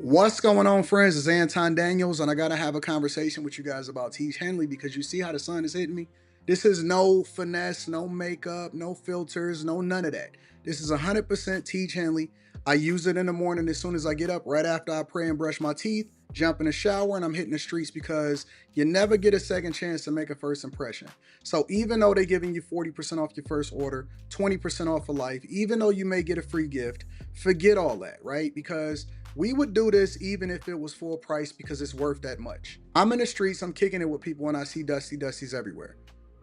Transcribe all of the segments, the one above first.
What's going on, friends? It's Anton Daniels, and I gotta have a conversation with you guys about Tiege Hanley because you see how the sun is hitting me. This is no finesse, no makeup, no filters, no none of that. This is 100% Tiege Hanley. I use it in the morning as soon as I get up, right after I pray and brush my teeth, jump in the shower, and I'm hitting the streets because you never get a second chance to make a first impression. So even though they're giving you 40% off your first order, 20% off for life, even though you may get a free gift, forget all that, right? Because we would do this even if it was full price because it's worth that much. I'm in the streets, I'm kicking it with people when I see Dusties everywhere.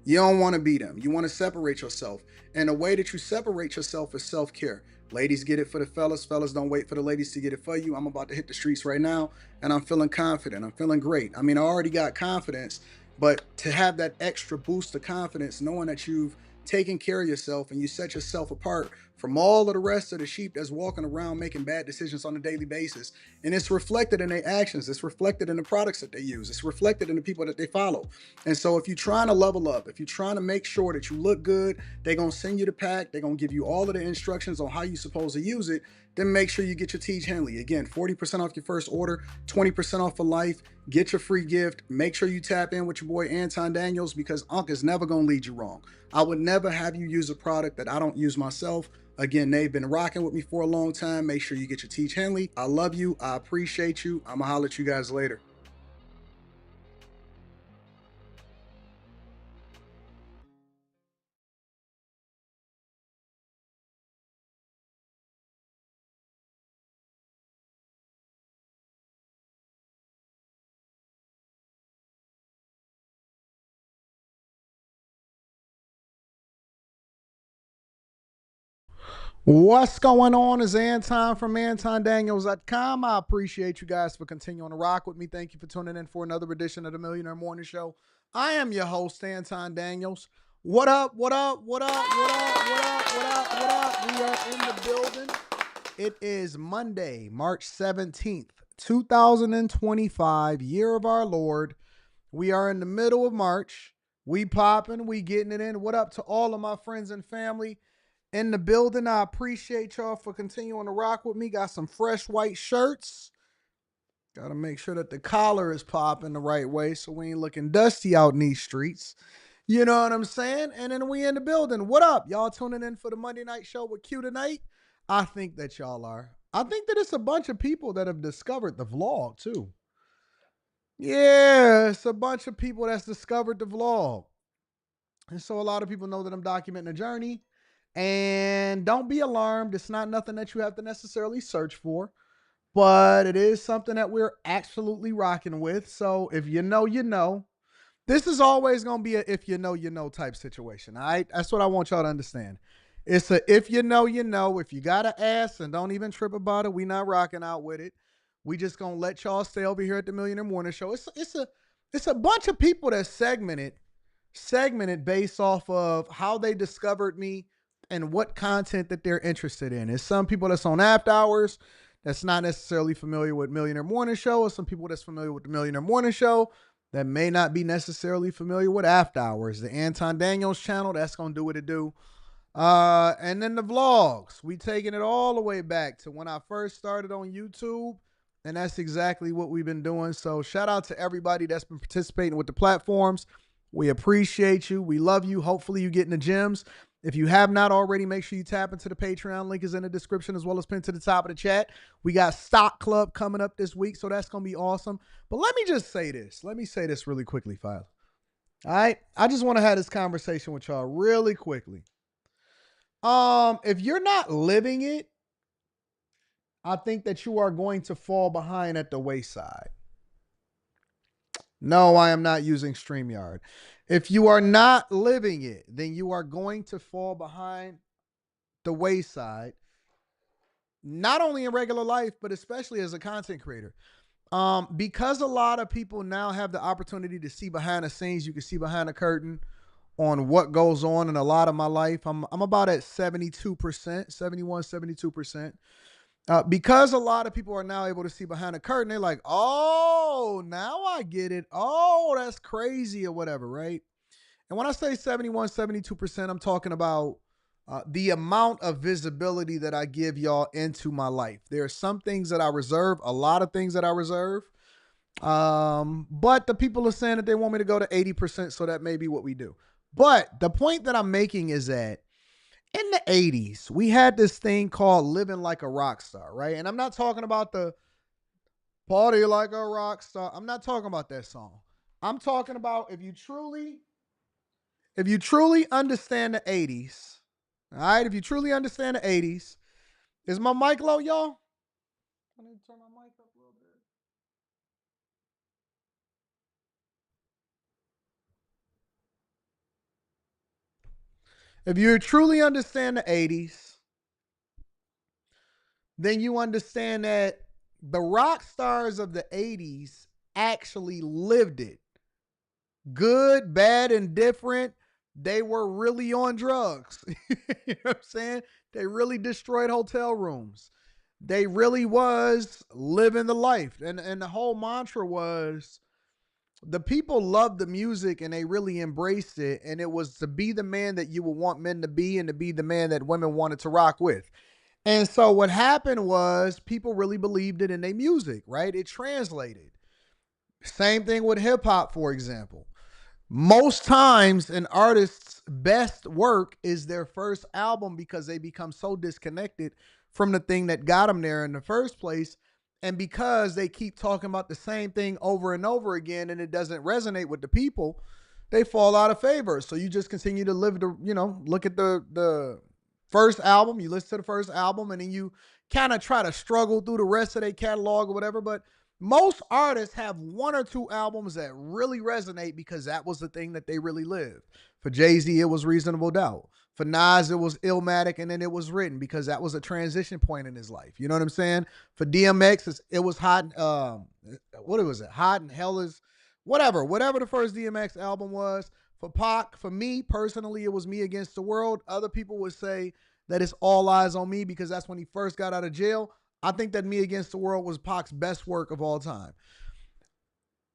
You don't want to be them. You want to separate yourself. And the way that you separate yourself is self-care. Ladies get it for the fellas. Fellas don't wait for the ladies to get it for you. I'm about to hit the streets right now and I'm feeling confident. I'm feeling great. I mean, I already got confidence, but to have that extra boost of confidence, knowing that you've taken care of yourself and you set yourself apart from all of the rest of the sheep that's walking around making bad decisions on a daily basis. And it's reflected in their actions. It's reflected in the products that they use. It's reflected in the people that they follow. And so if you're trying to level up, if you're trying to make sure that you look good, they're going to send you the pack. They're going to give you all of the instructions on how you're supposed to use it. Then make sure you get your Tiege Hanley. Again, 40% off your first order, 20% off for life. Get your free gift. Make sure you tap in with your boy Anton Daniels because Unc is never going to lead you wrong. I would never have you use a product that I don't use myself. Again, they've been rocking with me for a long time. Make sure you get your Tiege Hanley. I love you. I appreciate you. I'm going to holler at you guys later. What's going on? Is Anton from AntonDaniels.com. I appreciate you guys for continuing to rock with me. Thank you for tuning in for another edition of the Millionaire Morning Show. I am your host, Anton Daniels. What up? What up? What up? What up? What up? What up? What up? We are in the building. It is Monday, March 17th, 2025, year of our Lord. We are in the middle of March. We popping, we getting it in. What up to all of my friends and family in the building? I appreciate y'all for continuing to rock with me. Got some fresh white shirts. Got to make sure that the collar is popping the right way so we ain't looking dusty out in these streets. You know what I'm saying? And then we in the building. What up? Y'all tuning in for the Monday night show with Q tonight? I think that y'all are. I think that it's a bunch of people that have discovered the vlog too. Yeah, it's a bunch of people that's discovered the vlog. And so a lot of people know that I'm documenting a journey. And don't be alarmed. It's not nothing that you have to necessarily search for, but it is something that we're absolutely rocking with. So if you know, you know. This is always going to be a if you know, you know type situation. All right. That's what I want y'all to understand. It's a if you know, you know. If you got to ask and don't even trip about it, we not rocking out with it. We just going to let y'all stay over here at the Millionaire Morning Show. It's a bunch of people that segmented based off of how they discovered me and what content that they're interested in. It's some people that's on after hours that's not necessarily familiar with Millionaire Morning Show, or some people that's familiar with the Millionaire Morning Show that may not be necessarily familiar with after hours. The Anton Daniels channel, that's going to do what it do. And then the vlogs, we taking it all the way back to when I first started on YouTube. And that's exactly what we've been doing. So shout out to everybody that's been participating with the platforms. We appreciate you. We love you. Hopefully you get in the gyms. If you have not already, make sure you tap into the Patreon. Link is in the description as well as pinned to the top of the chat. We got Stock Club coming up this week, so that's going to be awesome. But let me just say this. Let me say this really quickly, File. All right? I just want to have this conversation with y'all really quickly. If you're not living it, I think that you are going to fall behind at the wayside. No, I am not using StreamYard. If you are not living it, then you are going to fall behind the wayside, not only in regular life, but especially as a content creator. Because a lot of people now have the opportunity to see behind the scenes, you can see behind the curtain on what goes on in a lot of my life. I'm about at 72%, 71, 72%. Because a lot of people are now able to see behind the curtain, they're like, oh, now I get it. Oh, that's crazy or whatever, right? And when I say 71, 72%, I'm talking about the amount of visibility that I give y'all into my life. There are some things that I reserve, a lot of things that I reserve. But the people are saying that they want me to go to 80%, so that may be what we do. But the point that I'm making is that in the 80s, we had this thing called living like a rock star, right? And I'm not talking about the party like a rock star. I'm not talking about that song. I'm talking about if you truly understand the 80s, all right, if you truly understand the 80s, is my mic low, y'all? I need to turn my mic up a little bit. If you truly understand the 80s, then you understand that the rock stars of the 80s actually lived it. Good, bad, and different. They were really on drugs. You know what I'm saying? They really destroyed hotel rooms. They really was living the life. And the whole mantra was the people loved the music and they really embraced it. And it was to be the man that you would want men to be and to be the man that women wanted to rock with. And so what happened was people really believed it in their music, right? It translated. Same thing with hip hop, for example. Most times an artist's best work is their first album because they become so disconnected from the thing that got them there in the first place. And because they keep talking about the same thing over and over again and it doesn't resonate with the people, they fall out of favor. So you just continue to live the, look at the first album, you listen to the first album, and then you kind of try to struggle through the rest of their catalog or whatever. But most artists have one or two albums that really resonate because that was the thing that they really lived. For Jay-Z, it was Reasonable Doubt. For Nas, it was Illmatic, and then it was Written because that was a transition point in his life. You know what I'm saying? For DMX, it was Hot. What was it? Hot and Hell is whatever the first DMX album was. For Pac, for me personally, it was Me Against the World. Other people would say that it's All Eyes on Me because that's when he first got out of jail. I think that Me Against the World was Pac's best work of all time.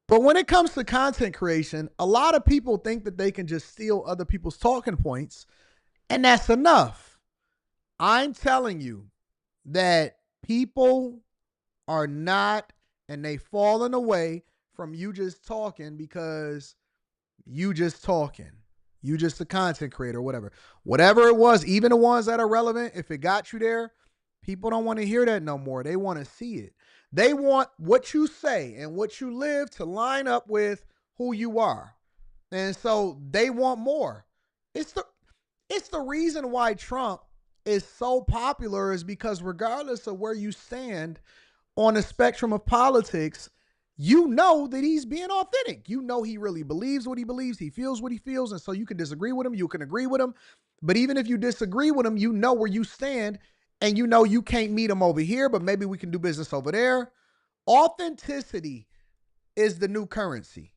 But when it comes to content creation, a lot of people think that they can just steal other people's talking points, and that's enough. I'm telling you that people are not, and they fallen away from you just talking because you just talking. You just a content creator, whatever. Whatever it was, even the ones that are relevant, if it got you there, people don't want to hear that no more. They want to see it. They want what you say and what you live to line up with who you are. And so they want more. It's the reason why Trump is so popular is because regardless of where you stand on the spectrum of politics, you know that he's being authentic. You know he really believes what he believes. He feels what he feels. And so you can disagree with him. You can agree with him. But even if you disagree with him, you know where you stand. And you know you can't meet him over here, but maybe we can do business over there. Authenticity is the new currency.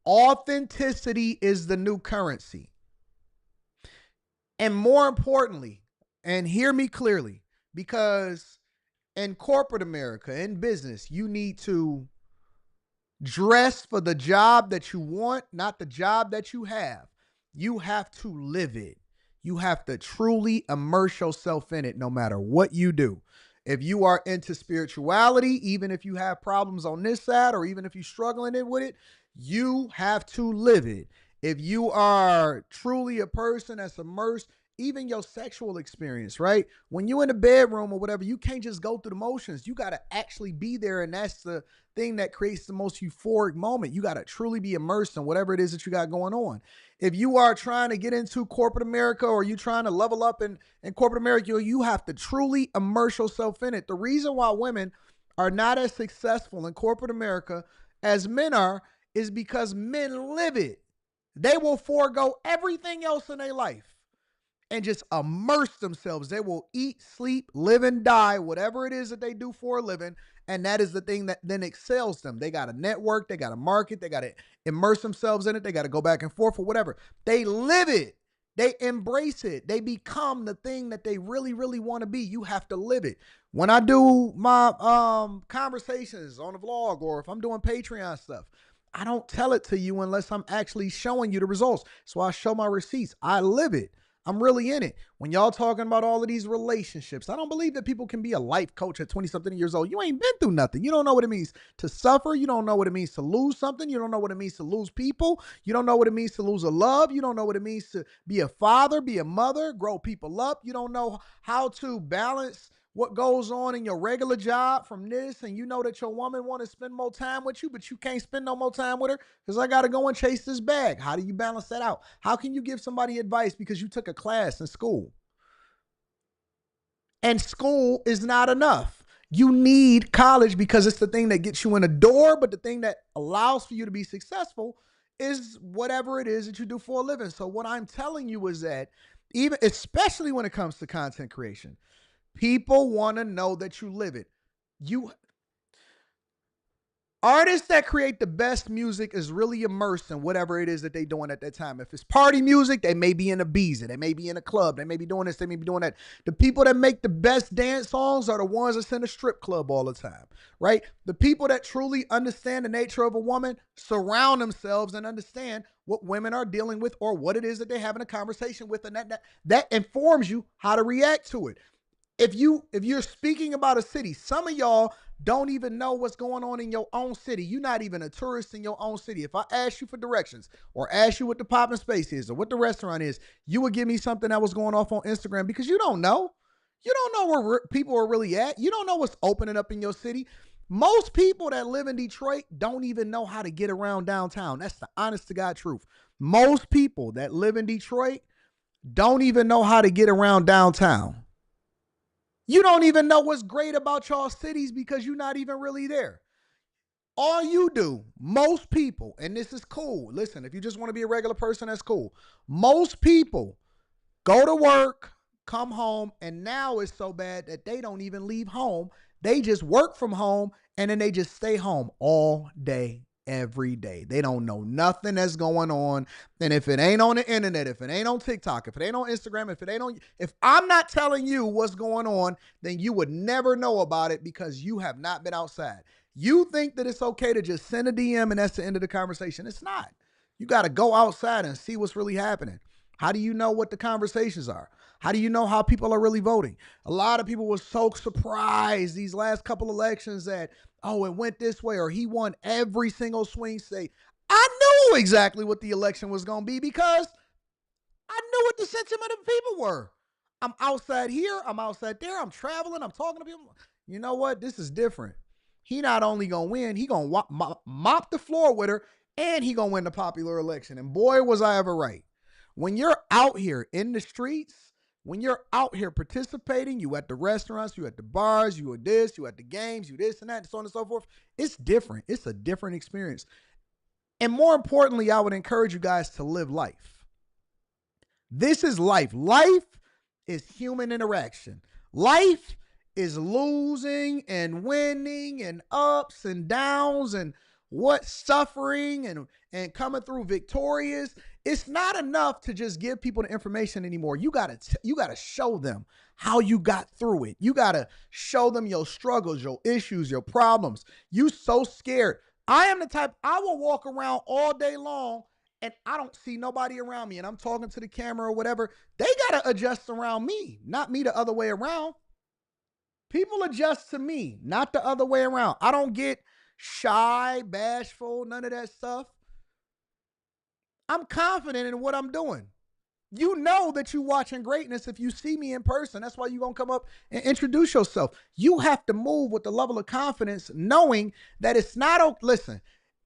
Authenticity is the new currency. And more importantly, and hear me clearly, because in corporate America, in business, you need to dress for the job that you want, not the job that you have. You have to live it. You have to truly immerse yourself in it no matter what you do. If you are into spirituality, even if you have problems on this side or even if you're struggling with it, you have to live it. If you are truly a person that's immersed, even your sexual experience, right? When you're in the bedroom or whatever, you can't just go through the motions. You got to actually be there. And that's the thing that creates the most euphoric moment. You got to truly be immersed in whatever it is that you got going on. If you are trying to get into corporate America or you trying to level up in corporate America, you have to truly immerse yourself in it. The reason why women are not as successful in corporate America as men are is because men live it. They will forego everything else in their life and just immerse themselves. They will eat, sleep, live, and die, whatever it is that they do for a living. And that is the thing that then excels them. They got to network, they got to market, they got to immerse themselves in it, they got to go back and forth or whatever. They live it. They embrace it. They become the thing that they really, really want to be. You have to live it. When I do my conversations on the vlog or if I'm doing Patreon stuff, I don't tell it to you unless I'm actually showing you the results. So I show my receipts. I live it. I'm really in it. When y'all talking about all of these relationships, I don't believe that people can be a life coach at 20 something years old. You ain't been through nothing. You don't know what it means to suffer. You don't know what it means to lose something. You don't know what it means to lose people. You don't know what it means to lose a love. You don't know what it means to be a father, be a mother, grow people up. You don't know how to balance what goes on in your regular job from this, and you know that your woman want to spend more time with you, but you can't spend no more time with her because I got to go and chase this bag. How do you balance that out? How can you give somebody advice because you took a class in school? And school is not enough. You need college because it's the thing that gets you in the door, but the thing that allows for you to be successful is whatever it is that you do for a living. So what I'm telling you is that even, especially when it comes to content creation, people want to know that you live it. You Artists that create the best music is really immersed in whatever it is that they're doing at that time. If it's party music, they may be in a Ibiza, they may be in a club, they may be doing this, they may be doing that. The people that make the best dance songs are the ones that's in a strip club all the time, right? The people that truly understand the nature of a woman surround themselves and understand what women are dealing with or what it is that they're having a conversation with, and that informs you how to react to it. If you're speaking about a city, some of y'all don't even know what's going on in your own city. You're not even a tourist in your own city. If I ask you for directions or ask you what the popping space is or what the restaurant is, you would give me something that was going off on Instagram because you don't know. You don't know where people are really at. You don't know what's opening up in your city. Most people that live in Detroit don't even know how to get around downtown. That's the honest to God truth. Most people that live in Detroit don't even know how to get around downtown. You don't even know what's great about y'all cities because you're not even really there. All you do, most people, and this is cool. Listen, if you just want to be a regular person, that's cool. Most people go to work, come home, and now it's so bad that they don't even leave home. They just work from home and then they just stay home all day, every day. They don't know nothing that's going on. And if it ain't on the internet, if it ain't on TikTok, if it ain't on Instagram, if I'm not telling you what's going on, then you would never know about it because you have not been outside. You think that it's okay to just send a DM and that's the end of the conversation. It's not. You got to go outside and see what's really happening. How do you know what the conversations are? How do you know how people are really voting? A lot of people were so surprised these last couple elections that, oh, it went this way or he won every single swing state. I knew exactly what the election was going to be because I knew what the sentiment of the people were. I'm outside here, I'm outside there, I'm traveling, I'm talking to people. You know what? This is different. He not only going to win, he going to mop the floor with her, and he going to win the popular election. And boy, was I ever right. When you're out here in the streets, when you're out here participating, you at the restaurants, you at the bars, you at this, you at the games, you this and that, and so on and so forth. It's different. It's a different experience. And more importantly, I would encourage you guys to live life. This is life. Life is human interaction. Life is losing and winning and ups and downs and what suffering and coming through victorious. It's not enough to just give people the information anymore. You gotta show them how you got through it. You gotta show them your struggles, your issues, your problems. You so scared. I am the type, I will walk around all day long and I don't see nobody around me and I'm talking to the camera or whatever. They gotta adjust around me, not me the other way around. People adjust to me, not the other way around. I don't get shy, bashful, none of that stuff. I'm confident in what I'm doing. You know that you're watching greatness if you see me in person. That's why you're going to come up and introduce yourself. You have to move with the level of confidence, knowing that it's not, listen,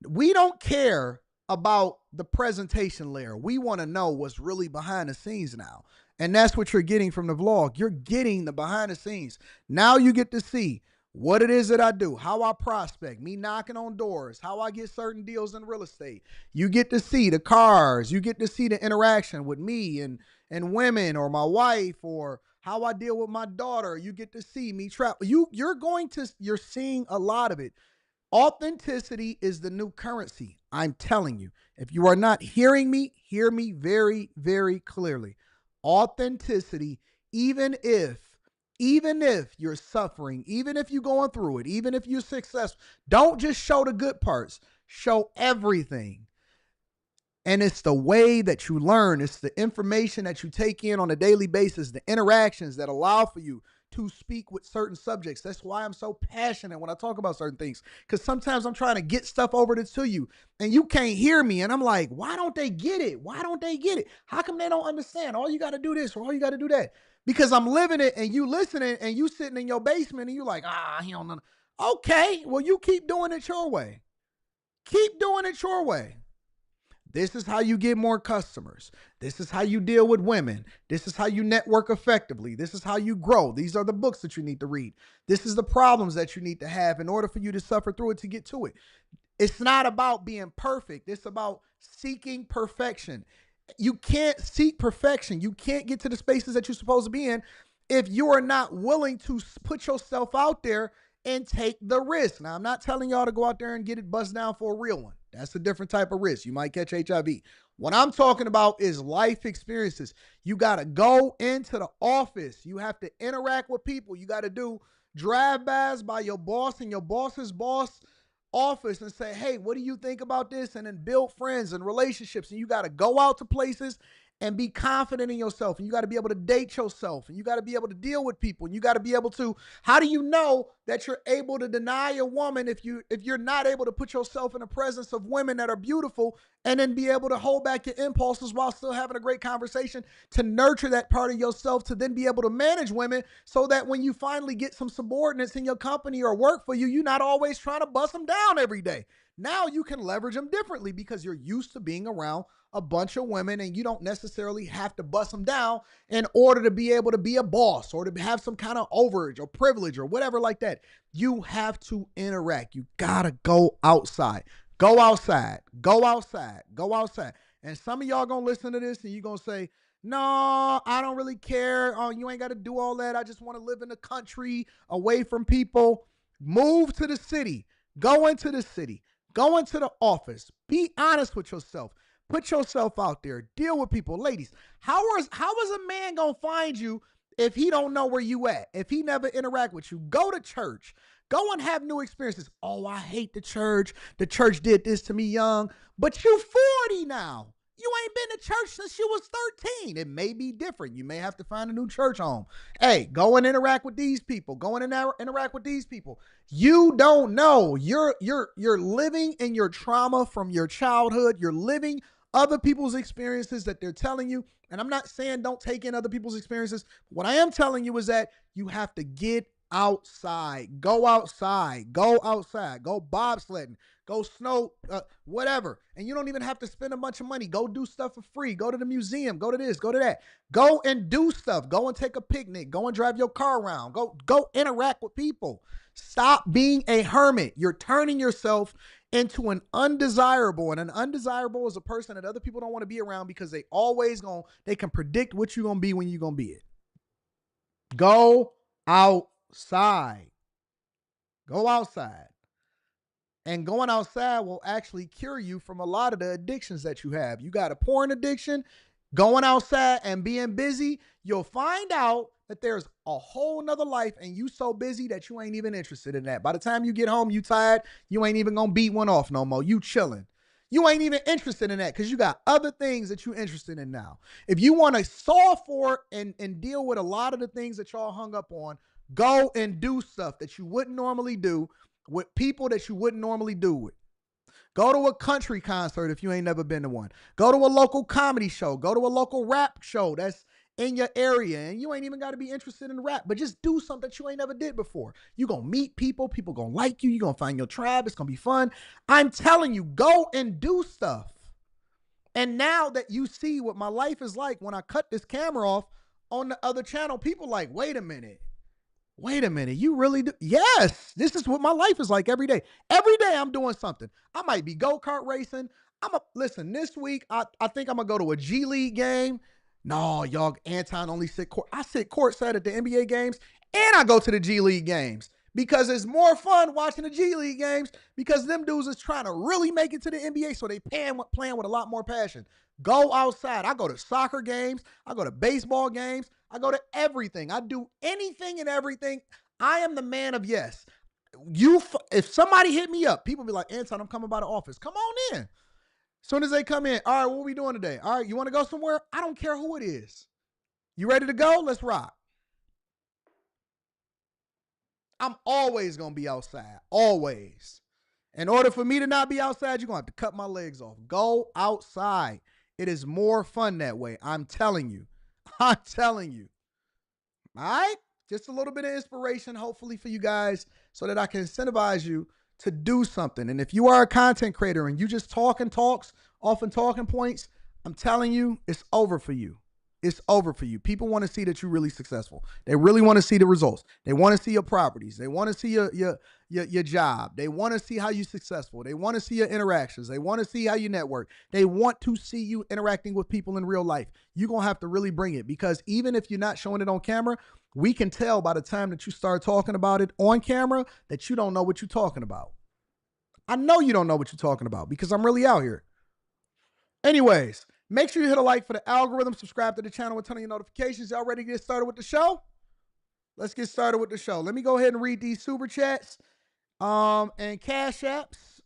we don't care about the presentation layer. We want to know what's really behind the scenes now. And that's what you're getting from the vlog. You're getting the behind the scenes. Now you get to see what it is that I do, how I prospect, me knocking on doors, how I get certain deals in real estate. You get to see the cars. You get to see the interaction with me and women or my wife or how I deal with my daughter. You get to see me travel. You're seeing a lot of it. Authenticity is the new currency. I'm telling you. If you are not hearing me, hear me very, very clearly. Authenticity, even if even if you're suffering, even if you're going through it, even if you're successful, don't just show the good parts, show everything. And it's the way that you learn. It's the information that you take in on a daily basis, the interactions that allow for you to speak with certain subjects. That's why I'm so passionate when I talk about certain things, because sometimes I'm trying to get stuff over to you and you can't hear me. And I'm like, why don't they get it? Why don't they get it? How come they don't understand? All you got to do this or all you got to do that. Because I'm living it and you listening and you sitting in your basement and you like, he don't know. Okay, well, you keep doing it your way. Keep doing it your way. This is how you get more customers. This is how you deal with women. This is how you network effectively. This is how you grow. These are the books that you need to read. This is the problems that you need to have in order for you to suffer through it to get to it. It's not about being perfect. It's about seeking perfection. You can't seek perfection. You can't get to the spaces that you're supposed to be in if you are not willing to put yourself out there and take the risk. Now, I'm not telling y'all to go out there and get it bust down for a real one. That's a different type of risk. You might catch HIV. What I'm talking about is life experiences. You got to go into the office. You have to interact with people. You got to do drive-bys by your boss and your boss's boss office and say, hey, what do you think about this? And then build friends and relationships. And you got to go out to places and be confident in yourself. And you got to be able to date yourself. And you got to be able to deal with people. And you got to be able to, how do you know that you're able to deny a woman if you're not able to put yourself in the presence of women that are beautiful and then be able to hold back your impulses while still having a great conversation to nurture that part of yourself to then be able to manage women so that when you finally get some subordinates in your company or work for you, you're not always trying to bust them down every day. Now you can leverage them differently because you're used to being around a bunch of women and you don't necessarily have to bust them down in order to be able to be a boss or to have some kind of overage or privilege or whatever like that. You have to interact. You gotta go outside. Go outside. Go outside. Go outside. And some of y'all gonna listen to this and you're gonna say, no, I don't really care. Oh, you ain't got to do all that. I just want to live in the country away from people. Move to the city. Go into the city. Go into the office. Be honest with yourself. Put yourself out there. Deal with people. Ladies, how is a man going to find you if he don't know where you at? If he never interact with you? Go to church. Go and have new experiences. Oh, I hate the church. The church did this to me young. But you 40 now. You ain't been to church since you was 13. It may be different. You may have to find a new church home. Hey, go and interact with these people. Go and interact with these people. You don't know. You're living in your trauma from your childhood. You're living other people's experiences that they're telling you. And I'm not saying don't take in other people's experiences. What I am telling you is that you have to get outside. Go outside. Go outside. Go bobsledding. Go snow, whatever. And you don't even have to spend a bunch of money. Go do stuff for free. Go to the museum. Go to this. Go to that. Go and do stuff. Go and take a picnic. Go and drive your car around. Go interact with people. Stop being a hermit. You're turning yourself into an undesirable. And an undesirable is a person that other people don't want to be around because they can predict what you're going to be when you're going to be it. Go outside. Go outside. And going outside will actually cure you from a lot of the addictions that you have. You got a porn addiction, going outside and being busy, you'll find out that there's a whole nother life and you so busy that you ain't even interested in that. By the time you get home, you tired, you ain't even gonna beat one off no more. You chilling. You ain't even interested in that because you got other things that you're interested in now. If you want to solve for and deal with a lot of the things that y'all hung up on, go and do stuff that you wouldn't normally do with people that you wouldn't normally do with. Go to a country concert if you ain't never been to one. Go to a local comedy show. Go to a local rap show that's in your area. And you ain't even got to be interested in rap, but just do something that you ain't never did before. You're going to meet people. People going to like you. You're going to find your tribe. It's going to be fun. I'm telling you, go and do stuff. And now that you see what my life is like when I cut this camera off on the other channel, people like, wait a minute, you really do? Yes, this is what my life is like every day. Every day I'm doing something. I might be go-kart racing. Listen, this week, I think I'm going to go to a G League game. No, y'all, Anton only sit court. I sit courtside at the NBA games, and I go to the G League games because it's more fun watching the G League games because them dudes is trying to really make it to the NBA, so they playing with a lot more passion. Go outside. I go to soccer games. I go to baseball games. I go to everything. I do anything and everything. I am the man of yes. If somebody hit me up, people be like, Anton, I'm coming by the office. Come on in. As soon as they come in, all right, what are we doing today? All right, you want to go somewhere? I don't care who it is. You ready to go? Let's rock. I'm always going to be outside. Always. In order for me to not be outside, you're going to have to cut my legs off. Go outside. It is more fun that way. I'm telling you. I'm telling you. All right? Just a little bit of inspiration, hopefully, for you guys so that I can incentivize you to do something. And if you are a content creator and you just talking talks, often talking points, I'm telling you, it's over for you. It's over for you. People want to see that you're really successful. They really want to see the results. They want to see your properties. They want to see your job. They want to see how you're successful. They want to see your interactions. They want to see how you network. They want to see you interacting with people in real life. You're going to have to really bring it, because even if you're not showing it on camera, we can tell by the time that you start talking about it on camera that you don't know what you're talking about. I know you don't know what you're talking about because I'm really out here. Anyways, make sure you hit a like for the algorithm, subscribe to the channel with turn on your notifications. Y'all ready to get started with the show? Let's get started with the show. Let me go ahead and read these super chats and cash apps.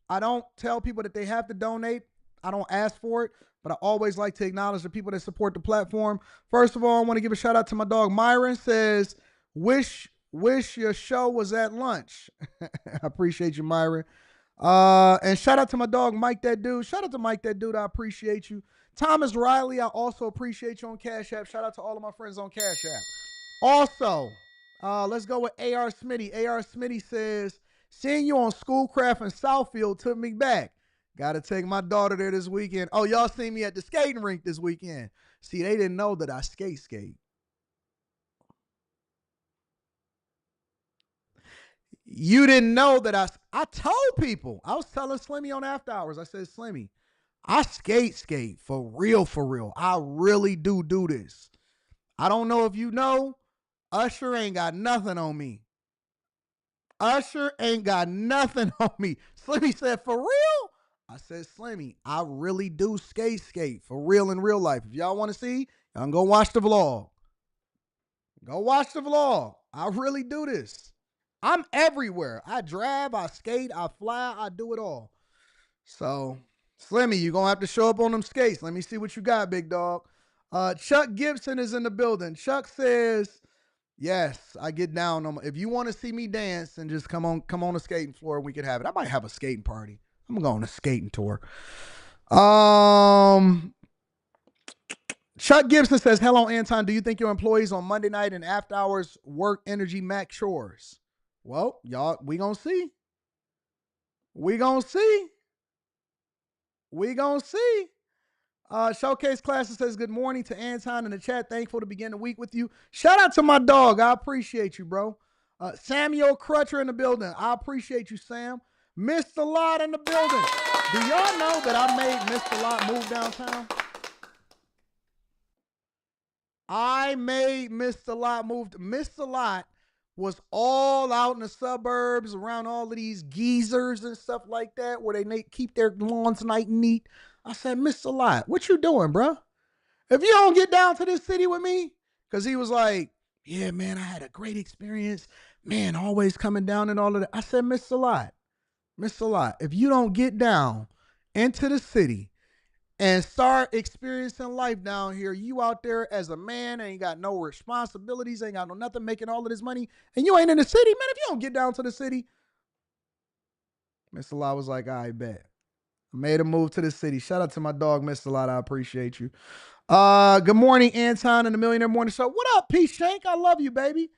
I don't tell people that they have to donate. I don't ask for it, but I always like to acknowledge the people that support the platform. First of all, I want to give a shout out to my dog Myron. Says, wish your show was at lunch. I appreciate you, Myron. And shout out to my dog Mike That Dude. Shout out to Mike That Dude. I appreciate you. Thomas Riley, I also appreciate you on Cash App. Shout out to all of my friends on Cash App. Also, let's go with AR Smitty. AR Smitty says, seeing you on Schoolcraft in Southfield took me back. Got to take my daughter there this weekend. Oh, y'all seen me at the skating rink this weekend. See, they didn't know that I skate. You didn't know that I told people. I was telling Slimmy on After Hours. I said, Slimmy, I skate for real. I really do this. I don't know if you know, Usher ain't got nothing on me. Usher ain't got nothing on me. Slimmy said, for real? I said, Slimmy, I really do skate for real in real life. If y'all want to see, y'all can go watch the vlog. Go watch the vlog. I really do this. I'm everywhere. I drive, I skate, I fly, I do it all. So, Slimmy, you're going to have to show up on them skates. Let me see what you got, big dog. Chuck Gibson is in the building. Chuck says, yes, I get down on if you want to see me dance, and just come on the skating floor and we can have it. I might have a skating party. I'm going on a skating tour. Chuck Gibson says, hello, Anton. Do you think your employees on Monday night and after hours work energy max chores? Well, y'all, we gonna see. We gonna see. Showcase Classes says, good morning to Anton in the chat. Thankful to begin the week with you. Shout out to my dog. I appreciate you, bro. Samuel Crutcher in the building. I appreciate you, Sam. Mr. Lot in the building. Do y'all know that I made Mr. Lot move downtown? I made Mr. Lot move. Mr. Lot was all out in the suburbs around all of these geezers and stuff like that, where they keep their lawns nice and neat. I said, Mr. Lot, what you doing, bro? If you don't get down to this city with me, because he was like, yeah, man, I had a great experience. Man, always coming down and all of that. I said, Mr. Lot, if you don't get down into the city and start experiencing life down here, you out there as a man, ain't got no responsibilities, ain't got no nothing, making all of this money, and you ain't in the city, man, if you don't get down to the city. Mr. Lot was like, I bet. I made a move to the city. Shout out to my dog, Mr. Lot. I appreciate you. Good morning, Anton and the Millionaire Morning Show. What up, P. Shank? I love you, baby.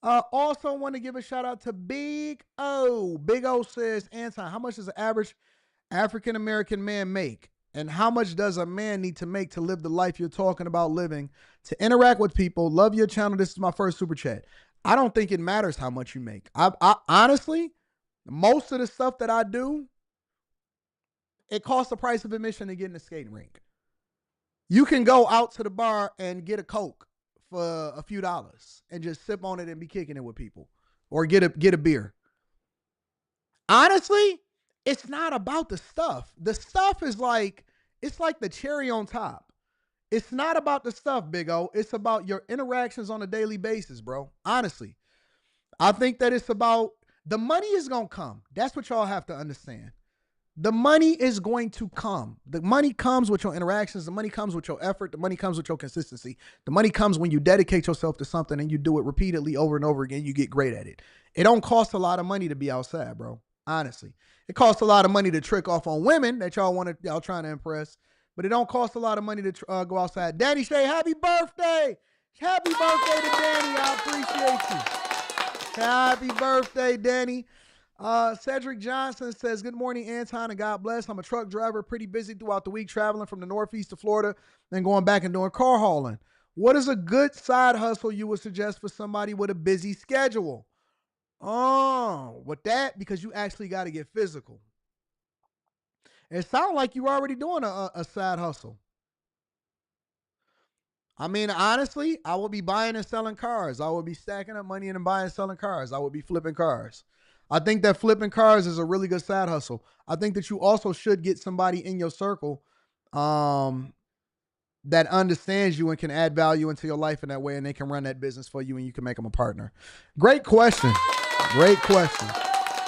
Also want to give a shout out to Big O. Big O says, Anton, how much does an average African-American man make? And how much does a man need to make to live the life you're talking about living, to interact with people? Love your channel. This is my first super chat. I don't think it matters how much you make. I honestly, most of the stuff that I do, it costs the price of admission to get in the skating rink. You can go out to the bar and get a Coke for a few dollars and just sip on it and be kicking it with people, or get a beer. Honestly, it's not about the stuff. The stuff is like, it's like the cherry on top. It's not about the stuff, Big O. It's about your interactions on a daily basis, bro. Honestly, I think that it's about the money is going to come. That's what y'all have to understand. The money is going to come. The money comes with your interactions. The money comes with your effort. The money comes with your consistency. The money comes when you dedicate yourself to something and you do it repeatedly over and over again. You get great at it. It don't cost a lot of money to be outside, bro. Honestly, it costs a lot of money to trick off on women that y'all trying to impress, but it don't cost a lot of money to go outside. Danny Shay, happy birthday! Happy birthday to Danny. I appreciate you. Happy birthday, Danny. Cedric Johnson says, good morning, Anton, and God bless. I'm a truck driver, pretty busy throughout the week, traveling from the Northeast to Florida, then going back and doing car hauling. What is a good side hustle you would suggest for somebody with a busy schedule? Oh, with that, because you actually got to get physical. It sounds like you're already doing a side hustle. I mean, honestly, I would be buying and selling cars. I would be stacking up money and buying and selling cars. I would be flipping cars. I think that flipping cars is a really good side hustle. I think that you also should get somebody in your circle that understands you and can add value into your life in that way, and they can run that business for you and you can make them a partner. Great question. Great question.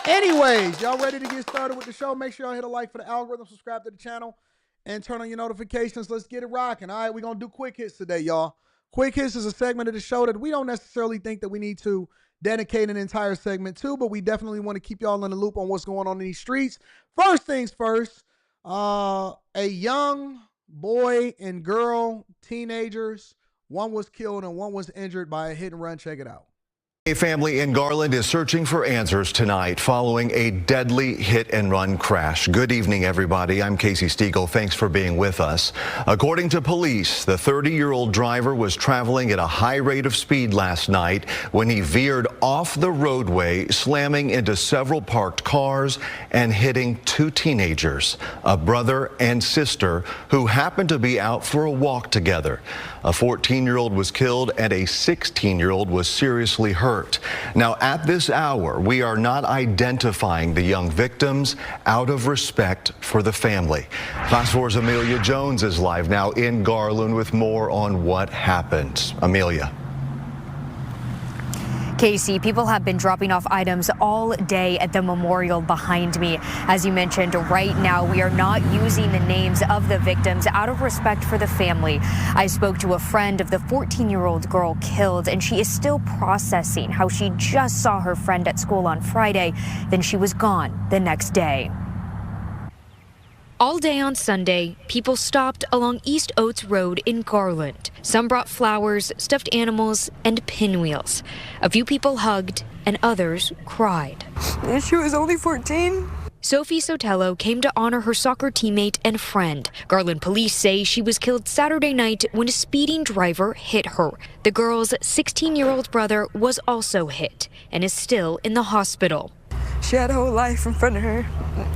Anyways, y'all ready to get started with the show? Make sure y'all hit a like for the algorithm, subscribe to the channel, and turn on your notifications. Let's get it rocking. All right, we're going to do quick hits today, y'all. Quick hits is a segment of the show that we don't necessarily think that we need to dedicate an entire segment to, but we definitely want to keep y'all in the loop on what's going on in these streets. First things first, a young boy and girl, teenagers, one was killed and one was injured by a hit and run. Check it out. A family in Garland is searching for answers tonight following a deadly hit-and-run crash. Good evening, everybody. I'm Casey Stiegel. Thanks for being with us. According to police, the 30-year-old driver was traveling at a high rate of speed last night when he veered off the roadway, slamming into several parked cars and hitting two teenagers, a brother and sister, who happened to be out for a walk together. A 14-year-old was killed and a 16-year-old was seriously hurt. Now, at this hour, we are not identifying the young victims out of respect for the family. Class 4's Amelia Jones is live now in Garland with more on what happened. Amelia. Casey, people have been dropping off items all day at the memorial behind me. As you mentioned, right now we are not using the names of the victims out of respect for the family. I spoke to a friend of the 14-year-old girl killed, and she is still processing how she just saw her friend at school on Friday, then she was gone the next day. All day on Sunday, people stopped along East Oates Road in Garland. Some brought flowers, stuffed animals, and pinwheels. A few people hugged, and others cried. She was only 14. Sophie Sotelo came to honor her soccer teammate and friend. Garland police say she was killed Saturday night when a speeding driver hit her. The girl's 16-year-old brother was also hit and is still in the hospital. She had a whole life in front of her,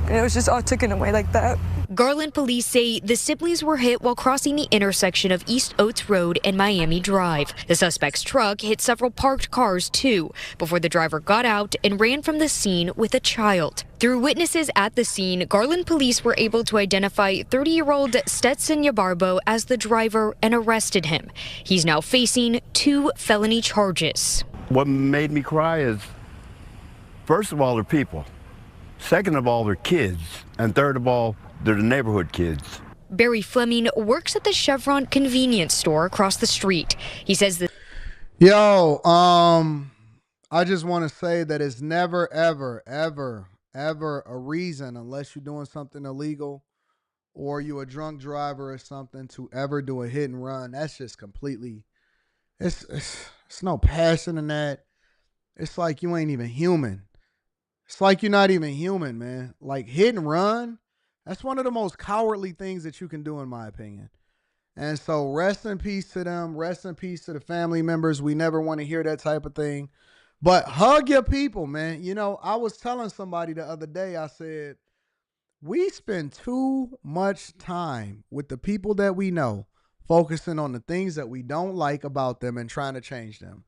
and it was just all taken away like that. Garland police say the siblings were hit while crossing the intersection of East Oates Road and Miami Drive. The suspect's truck hit several parked cars, too, before the driver got out and ran from the scene with a child. Through witnesses at the scene, Garland police were able to identify 30-year-old Stetson Yabarbo as the driver and arrested him. He's now facing 2 felony charges. What made me cry is, first of all, they're people. Second of all, they're kids. And third of all, they're the neighborhood kids. Barry Fleming works at the Chevron convenience store across the street. He says that... Yo, I just want to say that it's never, ever, ever, ever a reason, unless you're doing something illegal or you're a drunk driver or something, to ever do a hit and run. That's just completely... It's no passion in that. It's like you ain't even human. It's like you're not even human, man. Like, hit and run, that's one of the most cowardly things that you can do, in my opinion. And so rest in peace to them. Rest in peace to the family members. We never want to hear that type of thing. But hug your people, man. You know, I was telling somebody the other day, I said, we spend too much time with the people that we know, focusing on the things that we don't like about them and trying to change them.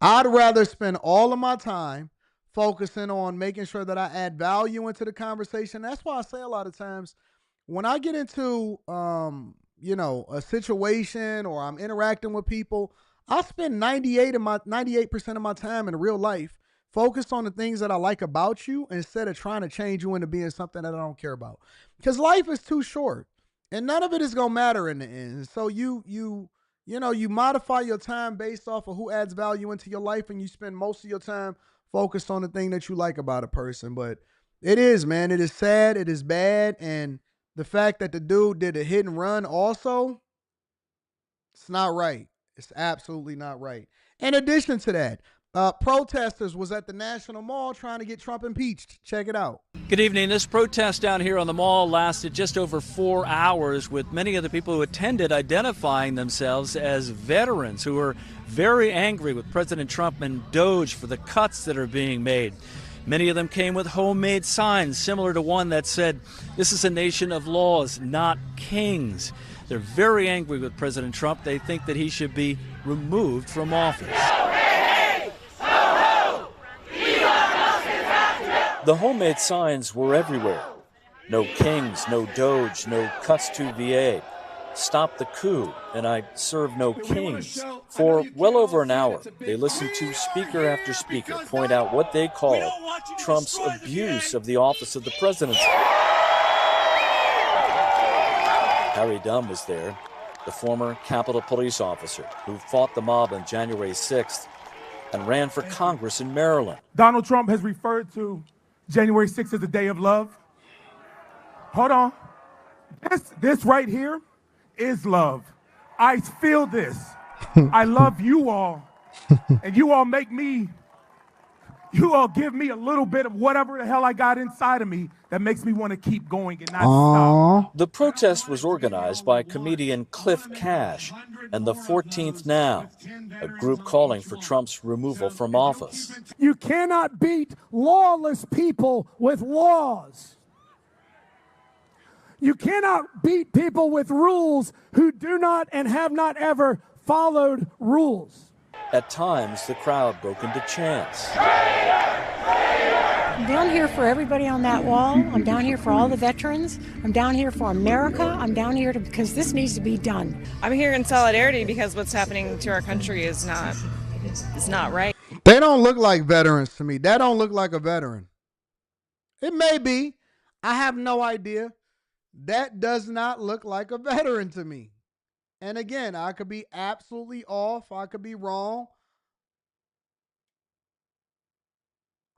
I'd rather spend all of my time focusing on making sure that I add value into the conversation. That's why I say a lot of times when I get into a situation or I'm interacting with people, I spend 98% of my time in real life focused on the things that I like about you instead of trying to change you into being something that I don't care about. Because life is too short and none of it is going to matter in the end. So you modify your time based off of who adds value into your life, and you spend most of your time focused on the thing that you like about a person. But it is, man, it is sad, it is bad, and the fact that the dude did a hit and run also, it's not right. It's absolutely not right. In addition to that, protesters was at the National Mall trying to get Trump impeached. Check it out. Good evening. This protest down here on the mall lasted just over 4 hours, with many of the people who attended identifying themselves as veterans who are very angry with President Trump and DOJ for the cuts that are being made. Many of them came with homemade signs similar to one that said, "This is a nation of laws, not kings." They're very angry with President Trump. They think that he should be removed from office. The homemade signs were everywhere. No kings, no DOJ, no cuts to VA. Stop the coup, and I serve no kings. For well over an hour, they listened to speaker after speaker point out what they called Trump's abuse of the office of the presidency. Harry Dunn was there, the former Capitol Police officer who fought the mob on January 6th and ran for Congress in Maryland. Donald Trump has referred to January 6th as a day of love. Hold on. This right here is love. I feel this. I love you all. And you all give me a little bit of whatever the hell I got inside of me that makes me want to keep going and not stop. The protest was organized by comedian Cliff Cash and the 14th Now, a group calling for Trump's removal from office. You cannot beat lawless people with laws. You cannot beat people with rules who do not and have not ever followed rules. At times, the crowd broke into chants. I'm down here for everybody on that wall. I'm down here for all the veterans. I'm down here for America. I'm down here because this needs to be done. I'm here in solidarity because what's happening to our country is not right. They don't look like veterans to me. That don't look like a veteran. It may be. I have no idea. That does not look like a veteran to me. And again, I could be absolutely off. I could be wrong.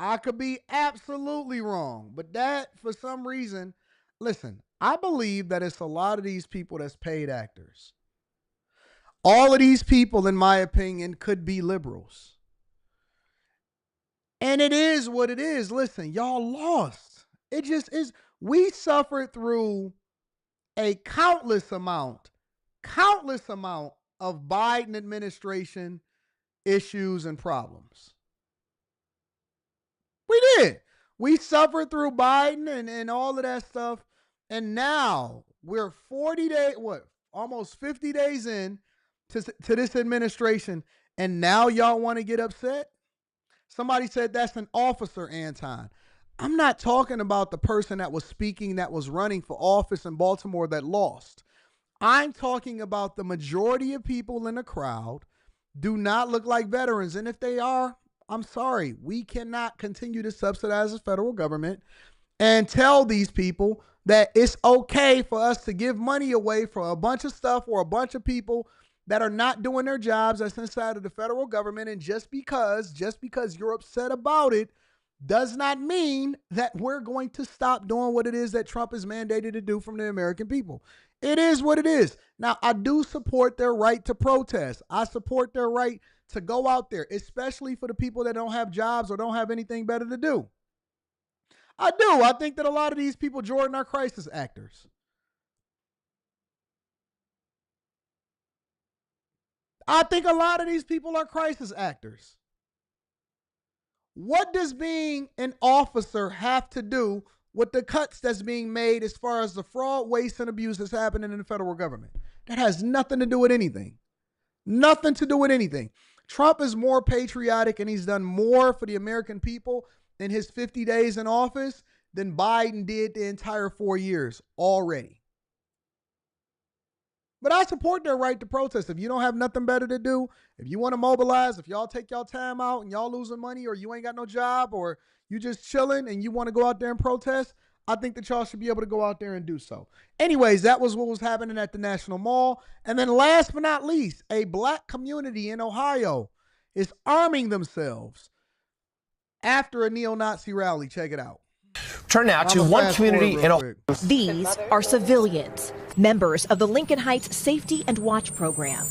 I could be absolutely wrong. But that, for some reason, listen, I believe that it's a lot of these people that's paid actors. All of these people, in my opinion, could be liberals. And it is what it is. Listen, y'all lost. It just is. We suffered through a countless amount of Biden administration issues and problems. We did. We suffered through Biden and all of that stuff. And now we're 40 days, almost 50 days in to this administration. And now y'all want to get upset? Somebody said that's an officer, Anton. I'm not talking about the person that was speaking, that was running for office in Baltimore that lost. I'm talking about the majority of people in the crowd do not look like veterans. And if they are, I'm sorry. We cannot continue to subsidize the federal government and tell these people that it's okay for us to give money away for a bunch of stuff or a bunch of people that are not doing their jobs that's inside of the federal government. And just because you're upset about it does not mean that we're going to stop doing what it is that Trump is mandated to do from the American people. It is what it is. Now, I do support their right to protest. I support their right to go out there, especially for the people that don't have jobs or don't have anything better to do. I do. I think that a lot of these people, Jordan, are crisis actors. I think a lot of these people are crisis actors. What does being an officer have to do with the cuts that's being made as far as the fraud, waste, and abuse that's happening in the federal government? That has nothing to do with anything. Nothing to do with anything. Trump is more patriotic and he's done more for the American people in his 50 days in office than Biden did the entire 4 years already. But I support their right to protest. If you don't have nothing better to do, if you want to mobilize, if y'all take y'all time out and y'all losing money or you ain't got no job or you just chilling and you want to go out there and protest, I think that y'all should be able to go out there and do so. Anyways, that was what was happening at the National Mall. And then last but not least, a black community in Ohio is arming themselves after a neo-Nazi rally. Check it out. Turn now to one community in Ohio. These are civilians, members of the Lincoln Heights Safety and Watch program.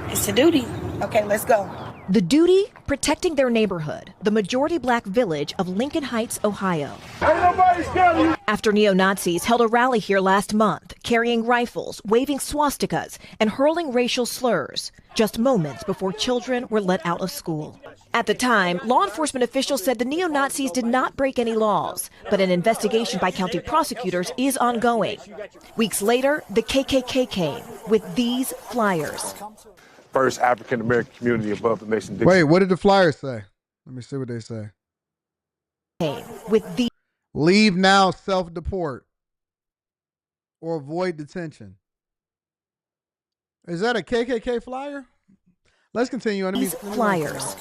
It's a duty. Okay, let's go. The duty, protecting their neighborhood, the majority black village of Lincoln Heights, Ohio. After neo-Nazis held a rally here last month, carrying rifles, waving swastikas, and hurling racial slurs, just moments before children were let out of school. At the time, law enforcement officials said the neo-Nazis did not break any laws, but an investigation by county prosecutors is ongoing. Weeks later, the KKK came with these flyers. First African-American community above the Mason-Dixon. Wait, what did the flyers say? Let me see what they say. With the leave now, self-deport, or avoid detention. Is that a KKK flyer? Let's continue. These flyers.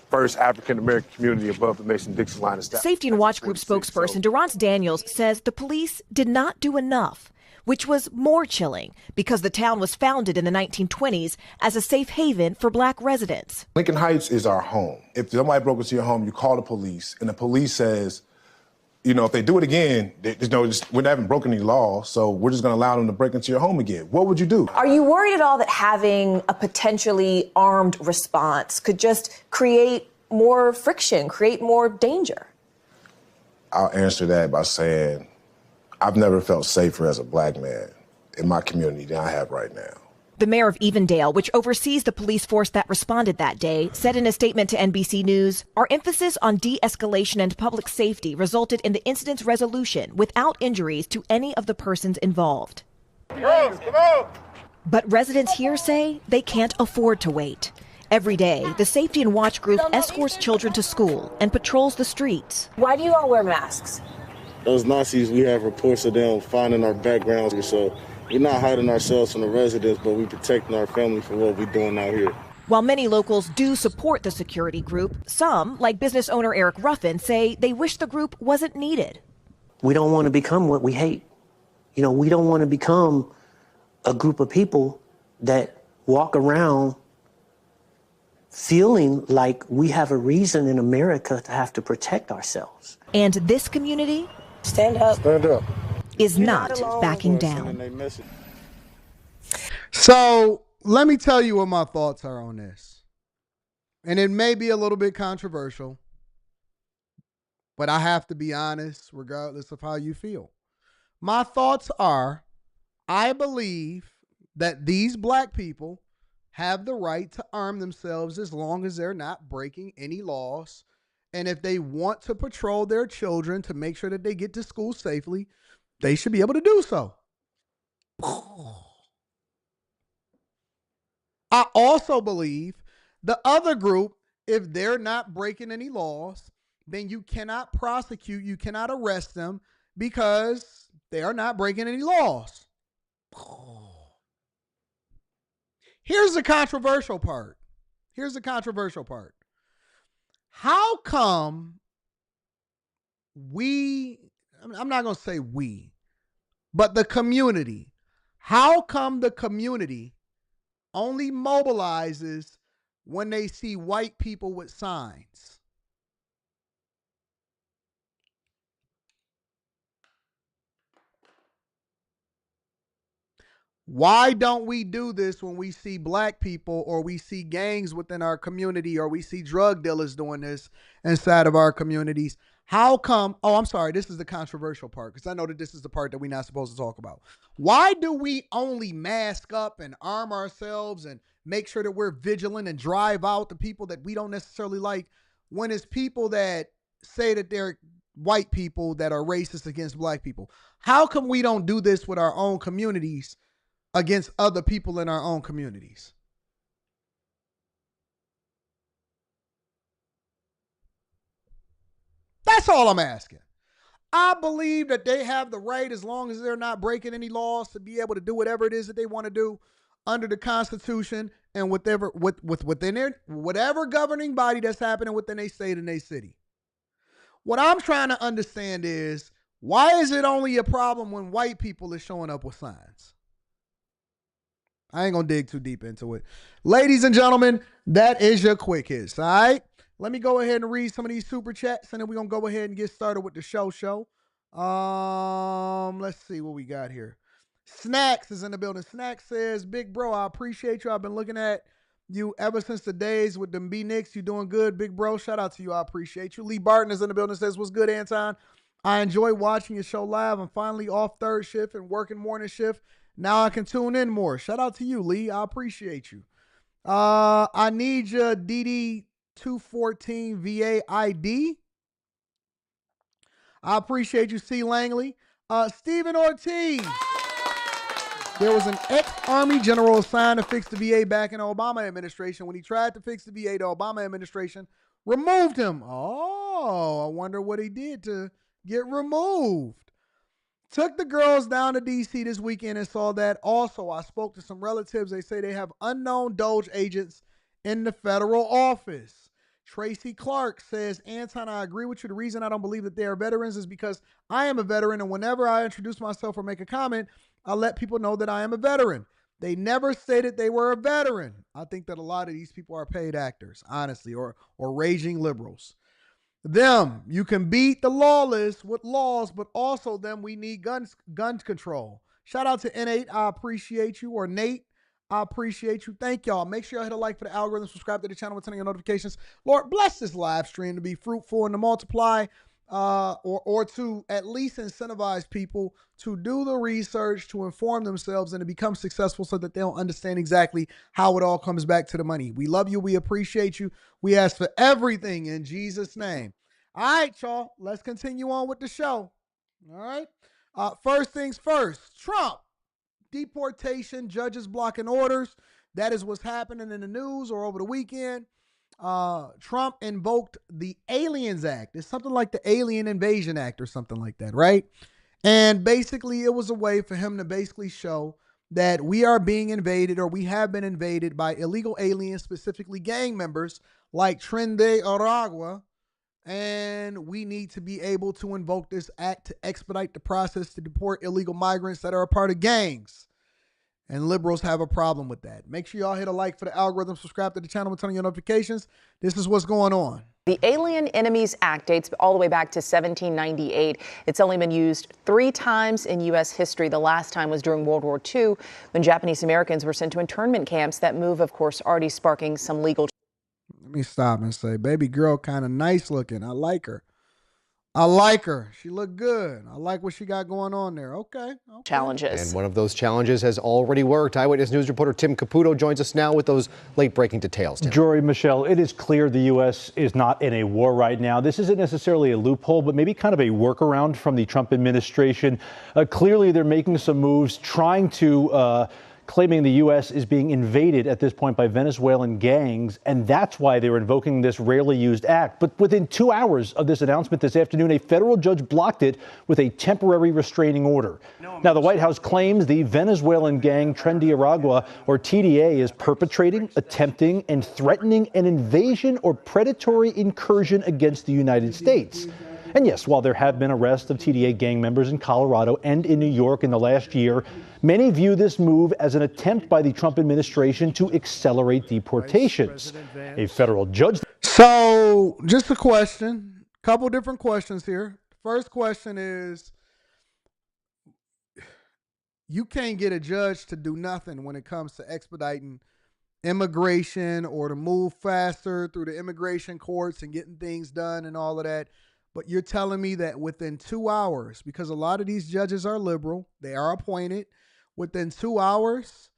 First African-American community above the Mason-Dixon line of Safety and Watch Group spokesperson Anton Daniels says the police did not do enough, which was more chilling because the town was founded in the 1920s as a safe haven for black residents. Lincoln Heights is our home. If somebody broke into your home, you call the police, and the police says, you know, if they do it again, we haven't broken any law, so we're just going to allow them to break into your home again. What would you do? Are you worried at all that having a potentially armed response could just create more friction, create more danger? I'll answer that by saying I've never felt safer as a black man in my community than I have right now. The mayor of Evendale, which oversees the police force that responded that day, said in a statement to NBC News, "Our emphasis on de-escalation and public safety resulted in the incident's resolution without injuries to any of the persons involved." But residents here say they can't afford to wait. Every day, the Safety and Watch Group escorts children to school and patrols the streets. Why do you all wear masks? Those Nazis, we have reports of them finding our backgrounds, so we're not hiding ourselves from the residents, but we're protecting our family from what we're doing out here. While many locals do support the security group, some, like business owner Eric Ruffin, say they wish the group wasn't needed. We don't want to become what we hate. You know, we don't want to become a group of people that walk around feeling like we have a reason in America to have to protect ourselves. And this community stand up. Stand up. Is not backing down. So let me tell you what my thoughts are on this. And it may be a little bit controversial, but I have to be honest regardless of how you feel. My thoughts are, I believe that these black people have the right to arm themselves as long as they're not breaking any laws. And if they want to patrol their children to make sure that they get to school safely, they should be able to do so. I also believe the other group, if they're not breaking any laws, then you cannot prosecute, you cannot arrest them because they are not breaking any laws. Here's the controversial part. How come I'm not going to say we, but the community, how come the community only mobilizes when they see white people with signs? Why don't we do this when we see black people or we see gangs within our community or we see drug dealers doing this inside of our communities? How come? Oh, I'm sorry. This is the controversial part because I know that this is the part that we're not supposed to talk about. Why do we only mask up and arm ourselves and make sure that we're vigilant and drive out the people that we don't necessarily like when it's people that say that they're white people that are racist against black people? How come we don't do this with our own communities against other people in our own communities? That's all I'm asking. I believe that they have the right, as long as they're not breaking any laws, to be able to do whatever it is that they want to do under the Constitution and within whatever governing body that's happening within a state and a city. What I'm trying to understand is, why is it only a problem when white people is showing up with signs? I ain't going to dig too deep into it. Ladies and gentlemen, that is your quick hits, all right? Let me go ahead and read some of these super chats, and then we're going to go ahead and get started with the show. Let's see what we got here. Snacks is in the building. Snacks says, big bro, I appreciate you. I've been looking at you ever since the days with them B-Knicks. You doing good, big bro. Shout out to you. I appreciate you. Lee Barton is in the building. Says, what's good, Anton? I enjoy watching your show live. I'm finally off third shift and working morning shift. Now I can tune in more. Shout out to you, Lee. I appreciate you. I need your DD214 VA ID. I appreciate you, C. Langley. Stephen Ortiz. There was an ex-Army general assigned to fix the VA back in the Obama administration. When he tried to fix the VA, the Obama administration removed him. Oh, I wonder what he did to get removed. Took the girls down to D.C. this weekend and saw that. Also, I spoke to some relatives. They say they have unknown Doge agents in the federal office. Tracy Clark says, Anton, I agree with you. The reason I don't believe that they are veterans is because I am a veteran, and whenever I introduce myself or make a comment, I let people know that I am a veteran. They never stated they were a veteran. I think that a lot of these people are paid actors, honestly, or raging liberals. You can beat the lawless with laws, but also we need gun control. Shout out to N8, I appreciate you, or Nate, I appreciate you. Thank y'all. Make sure y'all hit a like for the algorithm, subscribe to the channel with turning on notifications. Lord, bless this live stream to be fruitful and to multiply, or to at least incentivize people to do the research, to inform themselves, and to become successful so that they'll understand exactly how it all comes back to the money. We love you. We appreciate you. We ask for everything in Jesus' name. All right, y'all. Let's continue on with the show. All right. First things first, Trump. Deportation, judges blocking orders. That is what's happening in the news or over the weekend. Trump invoked the Aliens Act. It's something like the Alien Invasion Act or something like that, right? And basically it was a way for him to basically show that we are being invaded, or we have been invaded by illegal aliens, specifically gang members like Tren de Aragua, and we need to be able to invoke this act to expedite the process to deport illegal migrants that are a part of gangs. And liberals have a problem with that. Make sure y'all hit a like for the algorithm, subscribe to the channel, and turn on your notifications. This is what's going on. The Alien Enemies Act dates all the way back to 1798. It's only been used 3 times in U.S. history. The last time was during World War II, when Japanese Americans were sent to internment camps. That move, of course, already sparking some legal. Let me stop and say, baby girl kind of nice looking. I like her. I like her. She looked good. I like what she got going on there. Okay. Challenges. And one of those challenges has already worked. Eyewitness News reporter Tim Caputo joins us now with those late-breaking details. Tim. Jory, Michelle, it is clear the U.S. is not in a war right now. This isn't necessarily a loophole, but maybe kind of a workaround from the Trump administration. Clearly, they're making some moves, trying to claiming the U.S. is being invaded at this point by Venezuelan gangs, and that's why they're invoking this rarely used act. But within 2 hours of this announcement this afternoon, a federal judge blocked it with a temporary restraining order. Now, the White House claims the Venezuelan gang Tren de Aragua, or TDA, is perpetrating, attempting, and threatening an invasion or predatory incursion against the United States. And yes, while there have been arrests of TDA gang members in Colorado and in New York in the last year, many view this move as an attempt by the Trump administration to accelerate deportations. A federal judge. So, just a question, couple different questions here. First question is, you can't get a judge to do nothing when it comes to expediting immigration or to move faster through the immigration courts and getting things done and all of that. But you're telling me that within 2 hours, because a lot of these judges are liberal, they are appointed, within 2 hours,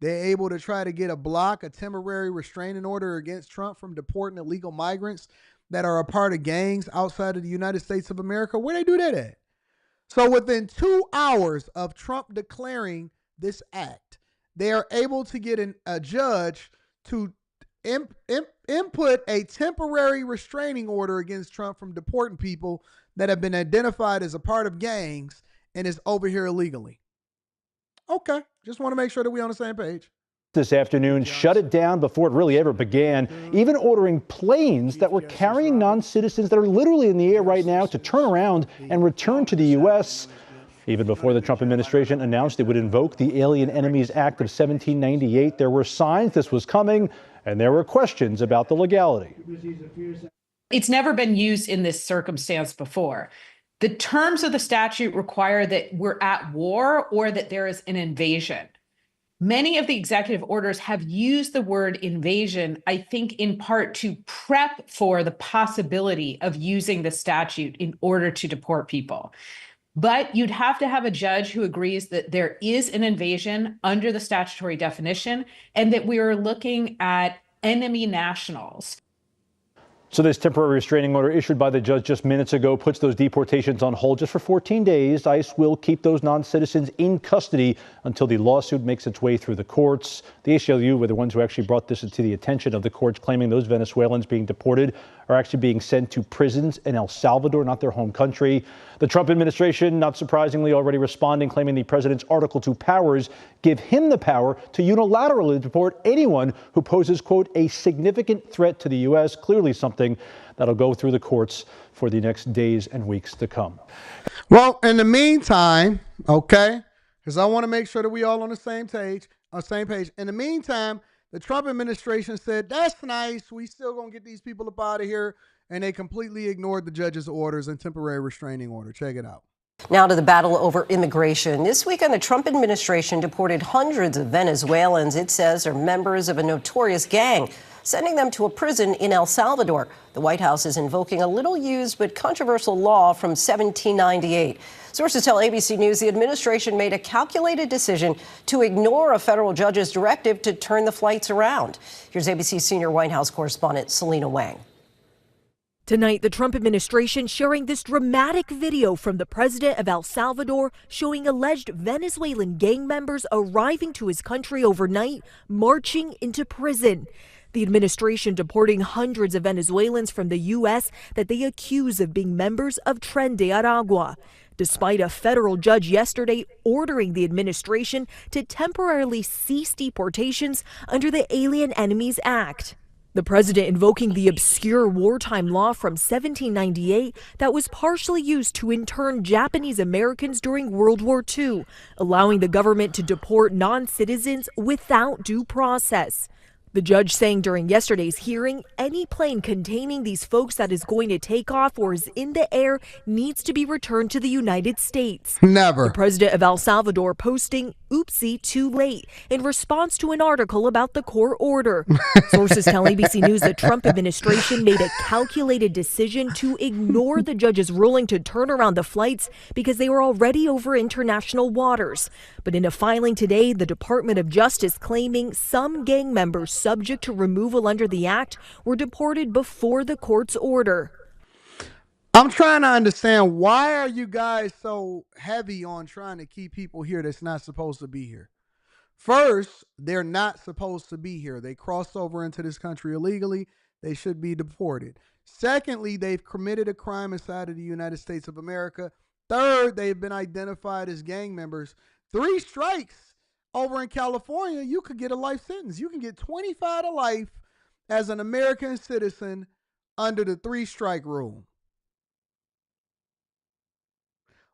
they're able to try to get a temporary restraining order against Trump from deporting illegal migrants that are a part of gangs outside of the United States of America. Where they do that at? So within 2 hours of Trump declaring this act, they are able to get a judge to input a temporary restraining order against Trump from deporting people that have been identified as a part of gangs and is over here illegally. Okay, just want to make sure that we're on the same page. This afternoon, shut it down before it really ever began, even ordering planes that were carrying non-citizens that are literally in the air right now to turn around and return to the U.S. Even before the Trump administration announced it would invoke the Alien Enemies Act of 1798, there were signs this was coming, and there were questions about the legality. It's never been used in this circumstance before. The terms of the statute require that we're at war or that there is an invasion. Many of the executive orders have used the word invasion, I think, in part to prep for the possibility of using the statute in order to deport people. But you'd have to have a judge who agrees that there is an invasion under the statutory definition and that we are looking at enemy nationals. So this temporary restraining order issued by the judge just minutes ago puts those deportations on hold just for 14 days. ICE will keep those non-citizens in custody until the lawsuit makes its way through the courts. The ACLU were the ones who actually brought this to the attention of the courts, claiming those Venezuelans being deported are actually being sent to prisons in El Salvador, not their home country. The Trump administration, not surprisingly, already responding, claiming the president's Article 2 powers give him the power to unilaterally deport anyone who poses, quote, a significant threat to the U.S., clearly something that'll go through the courts for the next days and weeks to come. Well, in the meantime, okay, because I want to make sure that we all on the same page. In the meantime, the Trump administration said, that's nice. We still going to get these people up out of here. And they completely ignored the judge's orders and temporary restraining order. Check it out. Now to the battle over immigration. This weekend, the Trump administration deported hundreds of Venezuelans it says are members of a notorious gang, sending them to a prison in El Salvador. The White House is invoking a little-used but controversial law from 1798. Sources tell ABC News the administration made a calculated decision to ignore a federal judge's directive to turn the flights around. Here's ABC senior White House correspondent Selena Wang. Tonight, the Trump administration sharing this dramatic video from the president of El Salvador showing alleged Venezuelan gang members arriving to his country overnight, marching into prison. The administration deporting hundreds of Venezuelans from the U.S. that they accuse of being members of Tren de Aragua, despite a federal judge yesterday ordering the administration to temporarily cease deportations under the Alien Enemies Act. The president invoking the obscure wartime law from 1798 that was partially used to intern Japanese Americans during World War II, allowing the government to deport non-citizens without due process. The judge saying during yesterday's hearing, any plane containing these folks that is going to take off or is in the air needs to be returned to the United States. Never. The president of El Salvador posting, oopsie, too late, in response to an article about the court order. Sources tell ABC News the Trump administration made a calculated decision to ignore the judge's ruling to turn around the flights because they were already over international waters. But in a filing today, the Department of Justice claiming some gang members subject to removal under the act were deported before the court's order. I'm trying to understand, why are you guys so heavy on trying to keep people here that's not supposed to be here? First, they're not supposed to be here. They crossed over into this country illegally. They should be deported. Secondly, they've committed a crime inside of the United States of America. Third, they've been identified as gang members. 3 strikes over in California, you could get a life sentence. You can get 25 to life as an American citizen under the 3-strike rule.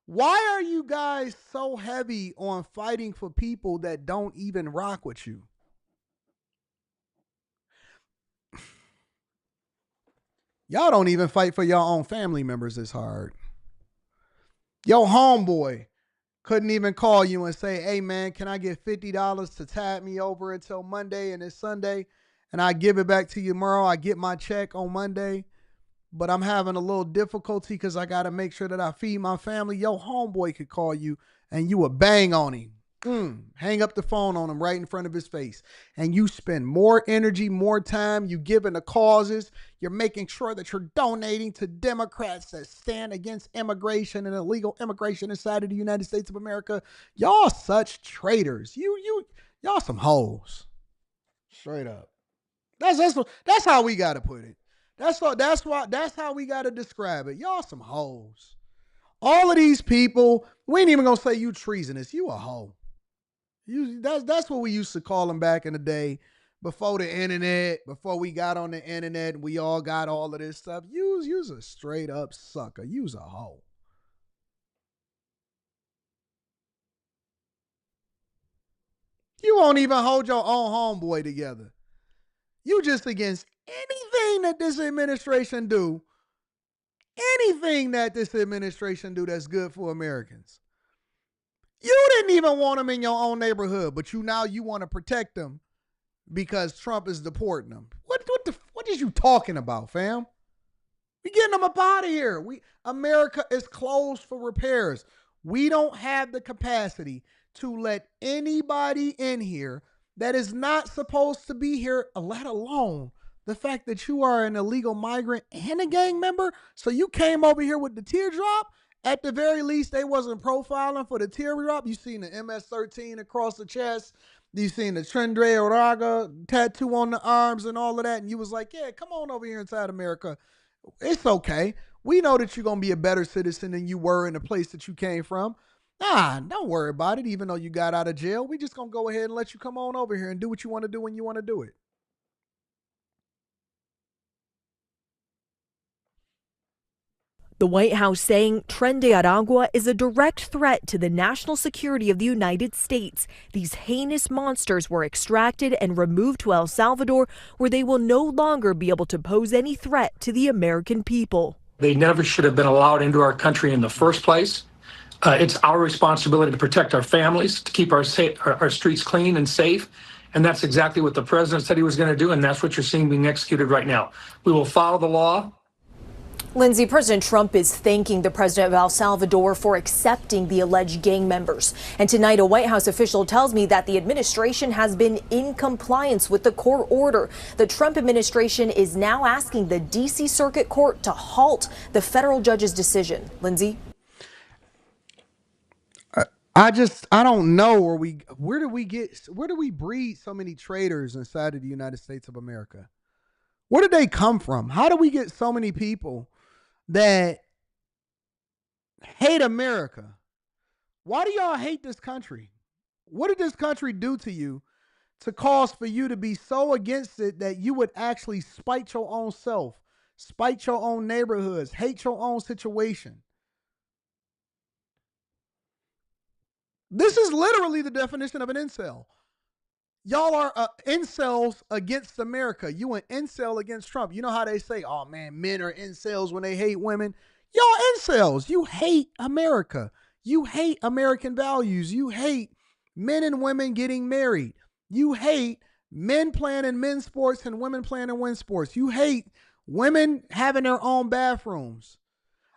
Why are you guys so heavy on fighting for people that don't even rock with you? Y'all don't even fight for your own family members as hard. Your homeboy couldn't even call you and say, hey, man, can I get $50 to tide me over until Monday and it's Sunday, and I give it back to you tomorrow. I get my check on Monday, but I'm having a little difficulty because I got to make sure that I feed my family. Your homeboy could call you and you would bang on him. Hang up the phone on him right in front of his face. And you spend more energy, more time. You giving the causes. You're making sure that you're donating to Democrats that stand against immigration and illegal immigration inside of the United States of America. Y'all such traitors. Y'all some hoes. Straight up. That's how we gotta put it. That's how we gotta describe it. Y'all some hoes. All of these people, we ain't even gonna say you treasonous. You a hoe. That's what we used to call them back in the day, before the internet, before we got on the internet, we all got all of this stuff. You's a straight up sucker. You's a hoe. You won't even hold your own homeboy together. You just against anything that this administration do, that's good for Americans. You didn't even want them in your own neighborhood, but now you want to protect them because Trump is deporting them. What is you talking about, fam? We getting them up out of here. America is closed for repairs. We don't have the capacity to let anybody in here that is not supposed to be here, let alone the fact that you are an illegal migrant and a gang member. So you came over here with the teardrop. At the very least, they wasn't profiling for the teardrop. You seen the MS-13 across the chest. You seen the Trendre Oraga tattoo on the arms and all of that. And you was like, yeah, come on over here inside America. It's okay. We know that you're going to be a better citizen than you were in the place that you came from. Nah, don't worry about it. Even though you got out of jail, we just going to go ahead and let you come on over here and do what you want to do when you want to do it. The White House saying Tren de Aragua is a direct threat to the national security of the United States. These heinous monsters were extracted and removed to El Salvador, where they will no longer be able to pose any threat to the American people. They never should have been allowed into our country in the first place. It's our responsibility to protect our families, to keep our streets clean and safe. And that's exactly what the president said he was going to do, and that's what you're seeing being executed right now. We will follow the law. Lindsay, President Trump is thanking the president of El Salvador for accepting the alleged gang members. And tonight, a White House official tells me that the administration has been in compliance with the court order. The Trump administration is now asking the D.C. Circuit Court to halt the federal judge's decision. Lindsay? I don't know where do we breed so many traitors inside of the United States of America? Where did they come from? How do we get so many people that hate America? Why do y'all hate this country? What did this country do to you to cause for you to be so against it that you would actually spite your own self, spite your own neighborhoods, hate your own situation? This is literally the definition of an incel. Y'all are incels against America. You an incel against Trump. You know how they say, oh man, men are incels when they hate women. Y'all incels. You hate America. You hate American values. You hate men and women getting married. You hate men playing in men's sports and women playing in women's sports. You hate women having their own bathrooms.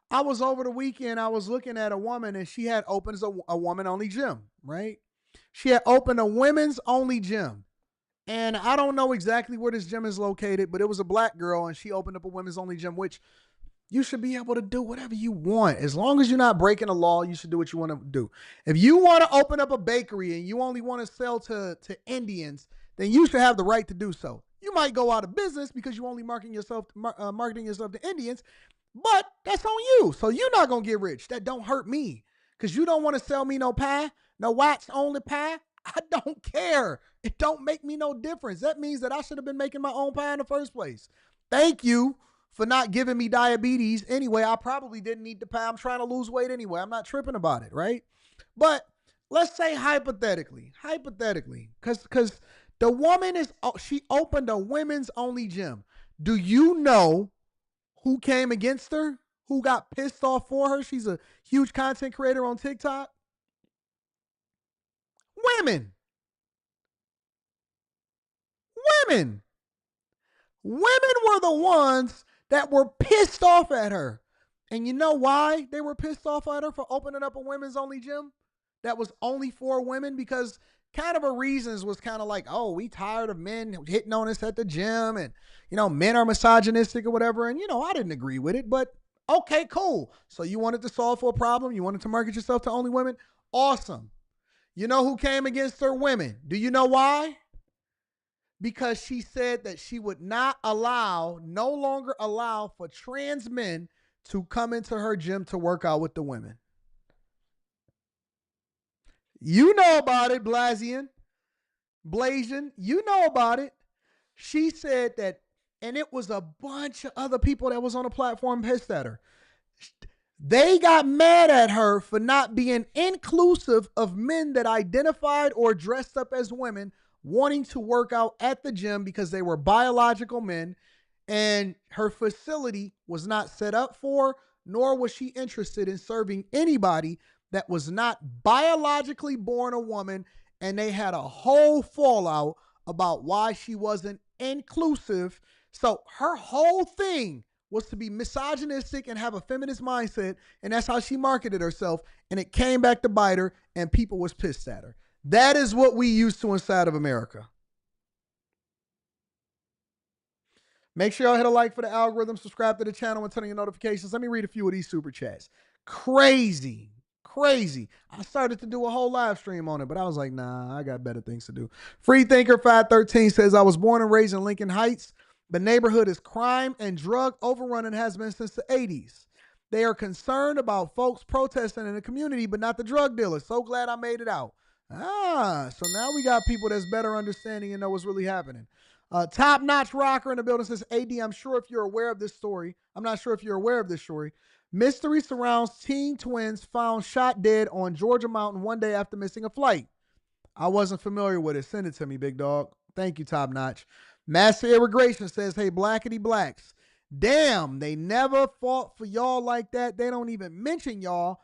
I was over the weekend, I was looking at a woman and she had opened a woman-only gym, right? She had opened a women's only gym. And I don't know exactly where this gym is located, but it was a black girl and she opened up a women's only gym, which you should be able to do whatever you want. As long as you're not breaking the law, you should do what you want to do. If you want to open up a bakery and you only want to sell to Indians, then you should have the right to do so. You might go out of business because you only marketing yourself to Indians, but that's on you. So you're not going to get rich. That don't hurt me because you don't want to sell me no pie, no whites only pie. I don't care. It don't make me no difference. That means that I should have been making my own pie in the first place. Thank you for not giving me diabetes. Anyway, I probably didn't need the pie. I'm trying to lose weight anyway. I'm not tripping about it, right? But let's say hypothetically, because the woman she opened a women's only gym. Do you know who came against her? Who got pissed off for her? She's a huge content creator on TikTok. Women. Women were the ones that were pissed off at her. And you know why they were pissed off at her for opening up a women's only gym that was only for women? Because kind of her reasons was kind of like, oh, we tired of men hitting on us at the gym and, you know, men are misogynistic or whatever. And, you know, I didn't agree with it, but okay, cool. So you wanted to solve for a problem. You wanted to market yourself to only women. Awesome. You know who came against her? Women. Do you know why? because she said that she would no longer allow for trans men to come into her gym to work out with the women. You know about it, Blasian. You know about it. She said that, and it was a bunch of other people that was on the platform pissed at her. They got mad at her for not being inclusive of men that identified or dressed up as women wanting to work out at the gym because they were biological men, and her facility was not set up for, nor was she interested in serving anybody that was not biologically born a woman, and they had a whole fallout about why she wasn't inclusive. So her whole thing was to be misogynistic and have a feminist mindset, and that's how she marketed herself, and it came back to bite her, and people was pissed at her. That is what we used to inside of America. Make sure y'all hit a like for the algorithm, subscribe to the channel, and turn on your notifications. Let me read a few of these super chats. Crazy. I started to do a whole live stream on it, but I was like, nah, I got better things to do. Freethinker 513 says, I was born and raised in Lincoln Heights. The neighborhood is crime and drug overrun and has been since the 80s. They are concerned about folks protesting in the community, but not the drug dealers. So glad I made it out. So now we got people that's better understanding and know what's really happening. Top-notch rocker in the building says, AD, I'm not sure if you're aware of this story. Mystery surrounds teen twins found shot dead on Georgia Mountain one day after missing a flight. I wasn't familiar with it. Send it to me, big dog. Thank you, top-notch. Master Immigration says, hey, blackity blacks. Damn, they never fought for y'all like that. They don't even mention y'all.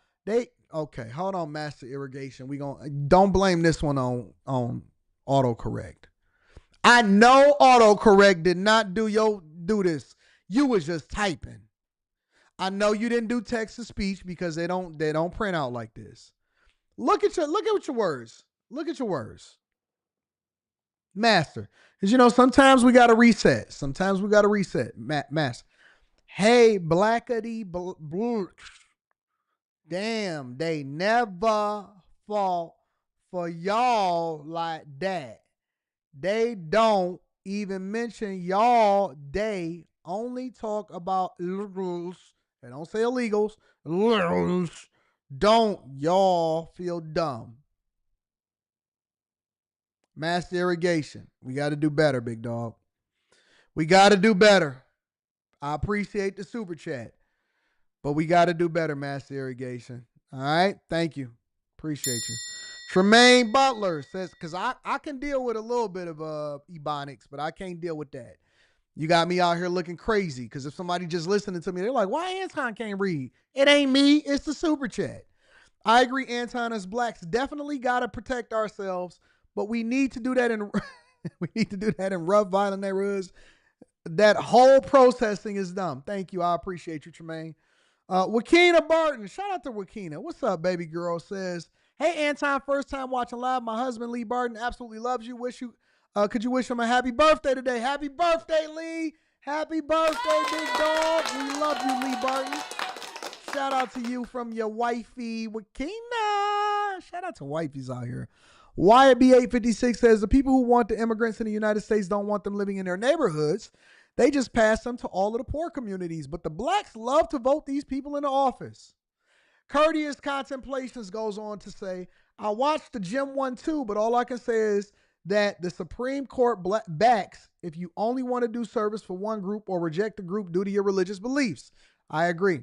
Okay, hold on, Master Irrigation. Don't blame this one on autocorrect. I know autocorrect did not do this. You was just typing. I know you didn't do text to speech because they don't print out like this. Look at your words. Look at your words. Master. Because sometimes we gotta reset. Master. Hey, blackity blue. Damn, they never fought for y'all like that. They don't even mention y'all. They only talk about rules. They don't say illegals. Rules. Don't y'all feel dumb? Master Irrigation. We got to do better, big dog. We got to do better. I appreciate the super chat, but we got to do better, Master Irrigation. All right? Thank you. Appreciate you. Tremaine Butler says, because I can deal with a little bit of ebonics, but I can't deal with that. You got me out here looking crazy because if somebody just listening to me, they're like, why Anton can't read? It ain't me. It's the super chat. I agree, Anton, as blacks definitely got to protect ourselves, but we need to do that in rough, violent neighborhoods. That whole processing is dumb. Thank you. I appreciate you, Tremaine. Wakina Barton. Shout out to Wakina. What's up, baby girl? Says, hey, Anton, first time watching live. My husband, Lee Barton, absolutely loves you. Could you wish him a happy birthday today? Happy birthday, Lee. Happy birthday, big dog. We love you, Lee Barton. Shout out to you from your wifey, Wakina. Shout out to wifeys out here. Wyatt B856 says, the people who want the immigrants in the United States don't want them living in their neighborhoods. They just pass them to all of the poor communities. But the blacks love to vote these people into office. Courteous Contemplations goes on to say, I watched the Gym one too, but all I can say is that the Supreme Court backs if you only want to do service for one group or reject the group due to your religious beliefs. I agree.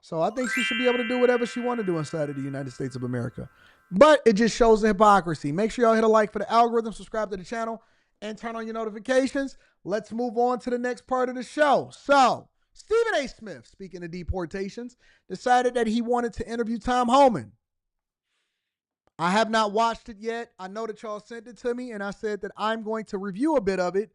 So I think she should be able to do whatever she want to do inside of the United States of America. But it just shows the hypocrisy. Make sure y'all hit a like for the algorithm, subscribe to the channel, and turn on your notifications. Let's move on to the next part of the show. So, Stephen A. Smith, speaking of deportations, decided that he wanted to interview Tom Homan. I have not watched it yet. I know that y'all sent it to me, and I said that I'm going to review a bit of it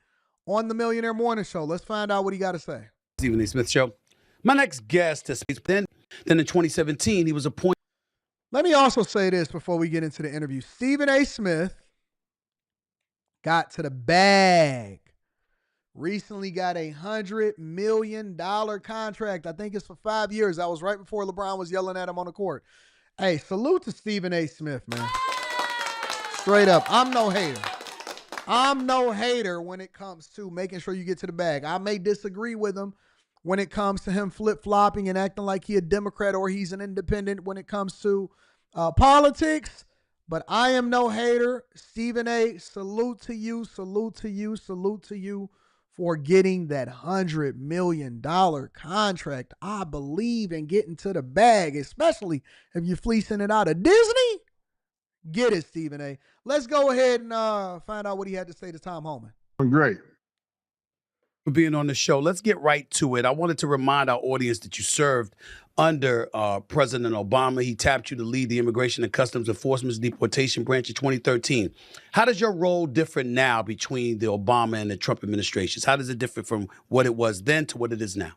on the Millionaire Morning Show. Let's find out what he got to say. Stephen A. Smith Show. My next guest has then in 2017, he was appointed. Let me also say this before we get into the interview. Stephen A. Smith got to the bag. Recently got a $100 million contract. I think it's for 5 years. That was right before LeBron was yelling at him on the court. Hey, salute to Stephen A. Smith, man. Straight up. I'm no hater. I'm no hater when it comes to making sure you get to the bag. I may disagree with him when it comes to him flip-flopping and acting like he a Democrat or he's an independent when it comes to politics, but I am no hater. Stephen A., salute to you, salute to you, salute to you for getting that $100 million contract. I believe in getting to the bag, especially if you're fleecing it out of Disney. Get it, Stephen A. Let's go ahead and find out what he had to say to Tom Homan. Great. For being on the show. Let's get right to it. I wanted to remind our audience that you served under President Obama. He tapped you to lead the Immigration and Customs Enforcement's deportation branch in 2013. How does your role differ now between the Obama and the Trump administrations? How does it differ from what it was then to what it is now?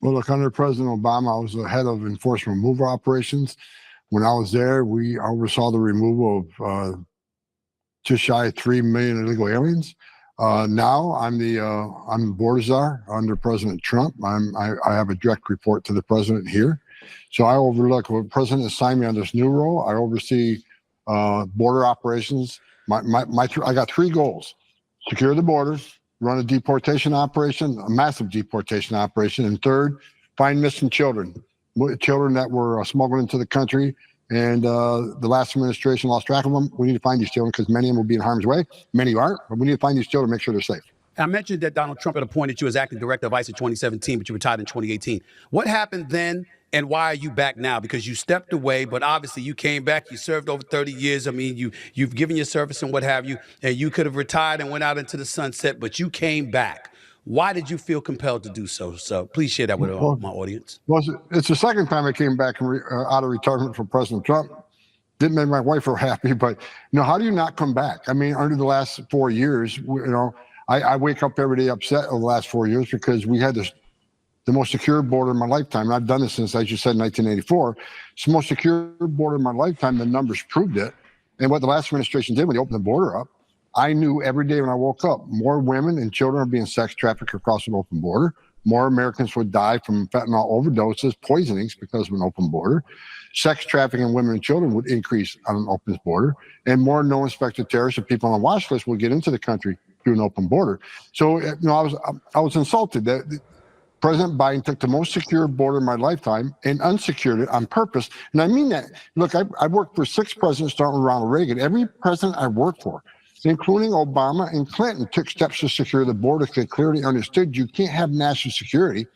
Well, look, under President Obama, I was the head of enforcement removal operations. When I was there, we oversaw the removal of just shy of 3 million illegal aliens. Now I'm the border czar under President Trump. I have a direct report to the president here. So I overlook what the president assigned me on this new role. I oversee border operations. I got 3 goals: secure the borders, run a deportation operation, a massive deportation operation, and third, find missing children that were smuggled into the country. And the last administration lost track of them. We need to find these children because many of them will be in harm's way. Many aren't, but we need to find these children and make sure they're safe. I mentioned that Donald Trump had appointed you as acting director of ICE in 2017, but you retired in 2018. What happened then, and why are you back now? Because you stepped away, but obviously you came back. You served over 30 years. I mean, you've given your service and what have you, and you could have retired and went out into the sunset, but you came back. Why did you feel compelled to do so? So please share that with my audience. Well, it's the second time I came back out of retirement from President Trump. Didn't make my wife real happy, but how do you not come back? I mean, under the last 4 years, I wake up every day upset over the last 4 years because we had the most secure border in my lifetime. And I've done this since, as you said, 1984. It's the most secure border in my lifetime. The numbers proved it. And what the last administration did when they opened the border up, I knew every day when I woke up, more women and children are being sex trafficked across an open border. More Americans would die from fentanyl overdoses, poisonings because of an open border. Sex trafficking in women and children would increase on an open border. And more no-inspected terrorists and people on the watch list would get into the country through an open border. So, I was insulted that President Biden took the most secure border in my lifetime and unsecured it on purpose. And I mean that. Look, I worked for 6 presidents starting with Ronald Reagan. Every president I worked for, including Obama and Clinton, took steps to secure the border because they clearly understood you can't have national security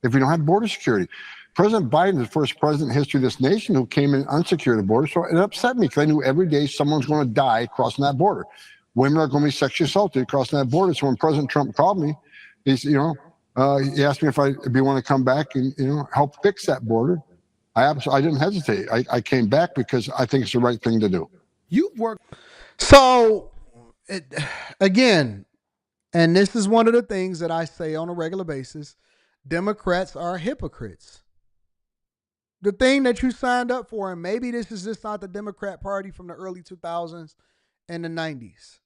if you don't have border security. President Biden is the first president in history of this nation who came in unsecured the border. So it upset me because I knew every day someone's going to die crossing that border. Women are going to be sexually assaulted crossing that border. So when President Trump called me, he asked me if I'd be willing to come back and help fix that border. I didn't hesitate. I came back because I think it's the right thing to do. You've worked. So, again, and this is one of the things that I say on a regular basis, Democrats are hypocrites. The thing that you signed up for, and maybe this is just not the Democrat Party from the early 2000s and the 90s.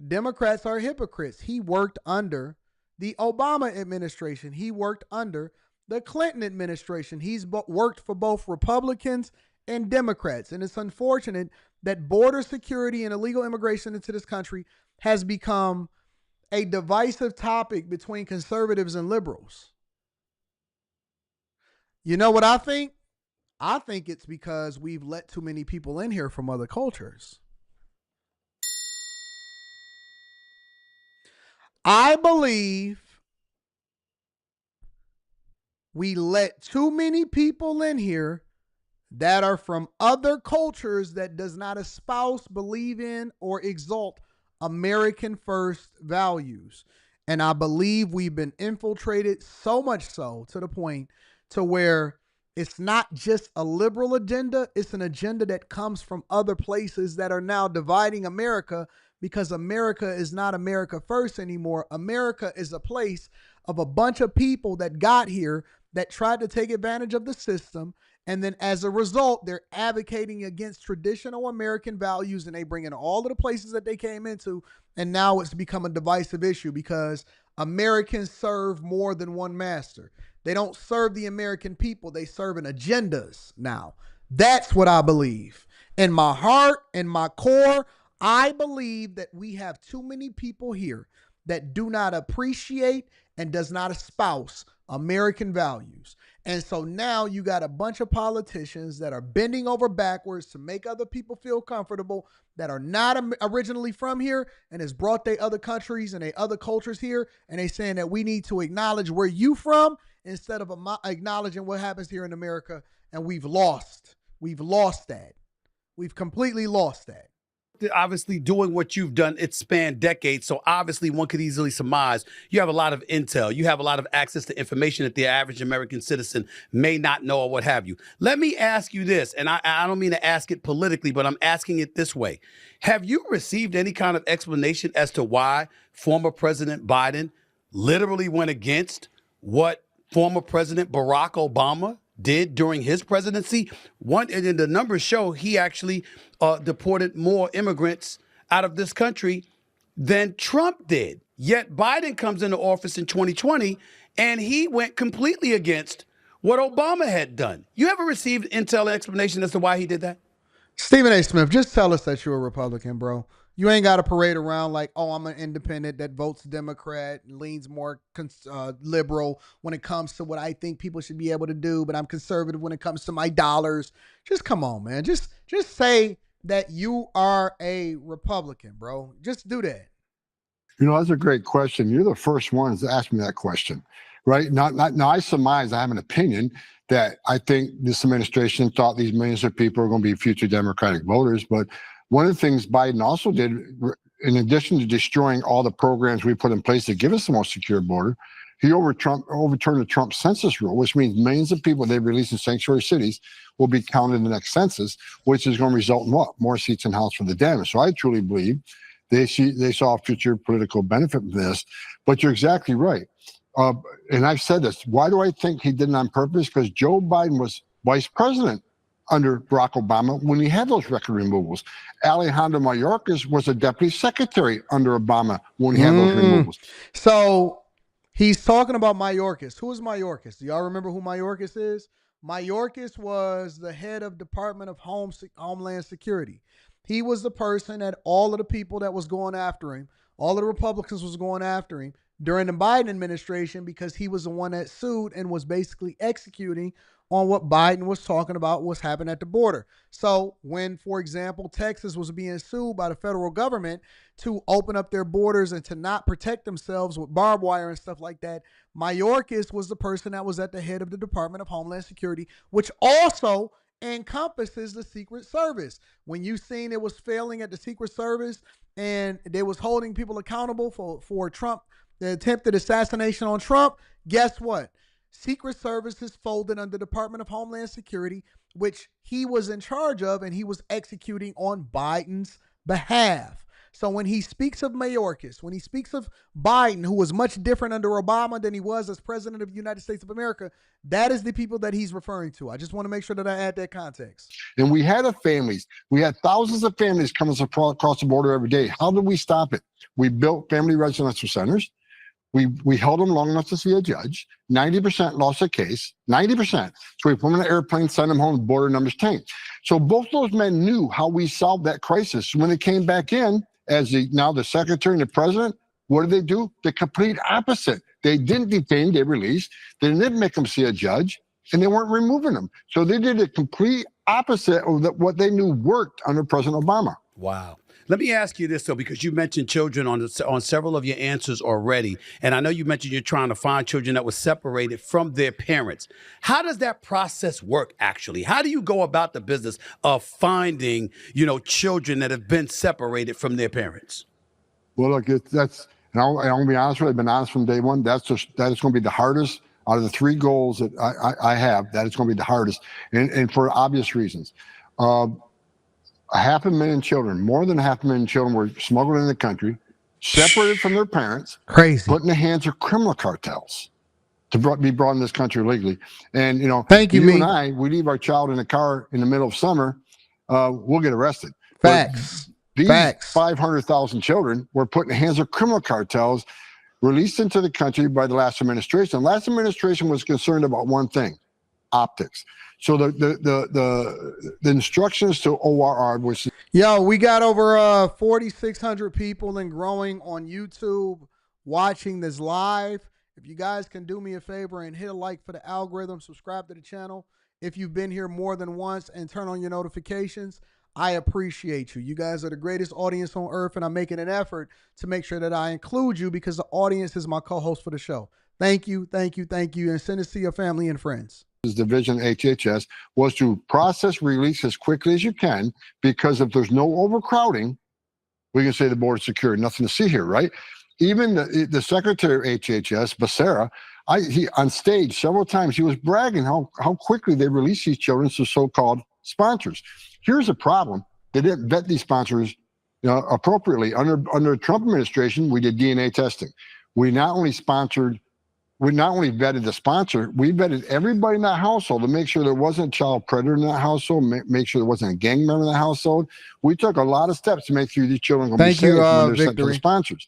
Democrats are hypocrites. He worked under the Obama administration. He worked under the Clinton administration. He's worked for both Republicans and Democrats. And it's unfortunate that border security and illegal immigration into this country has become a divisive topic between conservatives and liberals. You know what I think? I think it's because we've let too many people in here from other cultures. I believe we let too many people in here that are from other cultures that does not espouse, believe in, or exalt American first values. And I believe we've been infiltrated so much so to the point to where it's not just a liberal agenda, it's an agenda that comes from other places that are now dividing America, because America is not America first anymore. America is a place of a bunch of people that got here that tried to take advantage of the system. And then as a result, they're advocating against traditional American values, and they bring in all of the places that they came into. And now it's become a divisive issue because Americans serve more than one master. They don't serve the American people. They serve in agendas now. That's what I believe. In my heart, in my core, I believe that we have too many people here that do not appreciate and does not espouse American values. And so now you got a bunch of politicians that are bending over backwards to make other people feel comfortable that are not originally from here and has brought their other countries and their other cultures here. And they saying that we need to acknowledge where you from instead of acknowledging what happens here in America. And we've lost that. We've completely lost that. Obviously doing what you've done, it spanned decades. So obviously one could easily surmise you have a lot of intel. You have a lot of access to information that the average American citizen may not know or what have you. Let me ask you this, and I don't mean to ask it politically, but I'm asking it this way. Have you received any kind of explanation as to why former President Biden literally went against what former President Barack Obama did during his presidency? And the numbers show he actually deported more immigrants out of this country than Trump did. Yet Biden comes into office in 2020 and he went completely against what Obama had done. You ever received intel explanation as to why he did that? Stephen A. Smith, just tell us that you're a Republican, bro. You ain't got to parade around like, oh, I'm an independent that votes Democrat, leans more liberal when it comes to what I think people should be able to do, but I'm conservative when it comes to my dollars. Just come on, man. Just say that you are a Republican, bro. Just do that. You know, that's a great question. You're the first ones to ask me that question, right? Now, I surmise, I have an opinion that I think this administration thought these millions of people are going to be future Democratic voters, but one of the things Biden also did, in addition to destroying all the programs we put in place to give us the most secure border, he overturned the Trump census rule, which means millions of people they released in sanctuary cities will be counted in the next census, which is going to result in what? More seats in House for the damned. So I truly believe they saw a future political benefit from this. But you're exactly right. And I've said this. Why do I think he did it on purpose? Because Joe Biden was vice president under Barack Obama when he had those record removals. Alejandro Mayorkas was a deputy secretary under Obama when he had those removals. So he's talking about Mayorkas. Who is Mayorkas? Do y'all remember who Mayorkas is? Mayorkas was the head of Department of Homeland Security. He was the person that all of the people that was going after him, all of the Republicans was going after him during the Biden administration because he was the one that sued and was basically executing on what Biden was talking about was happening at the border. So when, for example, Texas was being sued by the federal government to open up their borders and to not protect themselves with barbed wire and stuff like that, Mayorkas was the person that was at the head of the Department of Homeland Security, which also encompasses the Secret Service. When you seen it was failing at the Secret Service and they was holding people accountable for Trump, the attempted assassination on Trump, guess what? Secret Services folded under Department of Homeland Security, which he was in charge of and he was executing on Biden's behalf. So when he speaks of Mayorkas, when he speaks of Biden, who was much different under Obama than he was as president of the United States of America, that is the people that he's referring to. I just want to make sure that I add that context. And we had families. We had thousands of families coming across the border every day. How did we stop it? We built family residential centers. We held them long enough to see a judge. 90% lost a case, 90%. So we put them in an airplane, sent them home, border numbers tanked. So both those men knew how we solved that crisis. When they came back in, as now the secretary and the president, what did they do? The complete opposite. They didn't detain, they released. They didn't make them see a judge, and they weren't removing them. So they did the complete opposite of what they knew worked under President Obama. Wow. Let me ask you this, though, because you mentioned children on several of your answers already. And I know you mentioned you're trying to find children that were separated from their parents. How does that process work, actually? How do you go about the business of finding, children that have been separated from their parents? Well, look, I'm going to be honest with you. I've been honest from day one. That is going to be the hardest out of the three goals that I have. That is going to be the hardest, and for obvious reasons. 500,000 children, more than 500,000 children were smuggled in the country, separated from their parents, put in the hands of criminal cartels to be brought in this country illegally. And, thank you, and I, we leave our child in a car in the middle of summer, we'll get arrested. Facts. These Facts. 500,000 children were put in the hands of criminal cartels, released into the country by the last administration. The last administration was concerned about one thing: optics. So the instructions to ORR, which Yo, we got over 4,600 people and growing on YouTube watching this live. If you guys can do me a favor and hit a like for the algorithm, subscribe to the channel. If you've been here more than once, and turn on your notifications, I appreciate you. You guys are the greatest audience on earth, and I'm making an effort to make sure that I include you because the audience is my co-host for the show. Thank you, thank you, thank you, and send it to your family and friends. Division HHS was to process release as quickly as you can, because if there's no overcrowding, we can say the border is secure. Nothing to see here, right? Even the secretary of HHS, Becerra, he on stage several times, he was bragging how quickly they release these children to so-called sponsors. Here's the problem: they didn't vet these sponsors appropriately. Under the Trump administration, we did DNA testing. We not only vetted the sponsor, we vetted everybody in that household to make sure there wasn't a child predator in that household, make sure there wasn't a gang member in that household. We took a lot of steps to make sure these children are going to be safe when they're sent to the sponsors.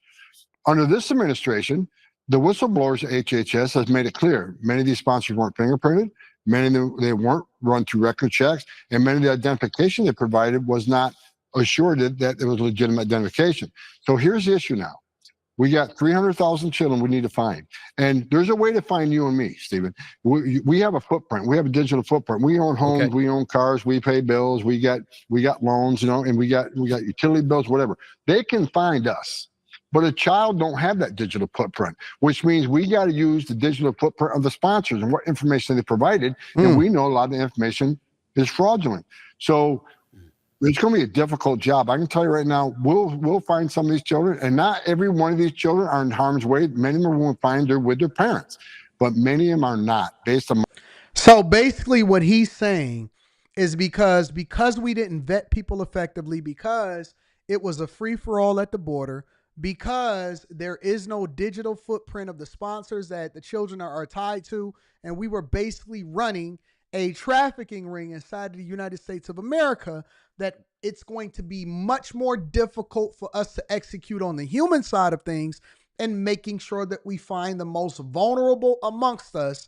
Under this administration, the whistleblowers at HHS has made it clear many of these sponsors weren't fingerprinted, many of them, they weren't run through record checks, and many of the identification they provided was not assured that it was legitimate identification. So here's the issue now. We got 300,000 children we need to find. And there's a way to find you and me, Stephen. We have a footprint. We have a digital footprint. We own homes, okay. We own cars, we pay bills, we got loans, and we got utility bills, whatever. They can find us. But a child don't have that digital footprint, which means we got to use the digital footprint of the sponsors and what information they provided. And we know a lot of the information is fraudulent. So it's going to be a difficult job. I can tell you right now, we'll find some of these children, and not every one of these children are in harm's way. Many of them will find they're with their parents, but many of them are not, based on. So basically what he's saying is because we didn't vet people effectively, because it was a free-for-all at the border, because there is no digital footprint of the sponsors that the children are tied to, and we were basically running a trafficking ring inside of the United States of America, that it's going to be much more difficult for us to execute on the human side of things and making sure that we find the most vulnerable amongst us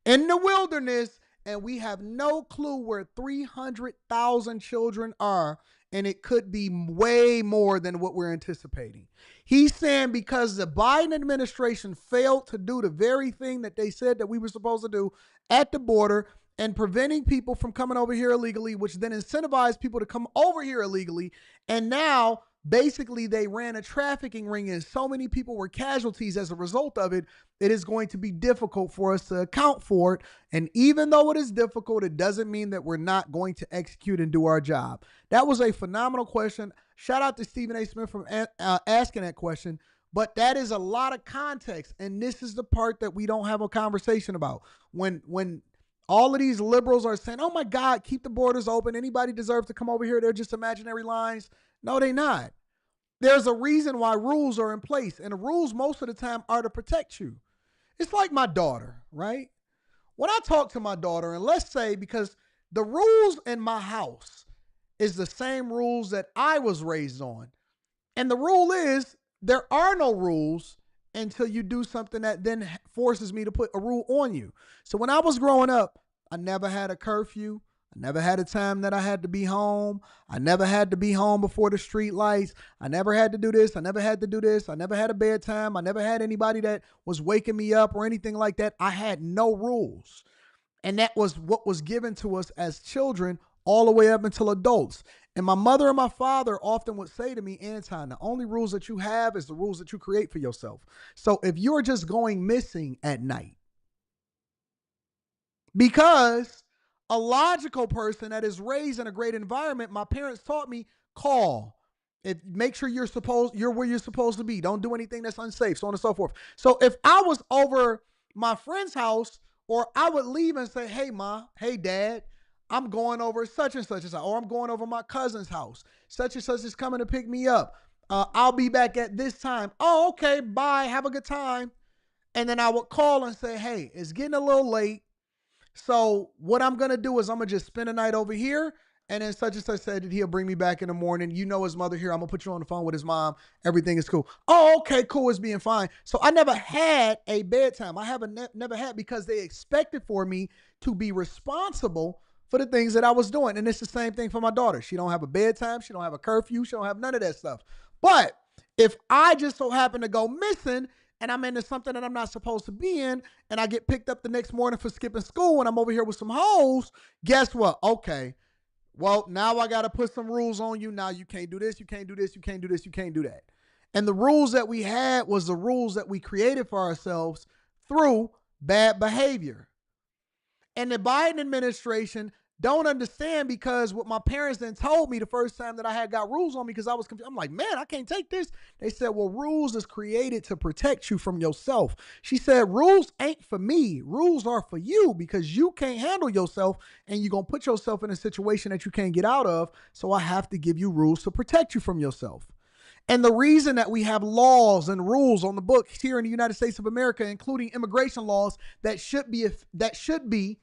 in the wilderness, and we have no clue where 300,000 children are, and it could be way more than what we're anticipating. He's saying because the Biden administration failed to do the very thing that they said that we were supposed to do at the border, and preventing people from coming over here illegally, which then incentivized people to come over here illegally. And now, basically, they ran a trafficking ring, and so many people were casualties as a result of it. It is going to be difficult for us to account for it. And even though it is difficult, it doesn't mean that we're not going to execute and do our job. That was a phenomenal question. Shout out to Stephen A. Smith for asking that question. But that is a lot of context. And this is the part that we don't have a conversation about. When all of these liberals are saying, oh my God, keep the borders open. Anybody deserves to come over here. They're just imaginary lines. No, they're not. There's a reason why rules are in place. And the rules most of the time are to protect you. It's like my daughter, right? When I talk to my daughter, and let's say, because the rules in my house is the same rules that I was raised on. And the rule is there are no rules until you do something that then forces me to put a rule on you. So when I was growing up, I never had a curfew. I never had a time that I had to be home. I never had to be home before the street lights. I never had to do this. I never had to do this. I never had a bedtime. I never had anybody that was waking me up or anything like that. I had no rules. And that was what was given to us as children all the way up until adults. And my mother and my father often would say to me, Anton, the only rules that you have is the rules that you create for yourself. So if you're just going missing at night, because a logical person that is raised in a great environment, my parents taught me, call. Make sure you're where you're supposed to be. Don't do anything that's unsafe, so on and so forth. So if I was over my friend's house, or I would leave and say, hey, Ma, hey, Dad, I'm going over such and such, or I'm going over my cousin's house. Such and such is coming to pick me up. I'll be back at this time. Oh, okay, bye. Have a good time. And then I would call and say, hey, it's getting a little late. So what I'm going to do is I'm going to just spend a night over here. And then such and such said that he'll bring me back in the morning. You know his mother here. I'm going to put you on the phone with his mom. Everything is cool. Oh, okay, cool. It's being fine. So I never had a bedtime. I haven't never had, because they expected for me to be responsible for the things that I was doing. And it's the same thing for my daughter. She don't have a bedtime. She don't have a curfew. She don't have none of that stuff. But if I just so happen to go missing and I'm into something that I'm not supposed to be in, and I get picked up the next morning for skipping school and I'm over here with some hoes, guess what? Okay, well, now I got to put some rules on you. Now you can't do this, you can't do this, you can't do this, you can't do that. And the rules that we had was the rules that we created for ourselves through bad behavior. And the Biden administration don't understand, because what my parents then told me the first time that I had got rules on me, because I was confused. I'm like, man, I can't take this. They said, well, rules is created to protect you from yourself. She said, rules ain't for me. Rules are for you, because you can't handle yourself and you're going to put yourself in a situation that you can't get out of. So I have to give you rules to protect you from yourself. And the reason that we have laws and rules on the books here in the United States of America, including immigration laws that should be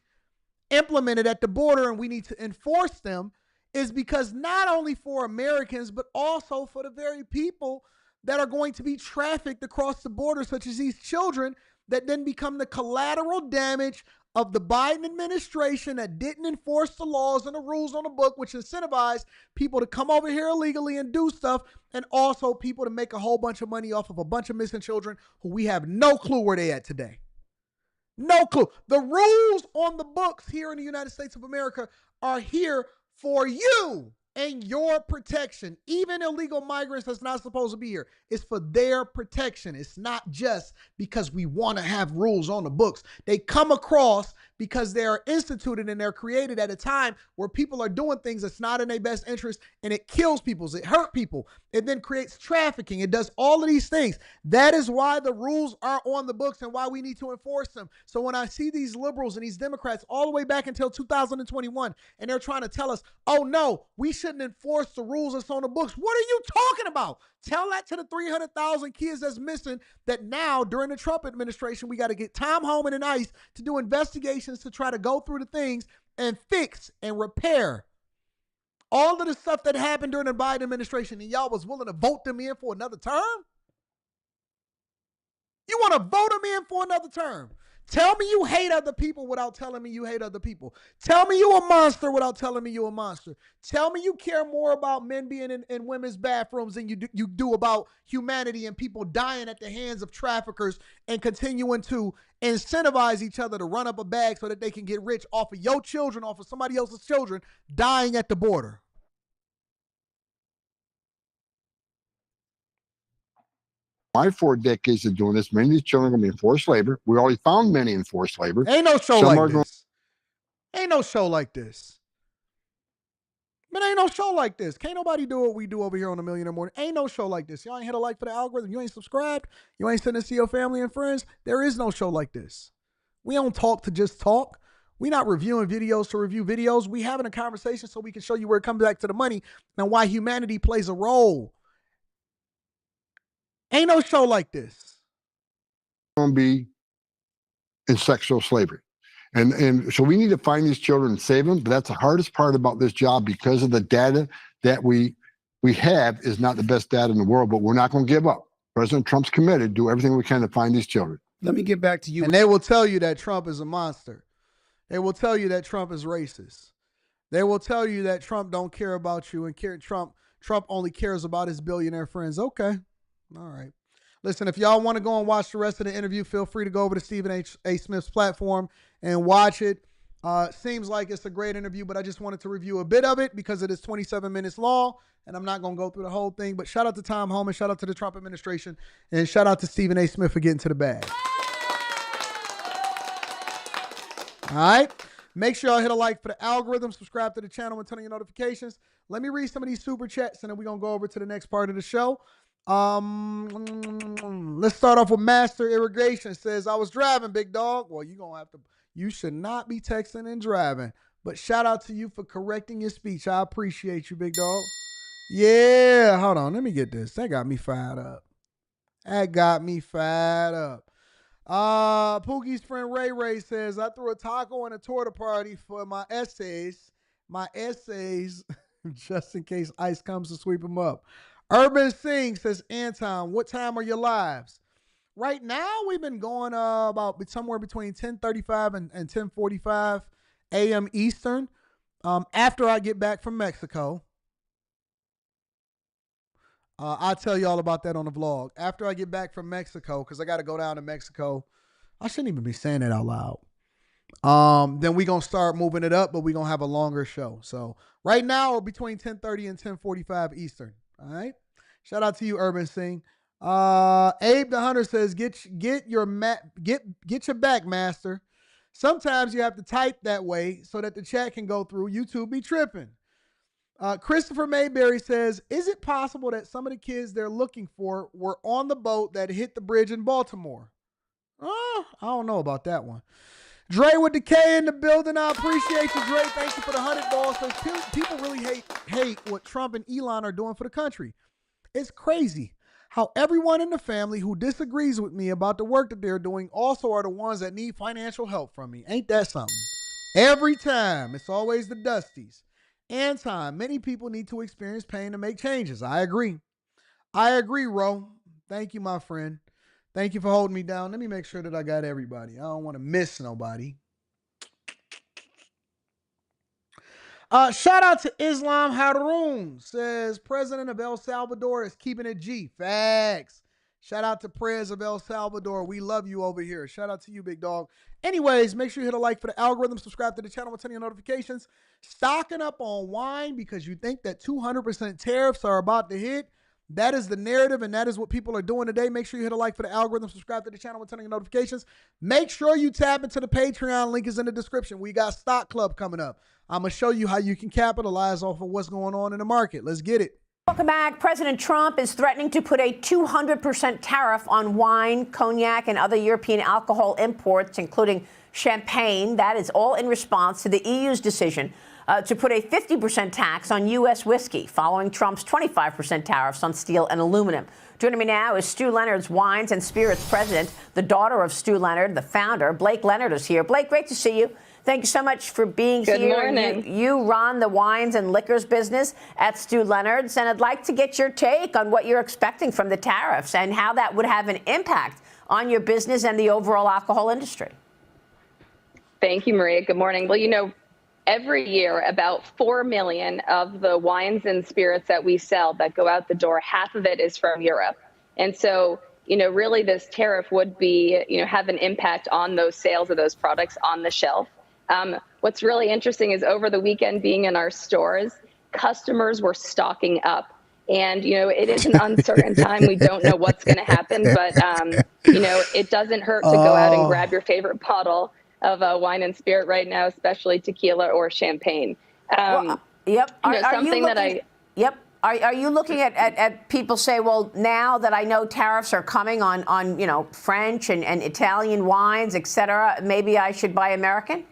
implemented at the border, and we need to enforce them, is because not only for Americans, but also for the very people that are going to be trafficked across the border, such as these children that then become the collateral damage of the Biden administration that didn't enforce the laws and the rules on the book, which incentivize people to come over here illegally and do stuff, and also people to make a whole bunch of money off of a bunch of missing children who we have no clue where they at today. No clue. The rules on the books here in the United States of America are here for you and your protection. Even illegal migrants that's not supposed to be here. It's for their protection. It's not just because we want to have rules on the books. They come across because they are instituted and they're created at a time where people are doing things that's not in their best interest, and it kills people. It hurts people. It then creates trafficking. It does all of these things. That is why the rules are on the books and why we need to enforce them. So when I see these liberals and these Democrats all the way back until 2021, and they're trying to tell us, oh no, we shouldn't enforce the rules that's on the books. What are you talking about? Tell that to the 300,000 kids that's missing, that now during the Trump administration, we got to get Tom Homan and ICE to do investigations to try to go through the things and fix and repair all of the stuff that happened during the Biden administration, and y'all was willing to vote them in for another term? You want to vote them in for another term? Tell me you hate other people without telling me you hate other people. Tell me you a monster without telling me you a monster. Tell me you care more about men being in women's bathrooms than you do about humanity and people dying at the hands of traffickers, and continuing to incentivize each other to run up a bag so that they can get rich off of your children, off of somebody else's children dying at the border. My 4 decades of doing this, many of these children are going to be in forced labor. We already found many in forced labor. Ain't no show like this. Ain't no show like this. Man, ain't no show like this. Can't nobody do what we do over here on A Millionaire Morning. Ain't no show like this. Y'all ain't hit a like for the algorithm. You ain't subscribed. You ain't sending this to your family and friends. There is no show like this. We don't talk to just talk. We not reviewing videos to review videos. We having a conversation so we can show you where it comes back to the money and why humanity plays a role. Ain't no show like this. Going to be in sexual slavery. And so we need to find these children and save them. But that's the hardest part about this job, because of the data that we have is not the best data in the world, but we're not going to give up. President Trump's committed, do everything we can to find these children. Let me get back to you. And they will tell you that Trump is a monster. They will tell you that Trump is racist. They will tell you that Trump don't care about you, and Trump only cares about his billionaire friends. Okay. All right. Listen, if y'all want to go and watch the rest of the interview, feel free to go over to Stephen A. Smith's platform and watch it. Seems like it's a great interview, but I just wanted to review a bit of it because it is 27 minutes long, and I'm not going to go through the whole thing. But shout out to Tom Homan, shout out to the Trump administration, and shout out to Stephen A. Smith for getting to the bag. All right. Make sure y'all hit a like for the algorithm, subscribe to the channel, and turn on your notifications. Let me read some of these super chats, and then we're going to go over to the next part of the show. Let's start off with Master Irrigation. Says, I was driving, big dog. Well, you should not be texting and driving, but shout out to you for correcting your speech. I appreciate you, big dog. Yeah, hold on. Let me get this. That got me fired up. Pookie's friend Ray says, I threw a taco and a torta party for my essays, just in case ICE comes to sweep them up. Urban Singh says, Anton, what time are your lives? Right now, we've been going about somewhere between 10:35 and 10:45 a.m. Eastern. After I get back from Mexico, I'll tell you all about that on the vlog. After I get back from Mexico, because I got to go down to Mexico. I shouldn't even be saying it out loud. Then we're going to start moving it up, but we're going to have a longer show. So right now, we're between 10:30 and 10:45 Eastern. All right. Shout out to you, Urban Singh. Abe the Hunter says, get your back, master. Sometimes you have to type that way so that the chat can go through. YouTube be tripping. Christopher Mayberry says, is it possible that some of the kids they're looking for were on the boat that hit the bridge in Baltimore? I don't know about that one. Dre with the K in the building. I appreciate you, Dre. Thank you for the $100. So people really hate what Trump and Elon are doing for the country. It's crazy how everyone in the family who disagrees with me about the work that they're doing also are the ones that need financial help from me. Ain't that something? Every time, it's always the Dusties. Anton, many people need to experience pain to make changes. I agree. Ro. Thank you, my friend. Thank you for holding me down. Let me make sure that I got everybody. I don't want to miss nobody. Shout out to Islam Haroon. Says President of El Salvador is keeping it G. Facts. Shout out to Prez of El Salvador. We love you over here. Shout out to you, big dog. Anyways, make sure you hit a like for the algorithm. Subscribe to the channel with turn on notifications. Stocking up on wine because you think that 200% tariffs are about to hit. That is the narrative, and that is what people are doing today. Make sure you hit a like for the algorithm. Subscribe to the channel with turn on notifications. Make sure you tap into the Patreon. Link is in the description. We got Stock Club coming up. I'm going to show you how you can capitalize off of what's going on in the market. Let's get it. Welcome back. President Trump is threatening to put a 200% tariff on wine, cognac, and other European alcohol imports, including champagne. That is all in response to the EU's decision to put a 50% tax on U.S. whiskey, following Trump's 25% tariffs on steel and aluminum. Joining me now is Stu Leonard's Wines and Spirits president, the daughter of Stu Leonard, the founder. Blake Leonard is here. Blake, great to see you. Thank you so much for being here. Good morning. You run the wines and liquors business at Stu Leonard's, and I'd like to get your take on what you're expecting from the tariffs and how that would have an impact on your business and the overall alcohol industry. Thank you, Maria. Good morning. Well, every year about 4 million of the wines and spirits that we sell that go out the door, half of it is from Europe. And so, really this tariff would be, have an impact on those sales of those products on the shelf. What's really interesting is over the weekend, being in our stores, customers were stocking up. And, it is an uncertain time. We don't know what's going to happen. But, it doesn't hurt to go out and grab your favorite bottle of wine and spirit right now, especially tequila or champagne. Yep. Yep. Are you looking at people say, well, now that I know tariffs are coming on French and Italian wines, et cetera, maybe I should buy American?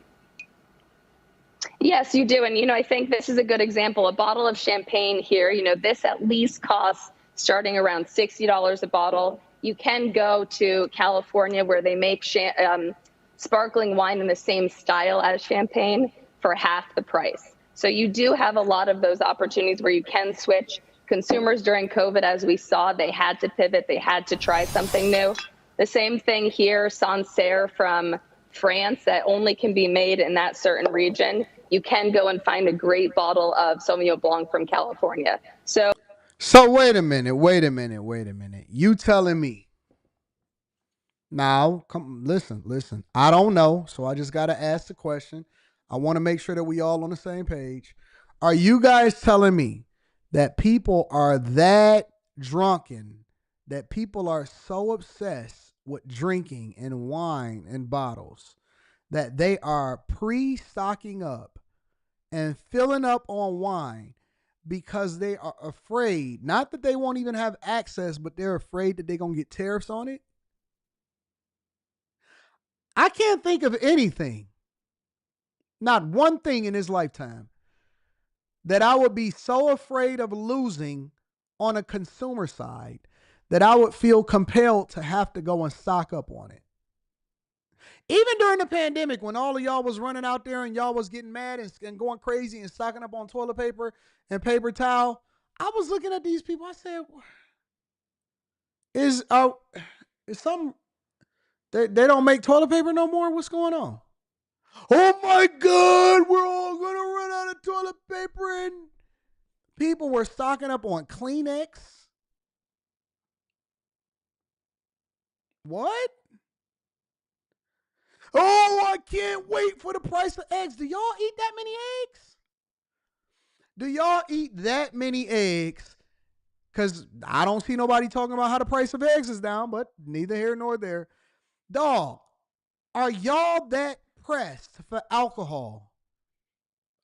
Yes, you do. And, I think this is a good example. A bottle of champagne here, this at least costs starting around $60 a bottle. You can go to California where they make sparkling wine in the same style as champagne for half the price. So you do have a lot of those opportunities where you can switch. Consumers during COVID, as we saw, they had to pivot. They had to try something new. The same thing here, Sancerre from France that only can be made in that certain region. You can go and find a great bottle of Sauvignon Blanc from California. So wait a minute. You telling me now, listen. I don't know, so I just got to ask the question. I want to make sure that we all on the same page. Are you guys telling me that people are that drunken, that people are so obsessed with drinking and wine and bottles that they are pre-stocking up and filling up on wine because they are afraid, not that they won't even have access, but they're afraid that they're going to get tariffs on it? I can't think of anything, not one thing in his lifetime, that I would be so afraid of losing on a consumer side that I would feel compelled to have to go and stock up on it. Even during the pandemic, when all of y'all was running out there and y'all was getting mad and going crazy and stocking up on toilet paper and paper towel, I was looking at these people. I said, Is some they don't make toilet paper no more? What's going on? Oh my God, we're all gonna run out of toilet paper, and people were stocking up on Kleenex. What? Oh, I can't wait for the price of eggs. Do y'all eat that many eggs? Do y'all eat that many eggs? Because I don't see nobody talking about how the price of eggs is down, but neither here nor there. Dog, are y'all that pressed for alcohol?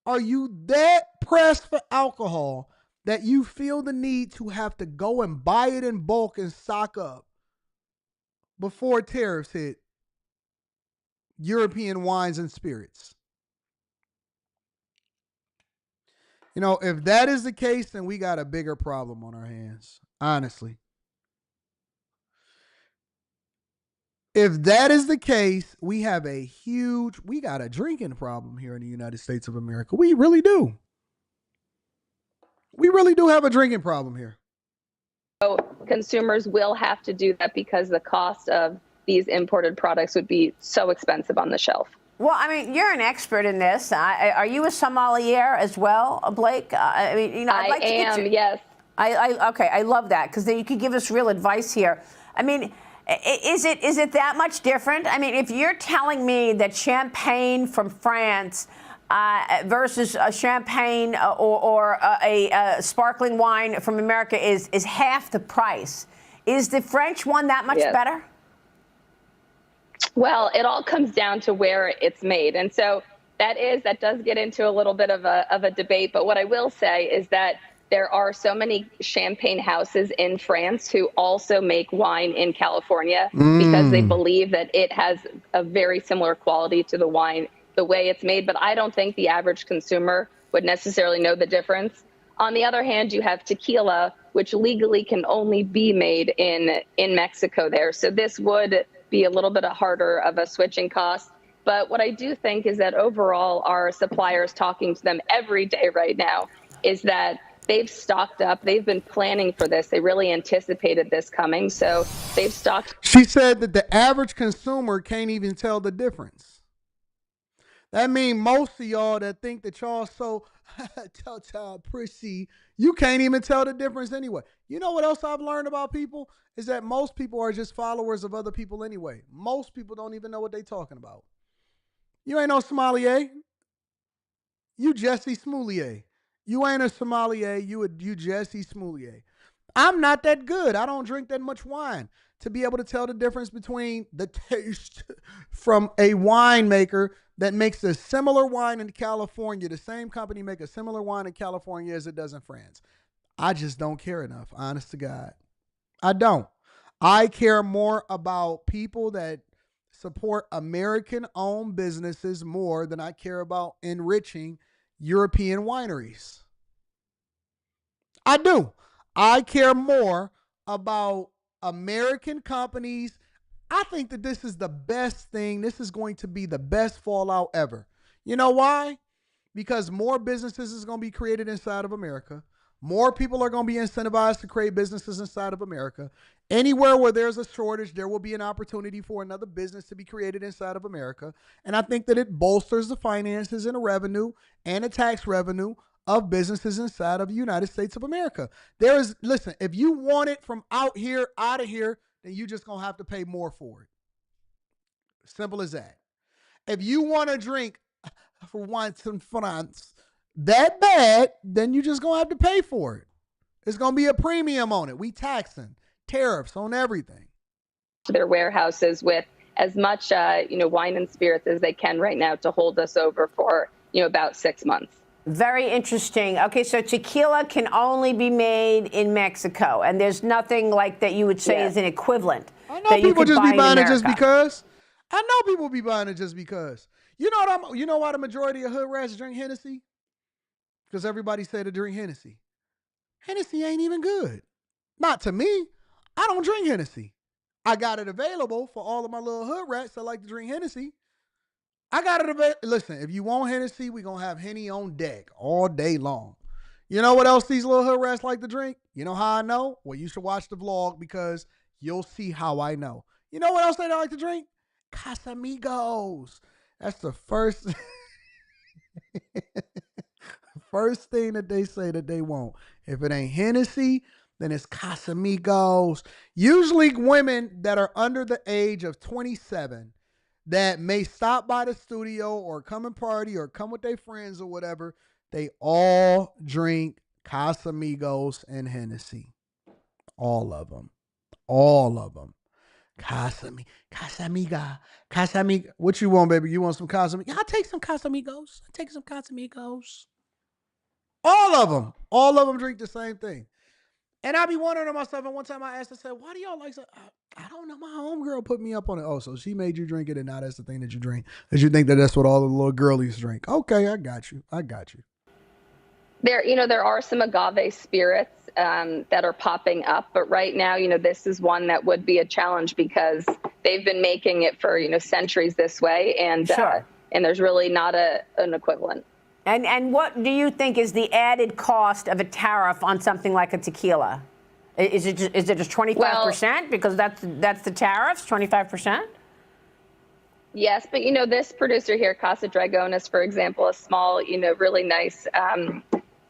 Are you that pressed for alcohol that you feel the need to have to go and buy it in bulk and stock up before tariffs hit European wines and spirits? You know, if that is the case, then we got a bigger problem on our hands, honestly. If that is the case, we got a drinking problem here in the United States of America. We really do. We really do have a drinking problem here. So consumers will have to do that because the cost of these imported products would be so expensive on the shelf. Well, I mean, you're an expert in this. Are you a sommelier as well, Blake? I mean, you know, I'd like to get you. Yes. Okay, I love that, because then you could give us real advice here. I mean, is it that much different? I mean, if you're telling me that champagne from France versus a champagne or a sparkling wine from America is half the price, is the French one that much better? Well, it all comes down to where it's made. And so that does get into a little bit of a debate. But what I will say is that there are so many champagne houses in France who also make wine in California because they believe that it has a very similar quality to the wine, the way it's made. But I don't think the average consumer would necessarily know the difference. On the other hand, you have tequila, which legally can only be made in Mexico there. So this would be a little bit harder of a switching cost. But what I do think is that overall, our suppliers, talking to them every day right now, is that they've stocked up. They've been planning for this. They really anticipated this coming. So they've stocked. She said that the average consumer can't even tell the difference. That means most of y'all that think that y'all so prissy, you can't even tell the difference anyway. You know what else I've learned about people? Is that most people are just followers of other people anyway. Most people don't even know what they're talking about. You ain't no sommelier. You Jesse Smollett. You ain't a sommelier. You Jesse Smollett. I'm not that good. I don't drink that much wine to be able to tell the difference between the taste from a winemaker that makes a similar wine in California. The same company make a similar wine in California as it does in France. I just don't care enough, honest to God. I don't. I care more about people that support American-owned businesses more than I care about enriching European wineries. I do. I care more about American companies. I think that this is the best thing. This is going to be the best fallout ever. You know why? Because more businesses is going to be created inside of America. More people are going to be incentivized to create businesses inside of America. Anywhere where there's a shortage, there will be an opportunity for another business to be created inside of America. And I think that it bolsters the finances and the revenue and the tax revenue of businesses inside of the United States of America. Listen, if you want it from out of here, then you just going to have to pay more for it. Simple as that. If you want to drink for once in France that bad, then you just going to have to pay for it. It's going to be a premium on it. We taxing, tariffs on everything. Their warehouses with as much, wine and spirits as they can right now to hold us over for, about 6 months. Very interesting. Okay, so tequila can only be made in Mexico, and there's nothing like that you would say is an equivalent. I know people just be buying it just because. I know people be buying it just because. You know why the majority of hood rats drink Hennessy? Because everybody said to drink Hennessy. Hennessy ain't even good. Not to me. I don't drink Hennessy. I got it available for all of my little hood rats that like to drink Hennessy. I got it available. Listen, if you want Hennessy, we're going to have Henny on deck all day long. You know what else these little hood rats like to drink? You know how I know? Well, you should watch the vlog because you'll see how I know. You know what else they don't like to drink? Casamigos. That's the first first thing that they say that they want. If it ain't Hennessy, then it's Casamigos. Usually women that are under the age of 27 that may stop by the studio or come and party or come with their friends or whatever, they all drink Casamigos and Hennessy. All of them. All of them. Casamiga. What you want, baby? You want some Casamiga? I'll take some Casamigos. I'll take some Casamigos. All of them. All of them drink the same thing. And I be wondering to myself, and one time I asked, I said, why do y'all like, I don't know, my homegirl put me up on it. Oh, so she made you drink it, and now that's the thing that you drink. Because you think that that's what all the little girlies drink. Okay, I got you. There are some agave spirits that are popping up, but right now, this is one that would be a challenge because they've been making it for, centuries this way, and Sure. And there's really not an equivalent. And what do you think is the added cost of a tariff on something like a tequila? Is it just 25%? Because that's the tariffs, 25%? Yes, but this producer here, Casa Dragones, for example, a small, really nice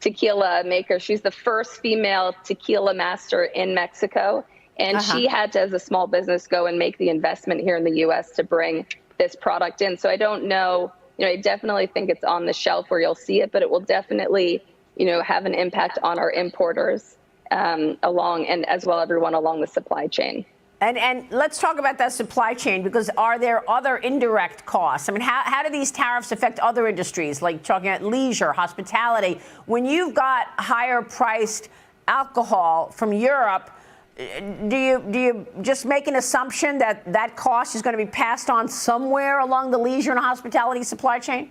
tequila maker. She's the first female tequila master in Mexico, and she had to, as a small business, go and make the investment here in the U.S. to bring this product in. So I don't know. I definitely think it's on the shelf where you'll see it, but it will definitely, have an impact on our importers along, and as well everyone along the supply chain. And let's talk about that supply chain, because are there other indirect costs? I mean, how do these tariffs affect other industries, like talking about leisure, hospitality? When you've got higher priced alcohol from Europe, do you just make an assumption that that cost is going to be passed on somewhere along the leisure and hospitality supply chain?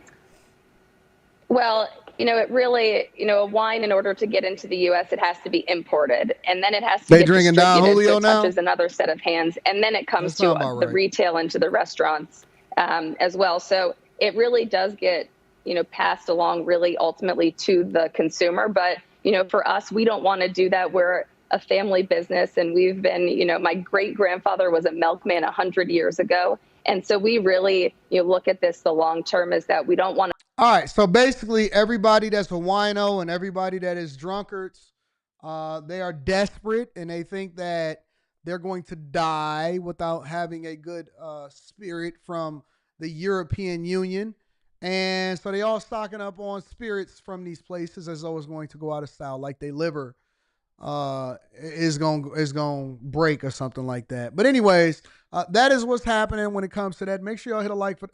Well, it really, a wine, in order to get into the U.S., it has to be imported, and then it has to They get drinking Don distributed, Julio so it now? touches another set of hands, and then it comes to the retail and to the restaurants as well. So it really does get, passed along really ultimately to the consumer. But, for us, we don't want to do that. We're a family business, and we've been, my great-grandfather was a milkman 100 years ago. And so we really, look at this the long term, is that we don't want to. All right, so basically everybody that's a wino and everybody that is drunkards, they are desperate, and they think that they're going to die without having a good spirit from the European Union. And so they all stocking up on spirits from these places as though it's going to go out of style, like their liver is going to break or something like that. But anyways, that is what's happening when it comes to that. Make sure y'all hit a like for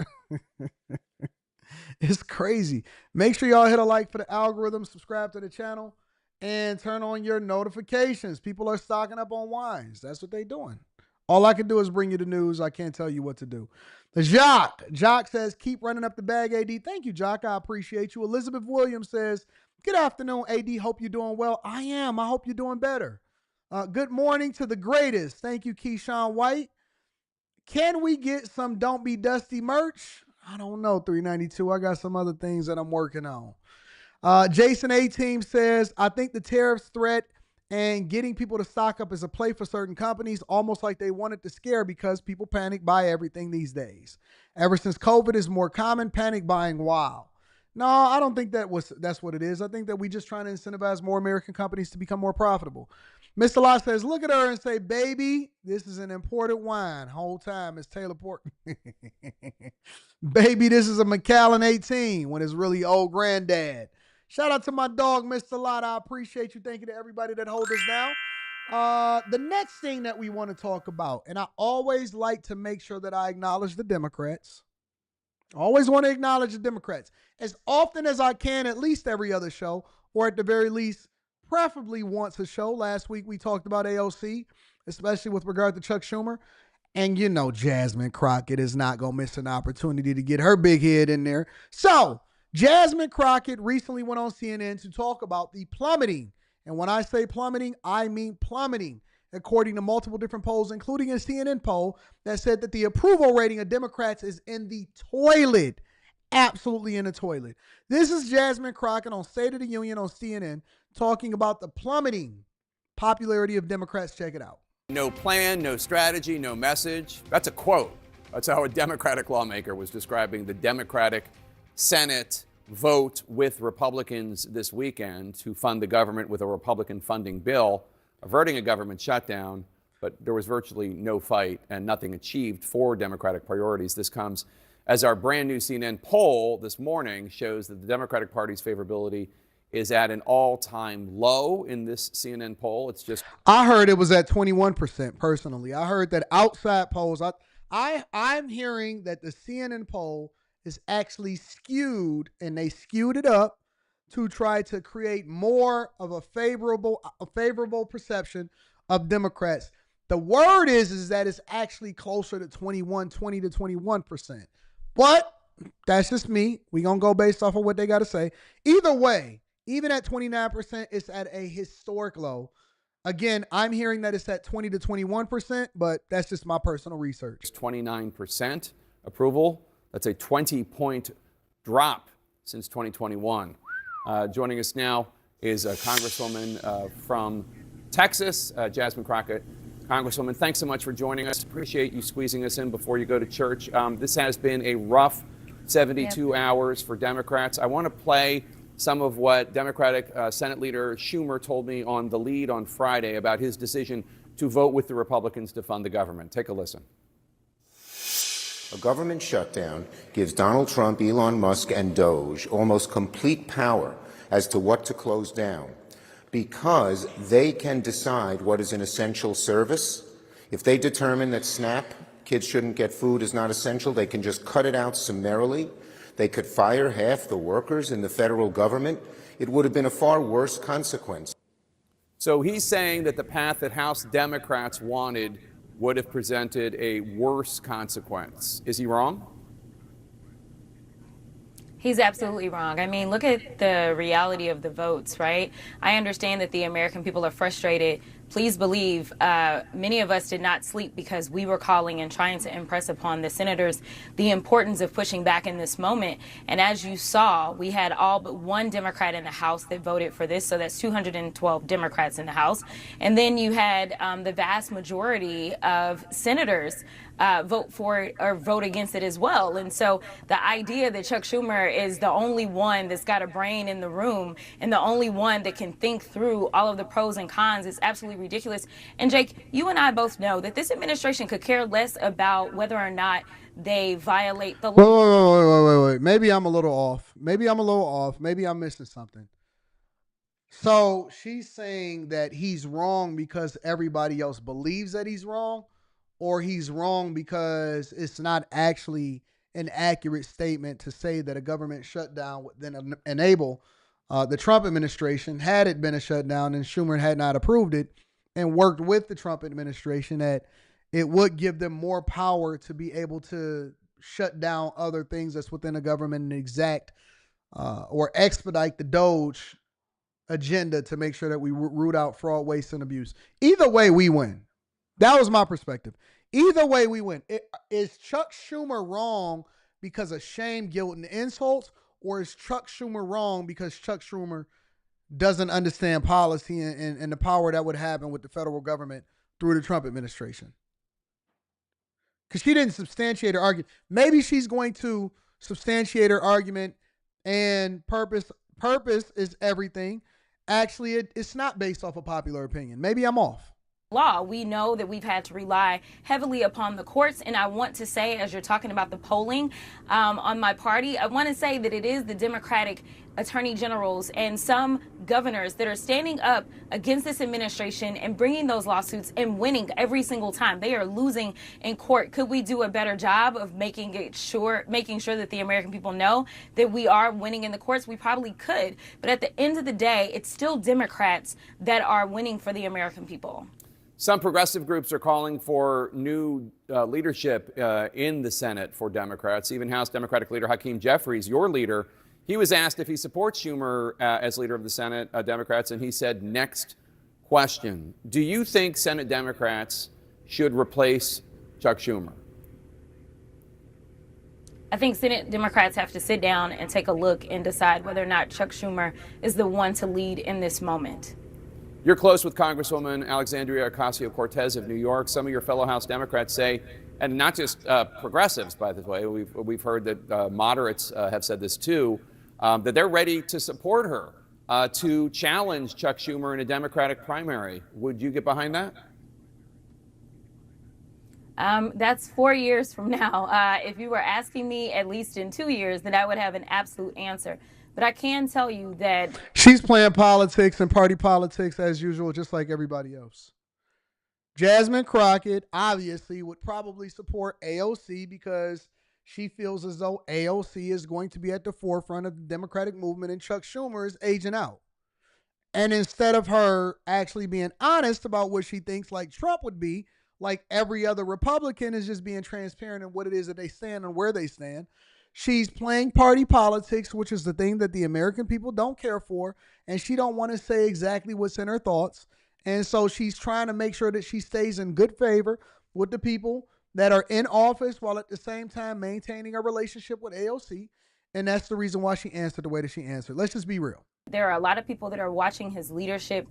It's crazy. Make sure y'all hit a like for the algorithm, subscribe to the channel, and turn on your notifications. People are stocking up on wines. That's what they're doing. All I can do is bring you the news. I can't tell you what to do. Jock says, keep running up the bag, AD. Thank you, Jock. I appreciate you. Elizabeth Williams says, good afternoon, AD. Hope you're doing well. I am. I hope you're doing better. Good morning to the greatest. Thank you, Keyshawn White. Can we get some Don't Be Dusty merch? I don't know, 392. I got some other things that I'm working on. Jason A-Team says, I think the tariffs threat and getting people to stock up is a play for certain companies, almost like they wanted to scare because people panic buy everything these days. Ever since COVID is more common, panic buying, wow. No, I don't think that's what it is. I think that we just trying to incentivize more American companies to become more profitable. Mr. Lott says, look at her and say, baby, this is an imported wine. Whole time it's Taylor Port. Baby, this is a Macallan 18 when it's really old granddad. Shout out to my dog, Mr. Lott. I appreciate you. Thank you to everybody that holds us down. The next thing that we want to talk about, and I always like to make sure that I acknowledge the Democrats. I always want to acknowledge the Democrats as often as I can, at least every other show, or at the very least, preferably once a show. Last week we talked about AOC, especially with regard to Chuck Schumer. And Jasmine Crockett is not going to miss an opportunity to get her big head in there. So Jasmine Crockett recently went on CNN to talk about the plummeting. And when I say plummeting, I mean plummeting, according to multiple different polls, including a CNN poll that said that the approval rating of Democrats is in the toilet. Absolutely in the toilet. This is Jasmine Crockett on State of the Union on CNN talking about the plummeting popularity of Democrats. Check it out. No plan, no strategy, no message. That's a quote. That's how a Democratic lawmaker was describing the Democratic Senate vote with Republicans this weekend to fund the government with a Republican funding bill, averting a government shutdown. But there was virtually no fight and nothing achieved for Democratic priorities. This comes as our brand new CNN poll this morning shows that the Democratic Party's favorability is at an all-time low in this CNN poll. It's just... I heard it was at 21% personally. I heard that outside polls, I'm hearing that the CNN poll is actually skewed, and they skewed it up to try to create more of a favorable perception of Democrats. The word is that it's actually closer to 20 to 21%. But that's just me. We're going to go based off of what they got to say. Either way, even at 29%, it's at a historic low. Again, I'm hearing that it's at 20 to 21%, but that's just my personal research. 29% approval. That's a 20-point drop since 2021. Joining us now is a Congresswoman from Texas, Jasmine Crockett. Congresswoman, thanks so much for joining us. Appreciate you squeezing us in before you go to church. This has been a rough 72 hours for Democrats. I want to play some of what Democratic Senate Leader Schumer told me on The Lead on Friday about his decision to vote with the Republicans to fund the government. Take a listen. A government shutdown gives Donald Trump, Elon Musk, and Doge almost complete power as to what to close down because they can decide what is an essential service. If they determine that SNAP, kids shouldn't get food, is not essential, they can just cut it out summarily. They could fire half the workers in the federal government. It would have been a far worse consequence. So he's saying that the path that House Democrats wanted would have presented a worse consequence. Is he wrong? He's absolutely wrong. I mean, look at the reality of the votes, right? I understand that the American people are frustrated. Please believe many of us did not sleep because we were calling and trying to impress upon the senators the importance of pushing back in this moment. And as you saw, we had all but one Democrat in the House that voted for this. So that's 212 Democrats in the House. And then you had the vast majority of senators vote for it or vote against it as well. And so the idea that Chuck Schumer is the only one that's got a brain in the room and the only one that can think through all of the pros and cons is absolutely ridiculous. And Jake, you and I both know that this administration could care less about whether or not they violate the law. Wait. Maybe I'm a little off. Maybe I'm missing something. So she's saying that he's wrong because everybody else believes that he's wrong, or he's wrong because it's not actually an accurate statement to say that a government shutdown would then enable the Trump administration, had it been a shutdown and Schumer had not approved it and worked with the Trump administration, that it would give them more power to be able to shut down other things that's within the government and exact or expedite the Doge agenda to make sure that we root out fraud, waste, and abuse. Either way, we win. That was my perspective. Either way, we win. Is Chuck Schumer wrong because of shame, guilt, and insults, or is Chuck Schumer wrong because Chuck Schumer doesn't understand policy and the power that would happen with the federal government through the Trump administration? Because she didn't substantiate her argument. Maybe she's going to substantiate her argument and purpose is everything. Actually, it's not based off of popular opinion. Maybe I'm off. Law. We know that we've had to rely heavily upon the courts. And I want to say, as you're talking about the polling on my party, I want to say that it is the Democratic attorney generals and some governors that are standing up against this administration and bringing those lawsuits and winning every single time. They are losing in court. Could we do a better job of making sure that the American people know that we are winning in the courts? We probably could. But at the end of the day, it's still Democrats that are winning for the American people. Some progressive groups are calling for new leadership in the Senate for Democrats. Even House Democratic leader Hakeem Jeffries, your leader, he was asked if he supports Schumer as leader of the Senate Democrats, and he said, next question. Do you think Senate Democrats should replace Chuck Schumer? I think Senate Democrats have to sit down and take a look and decide whether or not Chuck Schumer is the one to lead in this moment. You're close with Congresswoman Alexandria Ocasio-Cortez of New York. Some of your fellow House Democrats say, and not just progressives, by the way, we've heard that moderates have said this too, that they're ready to support her to challenge Chuck Schumer in a Democratic primary. Would you get behind that? That's 4 years from now. If you were asking me at least in 2 years, then I would have an absolute answer. But I can tell you that She's playing politics and party politics as usual, just like everybody else. Jasmine Crockett obviously would probably support AOC because she feels as though AOC is going to be at the forefront of the Democratic movement and Chuck Schumer is aging out. And instead of her actually being honest about what she thinks like Trump would be, like every other Republican is just being transparent in what it is that they stand and where they stand, she's playing party politics, which is the thing that the American people don't care for, and she don't want to say exactly what's in her thoughts. And so she's trying to make sure that she stays in good favor with the people that are in office while at the same time maintaining a relationship with AOC. And that's the reason why she answered the way that she answered. Let's just be real. there are a lot of people that are watching his leadership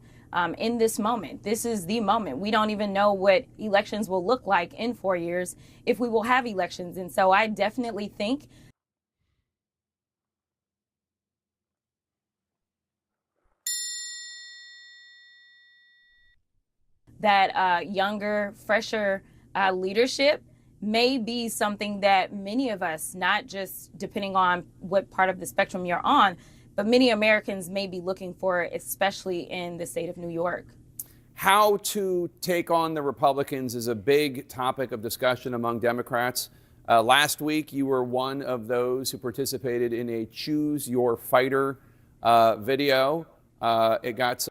in this moment. This is the moment. We don't even know what elections will look like in 4 years, if we will have elections. And so I definitely think that younger, fresher leadership may be something that many of us, not just depending on what part of the spectrum you're on, but many Americans may be looking for, especially in the state of New York. How to take on the Republicans is a big topic of discussion among Democrats. Last week, you were one of those who participated in a Choose Your Fighter video. It got some...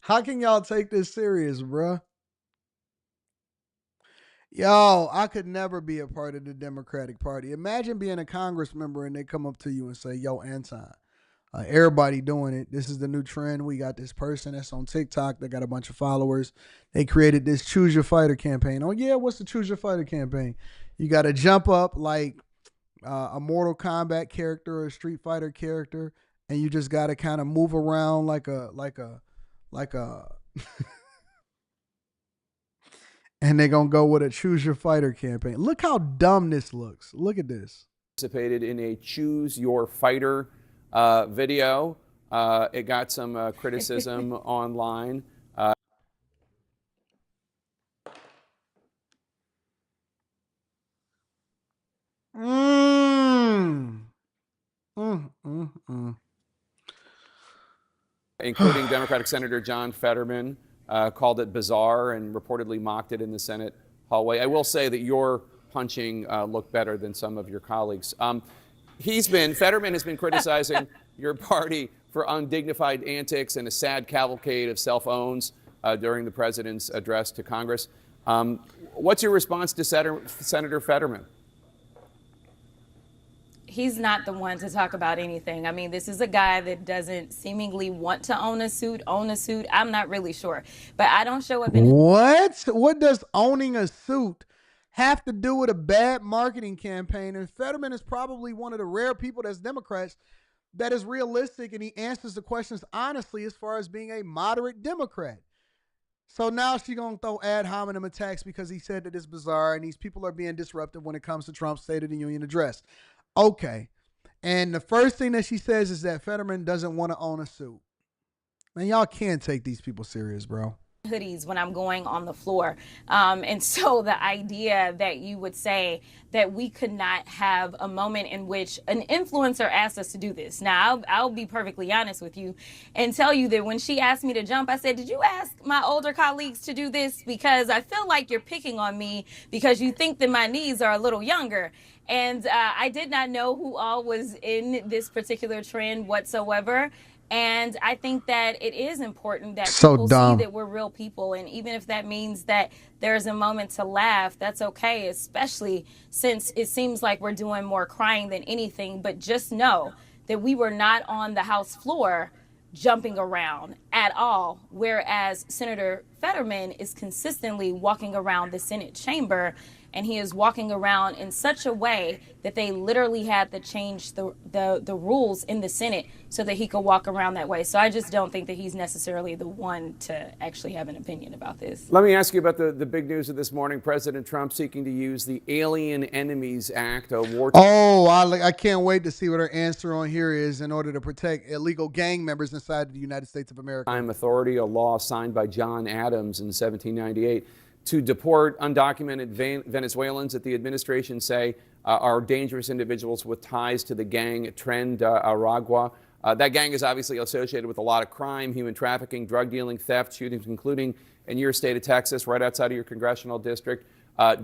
How can y'all take this serious, bruh? Yo, I could never be a part of the Democratic Party. Imagine being a Congress member and they come up to you and say, yo, Anton, everybody doing it. This is the new trend. We got this person that's on TikTok that got a bunch of followers. They created this Choose Your Fighter campaign. Oh, yeah, what's the Choose Your Fighter campaign? You got to jump up like a Mortal Kombat character or a Street Fighter character, and you just got to kind of move around like a and they're going to go with a Choose Your Fighter campaign. Look how dumb this looks. Look at this. Participated in a Choose Your Fighter video. It got some criticism online. Including Democratic Senator John Fetterman, called it bizarre and reportedly mocked it in the Senate hallway. I will say that your punching looked better than some of your colleagues. Fetterman has been criticizing your party for undignified antics and a sad cavalcade of self-owns during the president's address to Congress. What's your response to Senator Fetterman? He's not the one to talk about anything. I mean, this is a guy that doesn't seemingly want to own a suit. I'm not really sure. But I don't show up in... What does owning a suit have to do with a bad marketing campaign? And Fetterman is probably one of the rare people that's Democrats that is realistic and he answers the questions honestly as far as being a moderate Democrat. So now she's going to throw ad hominem attacks because he said that it's bizarre and these people are being disruptive when it comes to Trump's State of the Union address. Okay. And the first thing that she says is that Fetterman doesn't want to own a suit. Man, y'all can't take these people serious, bro. Hoodies when I'm going on the floor. And so the idea that you would say that we could not have a moment in which an influencer asked us to do this. Now, I'll be perfectly honest with you and tell you that when she asked me to jump, I said, did you ask my older colleagues to do this? Because I feel like you're picking on me because you think that my knees are a little younger. And I did not know who all was in this particular trend whatsoever. And I think that it is important that people see that we're real people. And even if that means that there's a moment to laugh, that's okay, especially since it seems like we're doing more crying than anything. But just know that we were not on the House floor jumping around at all, whereas Senator Fetterman is consistently walking around the Senate chamber, and he is walking around in such a way that they literally had to change the rules in the Senate so that he could walk around that way. So I just don't think that he's necessarily the one to actually have an opinion about this. Let me ask you about the big news of this morning. President Trump seeking to use the Alien Enemies Act, a war. Oh, I can't wait to see what her answer on here is in order to protect illegal gang members inside the United States of America. Time authority, a law signed by John Adams in 1798 to deport undocumented Venezuelans that the administration say are dangerous individuals with ties to the gang Tren Aragua. That gang is obviously associated with a lot of crime, human trafficking, drug dealing, theft, shootings, including in your state of Texas, right outside of your congressional district.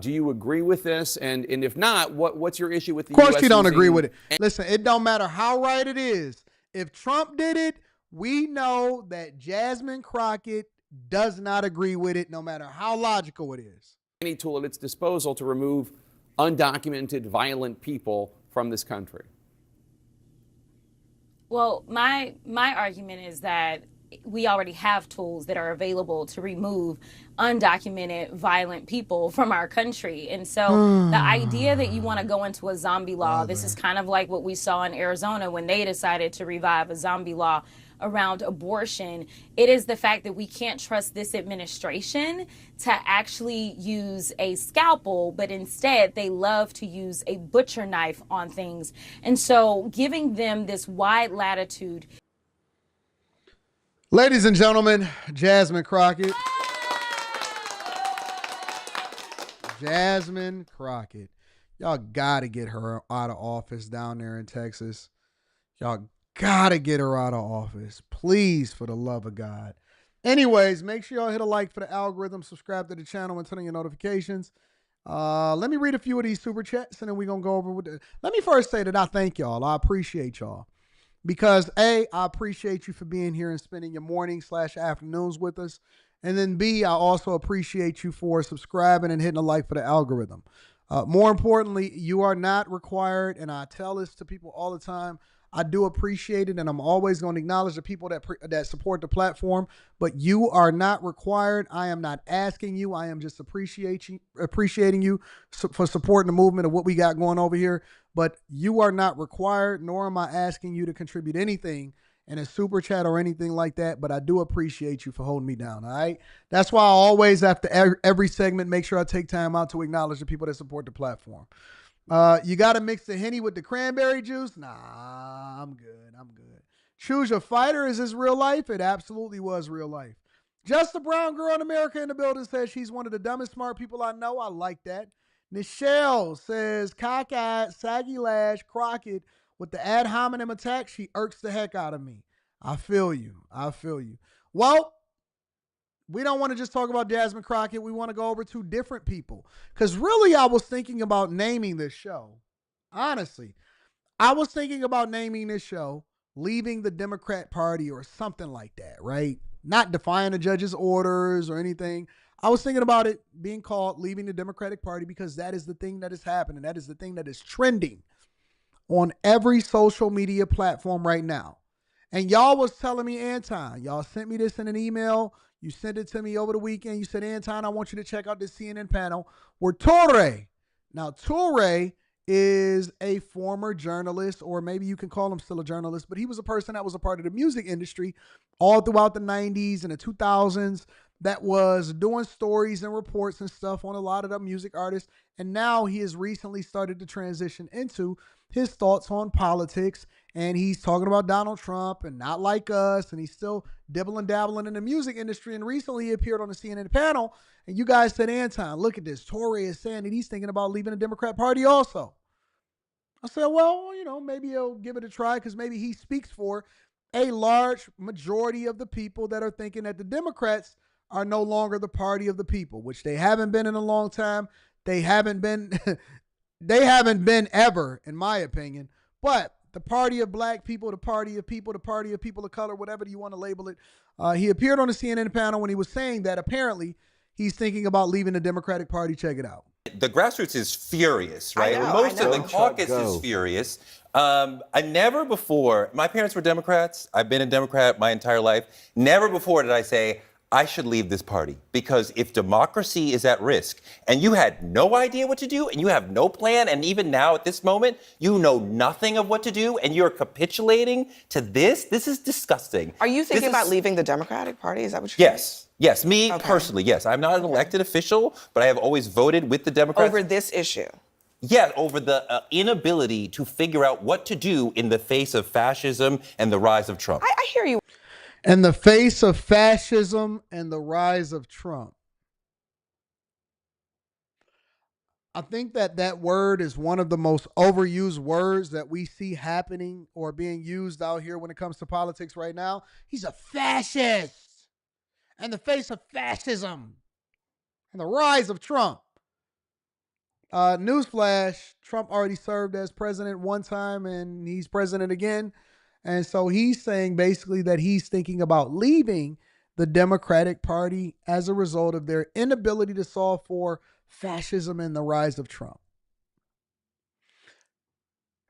Do you agree with this? And if not, what's your issue with the U.S. Of course you don't agree with it. Listen, it don't matter how right it is. If Trump did it, we know that Jasmine Crockett does not agree with it, no matter how logical it is. Any tool at its disposal to remove undocumented violent people from this country. Well, my argument is that we already have tools that are available to remove undocumented violent people from our country. And so the idea that you want to go into a zombie law, this is kind of like what we saw in Arizona when they decided to revive a zombie law around abortion. It is the fact that we can't trust this administration to actually use a scalpel, but instead they love to use a butcher knife on things. And so giving them this wide latitude. Ladies and gentlemen, Jasmine Crockett. Jasmine Crockett. Y'all got to get her out of office down there in Texas. Y'all gotta get her out of office. Please, for the love of God. Anyways, make sure y'all hit a like for the algorithm, subscribe to the channel, and turn on your notifications. Let me read a few of these super chats, and then we're going to go over with it. Let me first say that I thank y'all. I appreciate y'all. Because A, I appreciate you for being here and spending your morning/afternoons with us. And then B, I also appreciate you for subscribing and hitting a like for the algorithm. More importantly, you are not required, and I tell this to people all the time, I do appreciate it, and I'm always going to acknowledge the people that support the platform, but you are not required. I am not asking you. I am just appreciating you for supporting the movement of what we got going over here, but you are not required, nor am I asking you to contribute anything in a super chat or anything like that, but I do appreciate you for holding me down, all right? That's why I always, after every segment, make sure I take time out to acknowledge the people that support the platform. You got to mix the Henny with the cranberry juice? Nah, I'm good. I'm good. Choose Your Fighter. Is this real life? It absolutely was real life. Just a brown girl in America in the building says she's one of the dumbest smart people I know. I like that. Nichelle says, cockeyed, saggy lash, Crockett with the ad hominem attack. She irks the heck out of me. I feel you. I feel you. Well, we don't want to just talk about Jasmine Crockett. We want to go over to different people. Because really, I was thinking about naming this show. Honestly, I was thinking about naming this show Leaving the Democrat Party or something like that, right? Not defying the judge's orders or anything. I was thinking about it being called Leaving the Democratic Party because that is the thing that is happening. That is the thing that is trending on every social media platform right now. And y'all was telling me, Anton, y'all sent me this in an email. You sent it to me over the weekend. You said, Anton, I want you to check out this CNN panel where Toure. Now, Toure is a former journalist, or maybe you can call him still a journalist, but he was a person that was a part of the music industry all throughout the 90s and the 2000s that was doing stories and reports and stuff on a lot of the music artists. And now he has recently started to transition into his thoughts on politics. And he's talking about Donald Trump and not like us. And he's still dibbling dabbling in the music industry. And recently he appeared on the CNN panel. And you guys said, Anton, look at this. Toure is saying that he's thinking about leaving the Democrat Party also. I said, well, you know, maybe he'll give it a try because maybe he speaks for a large majority of the people that are thinking that the Democrats are no longer the party of the people, which they haven't been in a long time. They haven't been ever, in my opinion. But the party of black people, the party of people, the party of people of color, whatever you want to label it. He appeared on the CNN panel when he was saying that apparently he's thinking about leaving the Democratic Party. Check it out. The grassroots is furious, right? Most of the caucus is furious. I never before, my parents were Democrats. I've been a Democrat my entire life. Never before did I say, I should leave this party, because if democracy is at risk and you had no idea what to do and you have no plan, and even now at this moment, you know nothing of what to do and you're capitulating to this is disgusting. Are you thinking about leaving the Democratic Party? Is that what you're saying? Yes, me personally, yes. I'm not an elected official, but I have always voted with the Democrats. Over this issue? Yeah, over the inability to figure out what to do in the face of fascism and the rise of Trump. I hear you. In the face of fascism and the rise of Trump. I think that word is one of the most overused words that we see happening or being used out here when it comes to politics right now. He's a fascist. In the face of fascism and the rise of Trump. Newsflash, Trump already served as president one time and he's president again. And so he's saying basically that he's thinking about leaving the Democratic Party as a result of their inability to solve for fascism and the rise of Trump.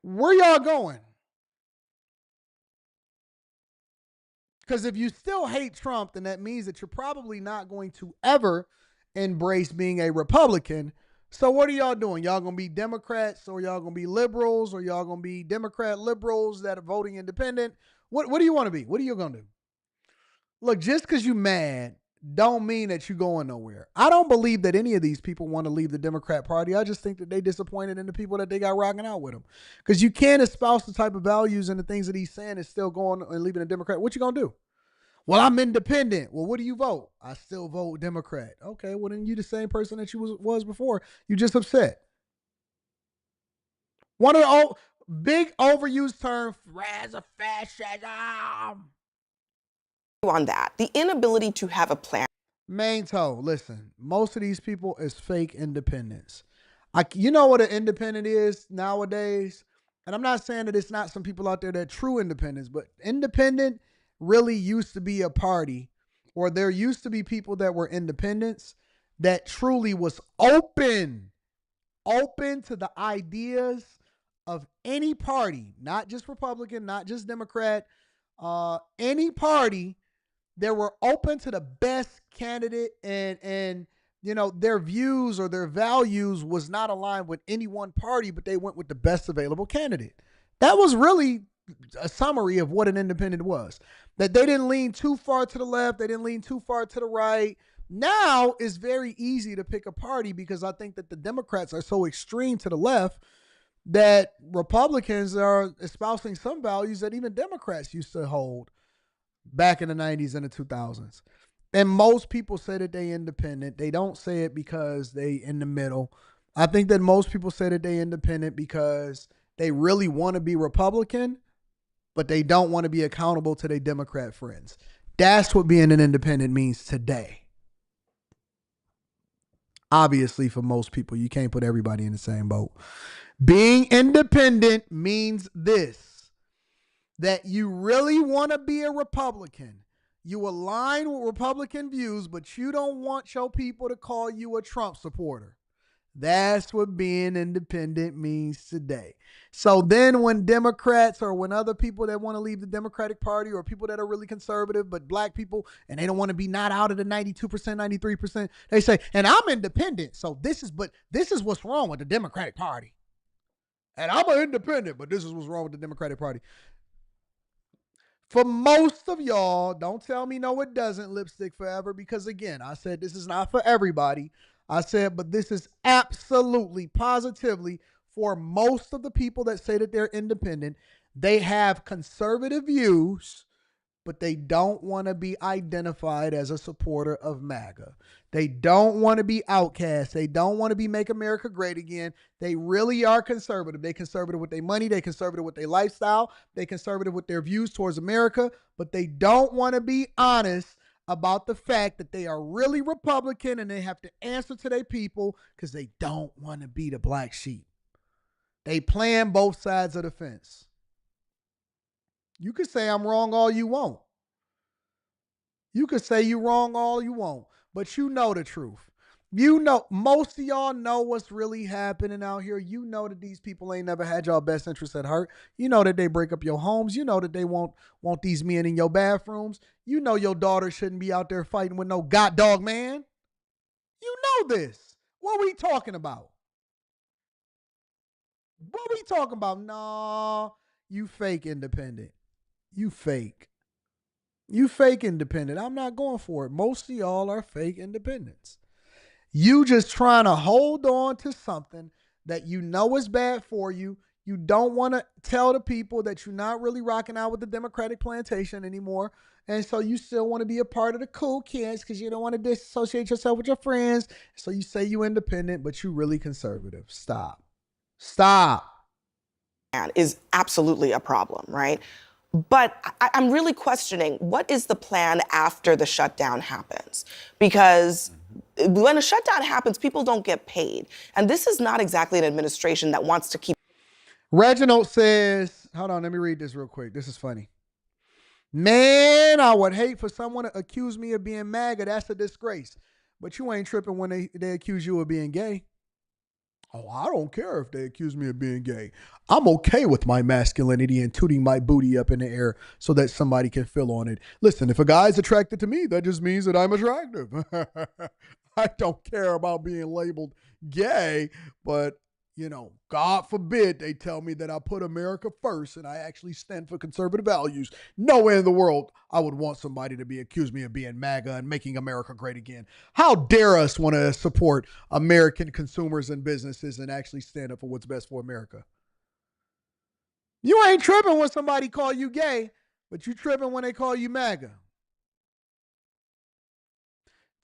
Where y'all going? Because if you still hate Trump, then that means that you're probably not going to ever embrace being a Republican. So what are y'all doing? Y'all going to be Democrats, or y'all going to be liberals, or y'all going to be Democrat liberals that are voting independent? What do you want to be? What are you going to do? Look, just because you're mad don't mean that you're going nowhere. I don't believe that any of these people want to leave the Democrat Party. I just think that they disappointed in the people that they got rocking out with them. Because you can't espouse the type of values and the things that he's saying is still going and leaving the Democrat. What you going to do? Well, I'm independent. Well, what do you vote? I still vote Democrat. Okay, well, then you the same person that you was before. You just upset. One of the big overused term, rise of fascism. On that, the inability to have a plan. Main toe, listen, most of these people is fake independence. You know what an independent is nowadays? And I'm not saying that it's not some people out there that are true independents, but independent really used to be a party, or there used to be people that were independents that truly was open to the ideas of any party, not just Republican, not just Democrat, any party. They were open to the best candidate, and you know, their views or their values was not aligned with any one party, but they went with the best available candidate. That was really a summary of what an independent was. That they didn't lean too far to the left, they didn't lean too far to the right. Now it's very easy to pick a party because I think that the Democrats are so extreme to the left that Republicans are espousing some values that even Democrats used to hold back in the 90s and the 2000s. And most people say that they independent. They don't say it because they in the middle. I think that most people say that they independent because they really want to be Republican, but they don't want to be accountable to their Democrat friends. That's what being an independent means today. Obviously, for most people, you can't put everybody in the same boat. Being independent means this: that you really want to be a Republican. You align with Republican views, but you don't want your people to call you a Trump supporter. That's what being independent means today. So then when Democrats or when other people that want to leave the Democratic Party, or people that are really conservative, but black people, and they don't want to be not out of the 92%, 93%, they say, and I'm independent. So this is what's wrong with the Democratic Party. And I'm an independent, but this is what's wrong with the Democratic Party. For most of y'all, don't tell me no, it doesn't, lipstick forever, because again, I said this is not for everybody. I said, but this is absolutely, positively for most of the people that say that they're independent. They have conservative views, but they don't want to be identified as a supporter of MAGA. They don't want to be outcast. They don't want to be Make America Great Again. They really are conservative. They conservative with their money. They conservative with their lifestyle. They conservative with their views towards America, but they don't want to be honest about the fact that they are really Republican and they have to answer to their people because they don't want to be the black sheep. They playing both sides of the fence. You could say I'm wrong all you want. You could say you're wrong all you want, but you know the truth. You know, most of y'all know what's really happening out here. You know that these people ain't never had y'all best interests at heart. You know that they break up your homes. You know that they want these men in your bathrooms. You know your daughter shouldn't be out there fighting with no god dog man. You know this. What we talking about? What we talking about? No, you fake independent. You fake. You fake independent. I'm not going for it. Most of y'all are fake independents. You just trying to hold on to something that you know is bad for you. You don't want to tell the people that you're not really rocking out with the Democratic plantation anymore. And so you still want to be a part of the cool kids because you don't want to disassociate yourself with your friends. So you say you independent, but you really conservative. Stop. Stop. Is absolutely a problem, right? But I'm really questioning, what is the plan after the shutdown happens? Because when a shutdown happens, people don't get paid. And this is not exactly an administration that wants to keep. Reginald says, hold on, let me read this real quick. This is funny. Man, I would hate for someone to accuse me of being MAGA. That's a disgrace. But you ain't tripping when they accuse you of being gay. Oh, I don't care if they accuse me of being gay. I'm okay with my masculinity and tooting my booty up in the air so that somebody can feel on it. Listen, if a guy's attracted to me, that just means that I'm attractive. I don't care about being labeled gay, but, you know, God forbid they tell me that I put America first and I actually stand for conservative values. Nowhere in the world I would want somebody to accuse me of being MAGA and making America great again. How dare us want to support American consumers and businesses and actually stand up for what's best for America? You ain't tripping when somebody call you gay, but you tripping when they call you MAGA.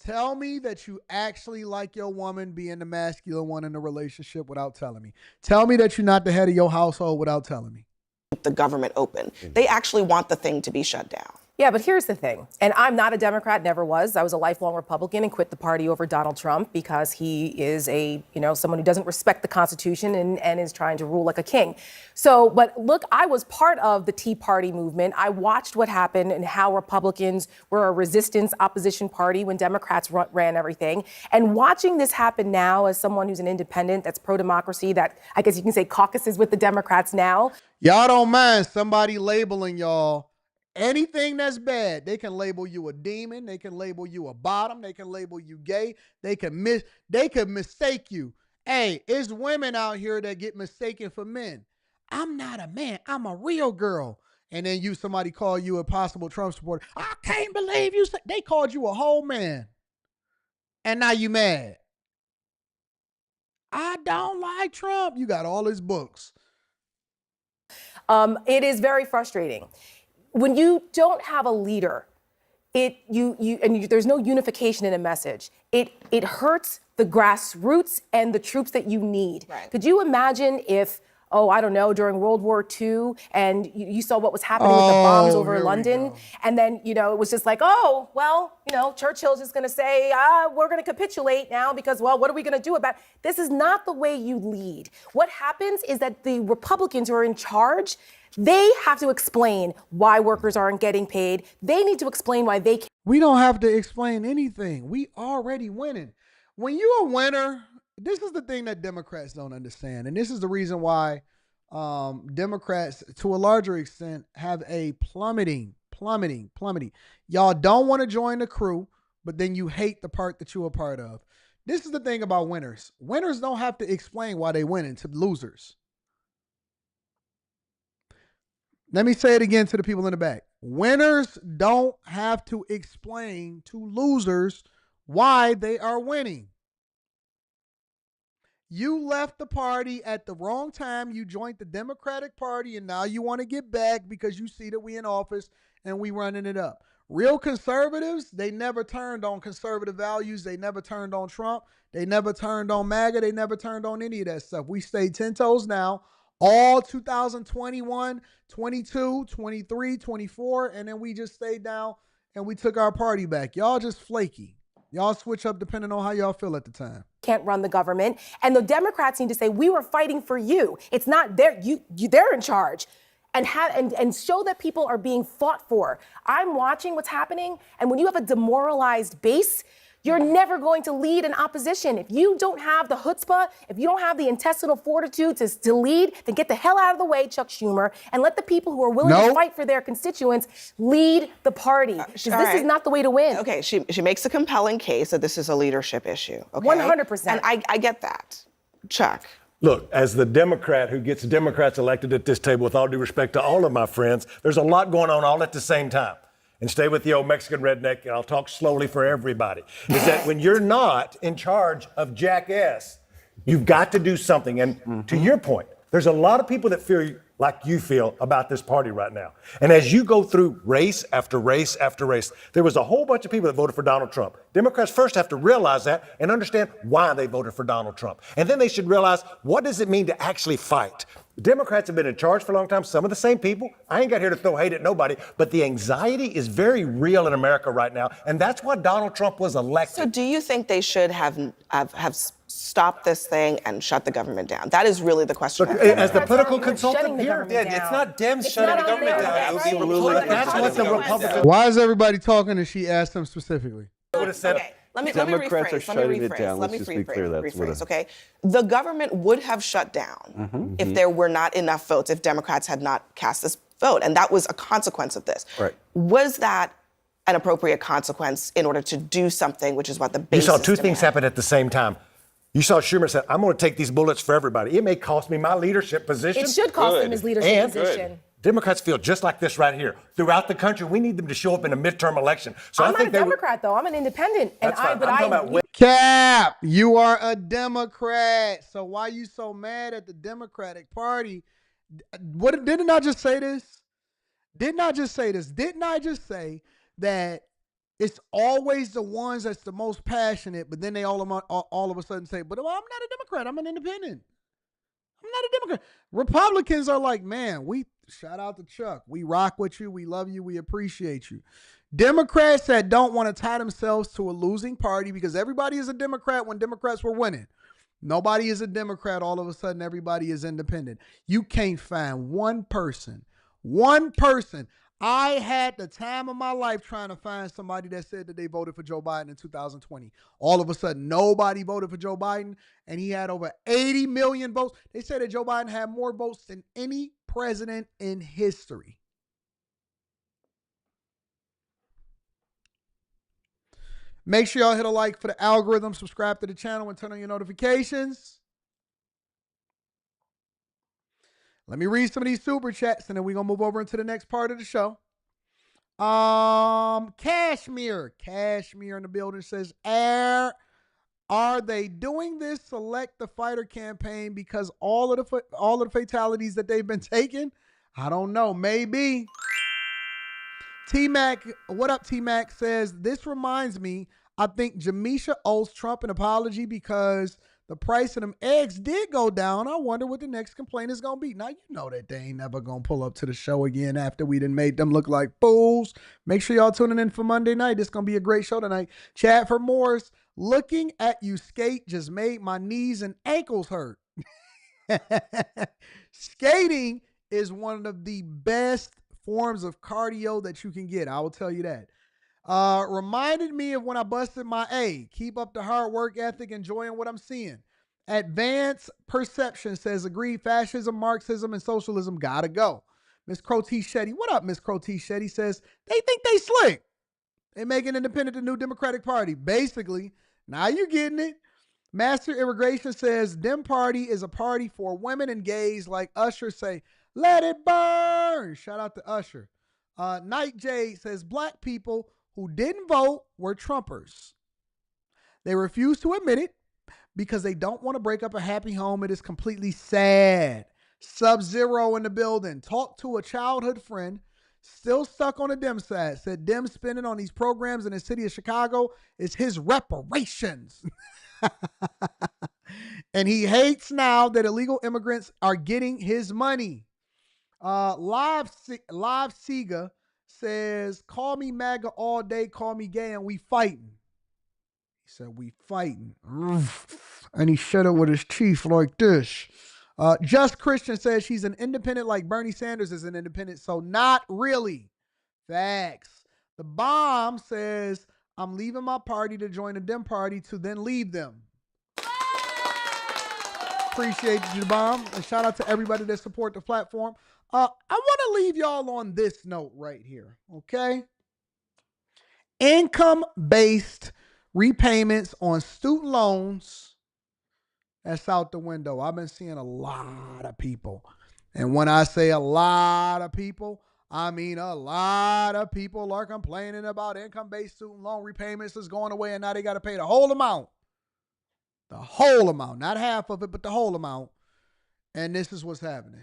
Tell me that you actually like your woman being the masculine one in the relationship without telling me. Tell me that you're not the head of your household without telling me. The government open. They actually want the thing to be shut down. Yeah, but here's the thing, and I'm not a Democrat, never was. I was a lifelong Republican and quit the party over Donald Trump because he is someone who doesn't respect the Constitution and is trying to rule like a king. So, but look, I was part of the Tea Party movement. I watched what happened and how Republicans were a resistance opposition party when Democrats ran everything. And watching this happen now as someone who's an independent that's pro-democracy, that I guess you can say caucuses with the Democrats now. Y'all don't mind somebody labeling y'all anything that's bad. They can label you a demon. They can label you a bottom. They can label you gay. They can mistake you. Hey, it's women out here that get mistaken for men. I'm not a man. I'm a real girl. And then somebody call you a possible Trump supporter. I can't believe they called you a whole man. And now you mad. I don't like Trump. You got all his books. It is very frustrating. When you don't have a leader, there's no unification in a message. It hurts the grassroots and the troops that you need. Right. Could you imagine if, during World War II, and you saw what was happening with the bombs over London, and then, it was just like, Churchill's just going to say, we're going to capitulate now because, what are we going to do about it? This is not the way you lead. What happens is that the Republicans who are in charge, they have to explain why workers aren't getting paid. They need to explain why they can't. We don't have to explain anything. We already winning. When you're a winner, this is the thing that Democrats don't understand. And this is the reason why Democrats, to a larger extent, have a plummeting. Y'all don't want to join the crew, but then you hate the part that you're a part of. This is the thing about winners. Winners don't have to explain why they winning to losers. Let me say it again to the people in the back. Winners don't have to explain to losers why they are winning. You left the party at the wrong time. You joined the Democratic Party, and now you want to get back because you see that we in office and we running it up. Real conservatives, they never turned on conservative values. They never turned on Trump. They never turned on MAGA. They never turned on any of that stuff. We stayed 10 toes now. All 2021, 22, 23, 24, and then we just stayed down and we took our party back. Y'all just flaky. Y'all switch up depending on how y'all feel at the time. Can't run the government. And the Democrats need to say, we were fighting for you. It's not they're in charge. And show that people are being fought for. I'm watching what's happening. And when you have a demoralized base, You're never going to lead an opposition. If you don't have the chutzpah, if you don't have the intestinal fortitude to lead, then get the hell out of the way, Chuck Schumer, and let the people who are willing to fight for their constituents lead the party. Because this is not the way to win. Okay, she makes a compelling case that this is a leadership issue. Okay? 100%. And I get that. Chuck. Look, as the Democrat who gets Democrats elected at this table, with all due respect to all of my friends, there's a lot going on all at the same time. And stay with the old Mexican redneck, and I'll talk slowly for everybody, is that when you're not in charge of Jackass, you've got to do something. And to your point, there's a lot of people that feel like you feel about this party right now. And as you go through race after race after race, there was a whole bunch of people that voted for Donald Trump. Democrats first have to realize that and understand why they voted for Donald Trump. And then they should realize, what does it mean to actually fight? Democrats have been in charge for a long time. Some of the same people. I ain't got here to throw hate at nobody, but the anxiety is very real in America right now, and that's why Donald Trump was elected. So do you think they should have stopped this thing and shut the government down? That is really the question. Look, as the political consultant here, it's not Dems shutting the government down. It would be Republicans. That's what the Republicans. Why is everybody talking and she asked them specifically? Okay. Let me rephrase. Okay, the government would have shut down if there were not enough votes, if Democrats had not cast this vote, and that was a consequence of this. Right. Was that an appropriate consequence in order to do something, which is what the base You saw two things happen at the same time. You saw Schumer said, I'm going to take these bullets for everybody. It may cost me my leadership position. It should cost him his leadership position. Democrats feel just like this right here. Throughout the country, we need them to show up in a midterm election. So I'm I think not a Democrat, though. I'm an independent. That's fine. I'm talking about Cap, you are a Democrat. So why you so mad at the Democratic Party? Didn't I just say this? Didn't I just say that it's always the ones that's the most passionate, but then they all of a sudden say, but I'm not a Democrat, I'm an independent. I'm not a Democrat. Republicans are like, man, shout out to Chuck. We rock with you. We love you. We appreciate you. Democrats that don't want to tie themselves to a losing party, because everybody is a Democrat when Democrats were winning. Nobody is a Democrat. All of a sudden, everybody is independent. You can't find one person. I had the time of my life trying to find somebody that said that they voted for Joe Biden in 2020. All of a sudden, nobody voted for Joe Biden, and he had over 80 million votes. They said that Joe Biden had more votes than any president in history. Make sure y'all hit a like for the algorithm, subscribe to the channel, and turn on your notifications. Let me read some of these super chats, and then we're going to move over into the next part of the show. Cashmere in the building says, are they doing this select the fighter campaign because all of the fatalities that they've been taking? I don't know. Maybe. T-Mac, what up, T-Mac, says, this reminds me, I think Jamisha owes Trump an apology because the price of them eggs did go down. I wonder what the next complaint is going to be. Now, you know that they ain't never going to pull up to the show again after we done made them look like fools. Make sure y'all tuning in for Monday night. It's going to be a great show tonight. Chad for Morris, looking at you skate just made my knees and ankles hurt. Skating is one of the best forms of cardio that you can get. I will tell you that. Reminded me of when I busted my A. Keep up the hard work ethic, enjoying what I'm seeing. Advanced Perception says, agreed, fascism, Marxism, and socialism gotta go. Miss Crotty Shetty, what up, Miss Crotty Shetty, says, they think they slick. They making independent the new Democratic Party. Basically, now you getting it. Master Immigration says, Dem Party is a party for women and gays, like Usher say, let it burn. Shout out to Usher. Night Jade says, black people who didn't vote were Trumpers. They refuse to admit it because they don't want to break up a happy home. It is completely sad. Sub-Zero in the building. Talked to a childhood friend, still stuck on the Dem side. Said Dem spending on these programs in the city of Chicago is his reparations. And he hates now that illegal immigrants are getting his money. Live Sega says, call me MAGA all day, call me gay, and we fighting. He said, we fighting. And he shut up with his teeth like this. Just Christian says she's an independent like Bernie Sanders is an independent, so not really. Facts. The Bomb says, I'm leaving my party to join a Dem party to then leave them. Appreciate you, Bomb. And shout out to everybody that support the platform. I want to leave y'all on this note right here, okay? Income-based repayments on student loans, that's out the window. I've been seeing a lot of people. And when I say a lot of people, I mean a lot of people are complaining about income-based student loan repayments is going away and now they got to pay the whole amount. The whole amount, not half of it, but the whole amount. And this is what's happening.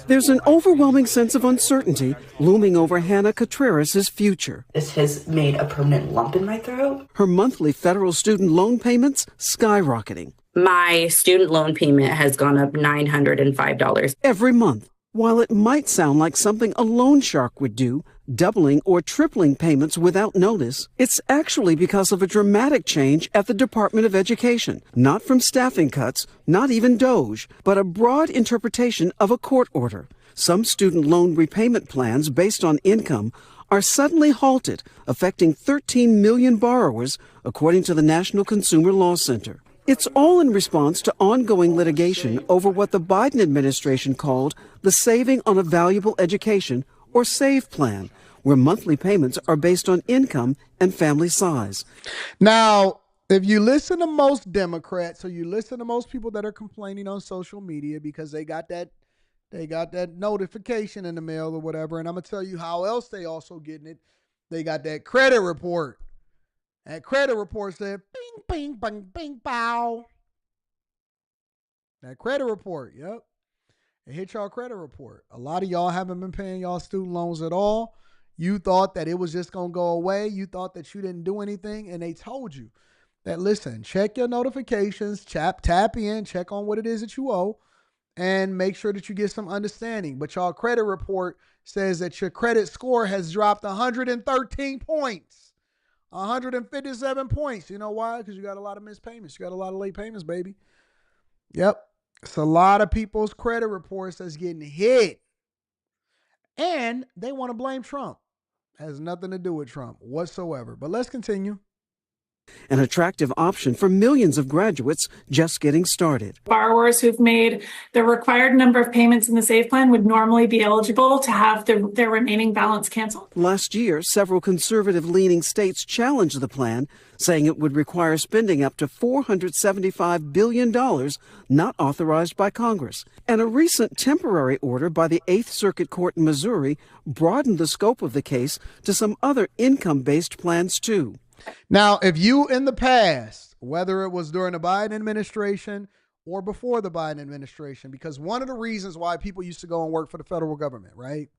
There's an overwhelming sense of uncertainty looming over Hannah Contreras' future. This has made a permanent lump in my throat. Her monthly federal student loan payments skyrocketing. My student loan payment has gone up $905 every month. While it might sound like something a loan shark would do, doubling or tripling payments without notice, it's actually because of a dramatic change at the Department of Education. Not from staffing cuts, not even DOGE, but a broad interpretation of a court order. Some student loan repayment plans based on income are suddenly halted, affecting 13 million borrowers, according to the National Consumer Law Center. It's all in response to ongoing litigation over what the Biden administration called the Saving on a Valuable Education, or SAVE plan, where monthly payments are based on income and family size. Now, if you listen to most Democrats or you listen to most people that are complaining on social media because they got that notification in the mail or whatever, and I'm going to tell you how else they also getting it. They got that credit report. That credit report said, bing, bing, bing, bing, bow. That credit report, yep. It hit y'all credit report. A lot of y'all haven't been paying y'all student loans at all. You thought that it was just going to go away. You thought that you didn't do anything, and they told you that, listen, check your notifications, tap in, check on what it is that you owe, and make sure that you get some understanding. But y'all credit report says that your credit score has dropped 113 points. 157 points. You know why? Because you got a lot of missed payments. You got a lot of late payments, baby. Yep. It's a lot of people's credit reports that's getting hit. And they want to blame Trump. Has nothing to do with Trump whatsoever. But let's continue. An attractive option for millions of graduates just getting started. Borrowers who've made the required number of payments in the SAVE plan would normally be eligible to have their remaining balance canceled. Last year, several conservative-leaning states challenged the plan, saying it would require spending up to $475 billion not authorized by Congress. And a recent temporary order by the Eighth Circuit Court in Missouri broadened the scope of the case to some other income-based plans, too. Now, if you in the past, whether it was during the Biden administration or before the Biden administration, because one of the reasons why people used to go and work for the federal government, right?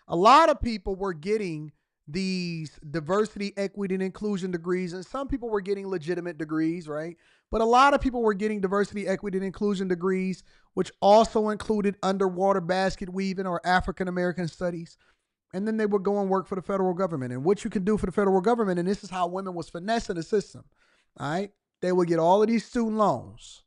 A lot of people were getting these diversity, equity, and inclusion degrees, and some people were getting legitimate degrees, right? But a lot of people were getting diversity, equity, and inclusion degrees, which also included underwater basket weaving or African American studies. And then they would go and work for the federal government. And what you can do for the federal government, and this is how women was finessing the system, all right? They would get all of these student loans,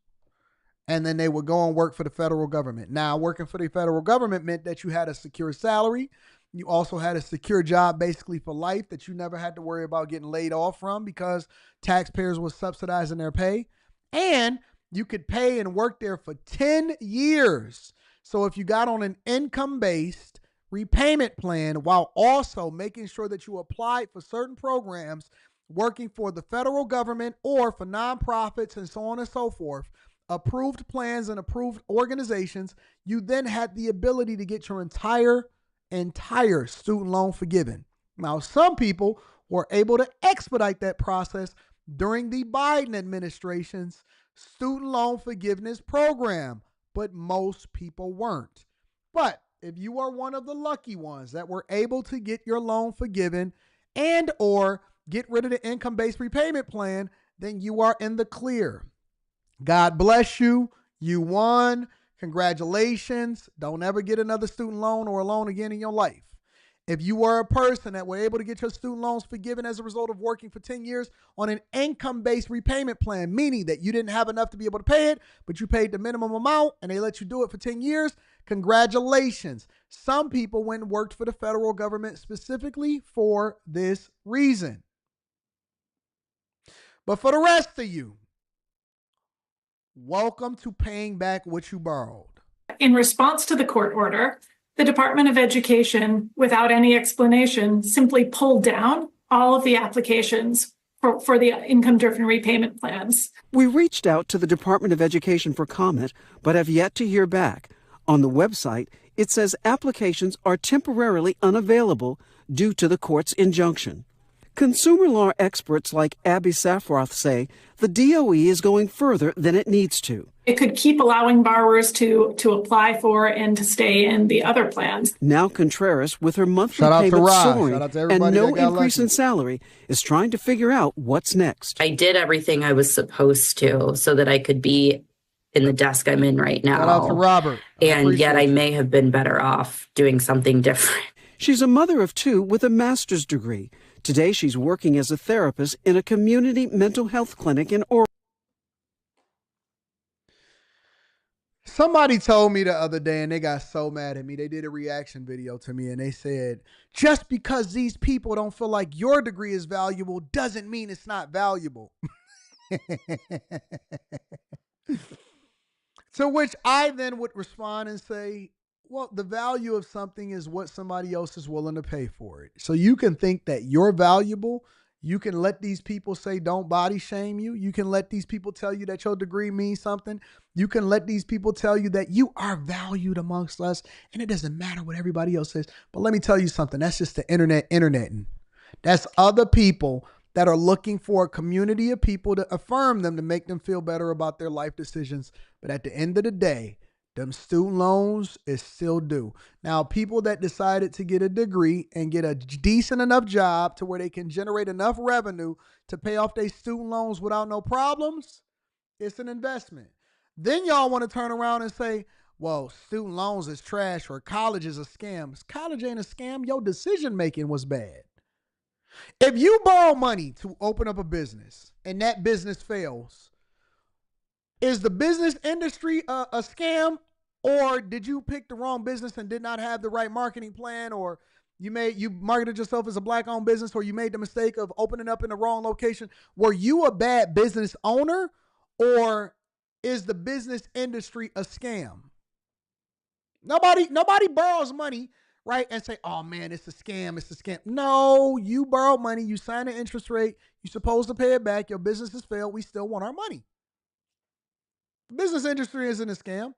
and then they would go and work for the federal government. Now, working for the federal government meant that you had a secure salary. You also had a secure job basically for life that you never had to worry about getting laid off from because taxpayers were subsidizing their pay. And you could pay and work there for 10 years. So if you got on an income-based repayment plan while also making sure that you applied for certain programs working for the federal government or for nonprofits and so on and so forth, approved plans and approved organizations, you then had the ability to get your entire student loan forgiven. Now, some people were able to expedite that process during the Biden administration's student loan forgiveness program, but most people weren't. But if you are one of the lucky ones that were able to get your loan forgiven and or get rid of the income-based repayment plan, then you are in the clear. God bless you. You won. Congratulations. Don't ever get another student loan or a loan again in your life. If you were a person that were able to get your student loans forgiven as a result of working for 10 years on an income-based repayment plan, meaning that you didn't have enough to be able to pay it, but you paid the minimum amount and they let you do it for 10 years, congratulations. Some people went and worked for the federal government specifically for this reason. But for the rest of you, welcome to paying back what you borrowed. In response to the court order, the Department of Education, without any explanation, simply pulled down all of the applications for the income-driven repayment plans. We reached out to the Department of Education for comment, but have yet to hear back. On the website, it says applications are temporarily unavailable due to the court's injunction. Consumer law experts like Abby Safroth say the DOE is going further than it needs to. It could keep allowing borrowers to apply for and to stay in the other plans. Now Contreras, with her monthly payment soaring and no increase in salary, is trying to figure out what's next. I did everything I was supposed to so that I could be in the desk I'm in right now. Shout out to Robert. And yet I may have been better off doing something different. She's a mother of two with a master's degree. Today, she's working as a therapist in a community mental health clinic in Oregon. Somebody told me the other day, and they got so mad at me. They did a reaction video to me, and they said, just because these people don't feel like your degree is valuable doesn't mean it's not valuable. To which I then would respond and say, well, the value of something is what somebody else is willing to pay for it. So you can think that you're valuable. You can let these people say don't body shame you. You can let these people tell you that your degree means something. You can let these people tell you that you are valued amongst us, and it doesn't matter what everybody else says. But let me tell you something. That's just the interneting. That's other people that are looking for a community of people to affirm them, to make them feel better about their life decisions. But at the end of the day, them student loans is still due. Now, people that decided to get a degree and get a decent enough job to where they can generate enough revenue to pay off their student loans without no problems, it's an investment. Then y'all want to turn around and say, well, student loans is trash or college is a scam. College ain't a scam. Your decision-making was bad. If you borrow money to open up a business and that business fails, is the business industry a scam, or did you pick the wrong business and did not have the right marketing plan, or you marketed yourself as a black-owned business, or you made the mistake of opening up in the wrong location? Were you a bad business owner, or is the business industry a scam? Nobody borrows money, right, and say, oh man, it's a scam, it's a scam. No, you borrow money, you sign an interest rate, you're supposed to pay it back, your business has failed, we still want our money. The business industry isn't a scam.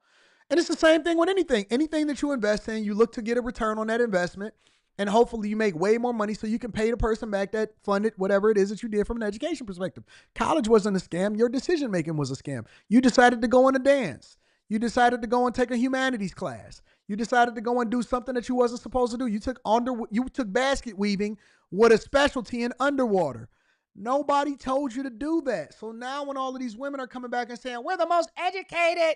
And it's the same thing with anything. Anything that you invest in, you look to get a return on that investment, and hopefully you make way more money so you can pay the person back that funded whatever it is that you did from an education perspective. College wasn't a scam. Your decision-making was a scam. You decided to go in a dance. You decided to go and take a humanities class. You decided to go and do something that you wasn't supposed to do. You took basket weaving with a specialty in underwater. Nobody told you to do that. So now when all of these women are coming back and saying, we're the most educated,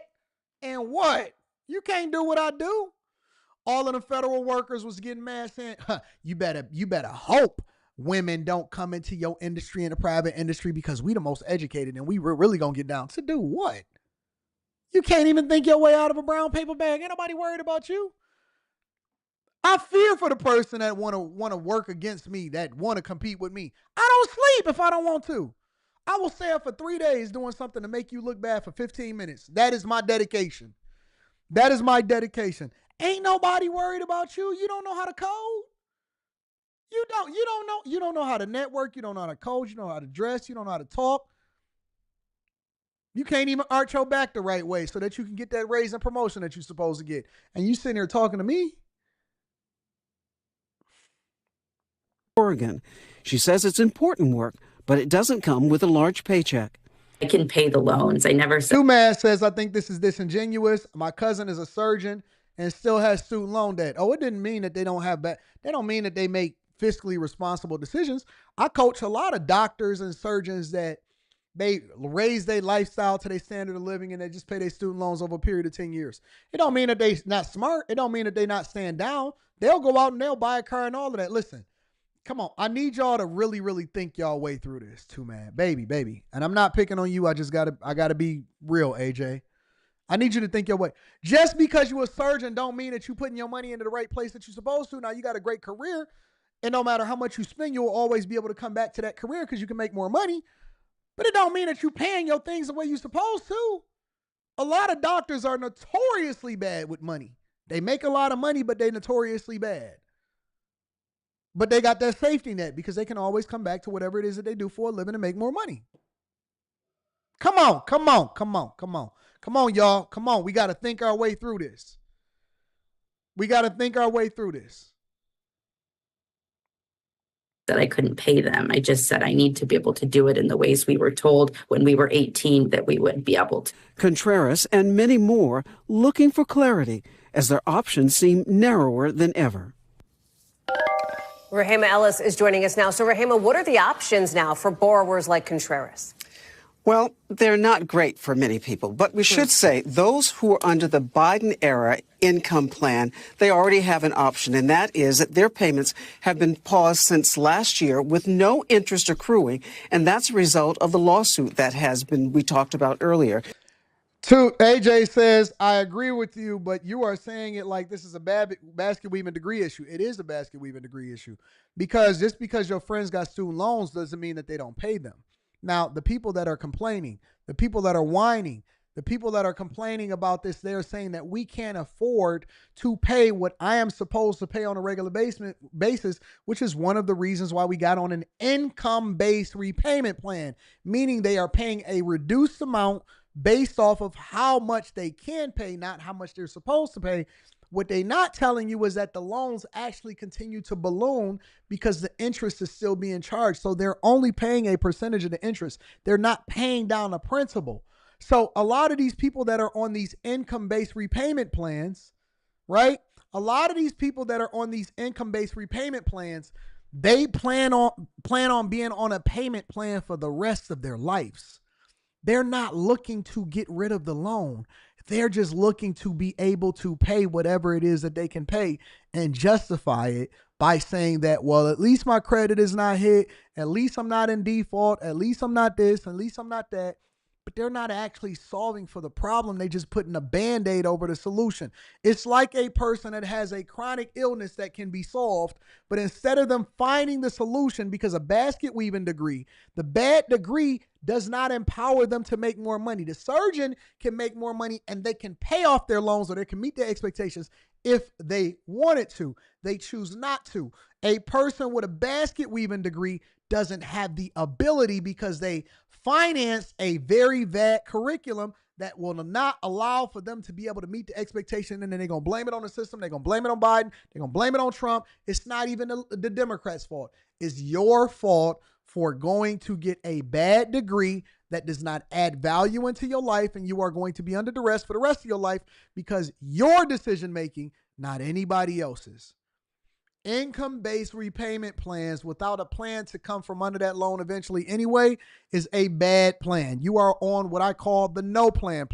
and what? You can't do what I do. All of the federal workers was getting mad saying, you better hope women don't come into your industry and the private industry because we the most educated and we really gonna get down. To do what? You can't even think your way out of a brown paper bag. Ain't nobody worried about you. I fear for the person that want to work against me, that want to compete with me. I don't sleep if I don't want to. I will stay up for 3 days doing something to make you look bad for 15 minutes. That is my dedication. That is my dedication. Ain't nobody worried about you. You don't know how to code. You don't know how to network. You don't know how to code. You don't know how to dress. You don't know how to talk. You can't even arch your back the right way so that you can get that raise and promotion that you're supposed to get. And you sitting here talking to me? Oregon. She says it's important work, but it doesn't come with a large paycheck. I can pay the loans. I never said. Dumas says, I think this is disingenuous. My cousin is a surgeon and still has student loan debt. Oh, it didn't mean that they don't have that. They don't mean that they make fiscally responsible decisions. I coach a lot of doctors and surgeons that they raise their lifestyle to their standard of living and they just pay their student loans over a period of 10 years. It don't mean that they not smart. It don't mean that they not stand down. They'll go out and they'll buy a car and all of that. Listen, come on. I need y'all to really, really think y'all way through this too, man. Baby. And I'm not picking on you. I gotta be real, AJ. I need you to think your way. Just because you're a surgeon don't mean that you're putting your money into the right place that you're supposed to. Now you got a great career, and no matter how much you spend, you'll always be able to come back to that career because you can make more money. But it don't mean that you paying your things the way you're supposed to. A lot of doctors are notoriously bad with money. They make a lot of money, but they notoriously bad. But they got that safety net because they can always come back to whatever it is that they do for a living and make more money. Come on, come on, come on, come on. Come on, y'all. Come on. We got to think our way through this. We got to think our way through this. That I couldn't pay them. I just said I need to be able to do it in the ways we were told when we were 18 that we would be able to. Contreras and many more looking for clarity as their options seem narrower than ever. Rahema Ellis is joining us now. So, Rahema, what are the options now for borrowers like Contreras? Well, they're not great for many people, but we should say those who are under the Biden era income plan, they already have an option, and that is that their payments have been paused since last year with no interest accruing, and that's a result of the lawsuit that we talked about earlier. AJ says, I agree with you, but you are saying it like this is a basket weaving degree issue. It is a basket weaving degree issue because just because your friends got student loans doesn't mean that they don't pay them. Now, the people that are complaining, the people that are whining, the people that are complaining about this, they're saying that we can't afford to pay what I am supposed to pay on a regular basis, which is one of the reasons why we got on an income-based repayment plan, meaning they are paying a reduced amount based off of how much they can pay, not how much they're supposed to pay. What they're not telling you is that the loans actually continue to balloon because the interest is still being charged. So they're only paying a percentage of the interest. They're not paying down the principal. So a lot of these people that are on these income-based repayment plans, right? A lot of these people that are on these income-based repayment plans, they plan on being on a payment plan for the rest of their lives. They're not looking to get rid of the loan. They're just looking to be able to pay whatever it is that they can pay and justify it by saying that, well, at least my credit is not hit. At least I'm not in default. At least I'm not this. At least I'm not that. But they're not actually solving for the problem. They just putting a Band-Aid over the solution. It's like a person that has a chronic illness that can be solved, but instead of them finding the solution because a basket weaving degree, the bad degree does not empower them to make more money. The surgeon can make more money and they can pay off their loans or they can meet their expectations if they wanted to. They choose not to. A person with a basket weaving degree doesn't have the ability because they finance a very bad curriculum that will not allow for them to be able to meet the expectation, and then they're going to blame it on the system. They're going to blame it on Biden. They're going to blame it on Trump. It's not even the Democrats' fault. It's your fault for going to get a bad degree that does not add value into your life, and you are going to be under duress for the rest of your life because your decision-making, not anybody else's. Income-based repayment plans without a plan to come from under that loan eventually anyway is a bad plan. You are on what I call the no plan.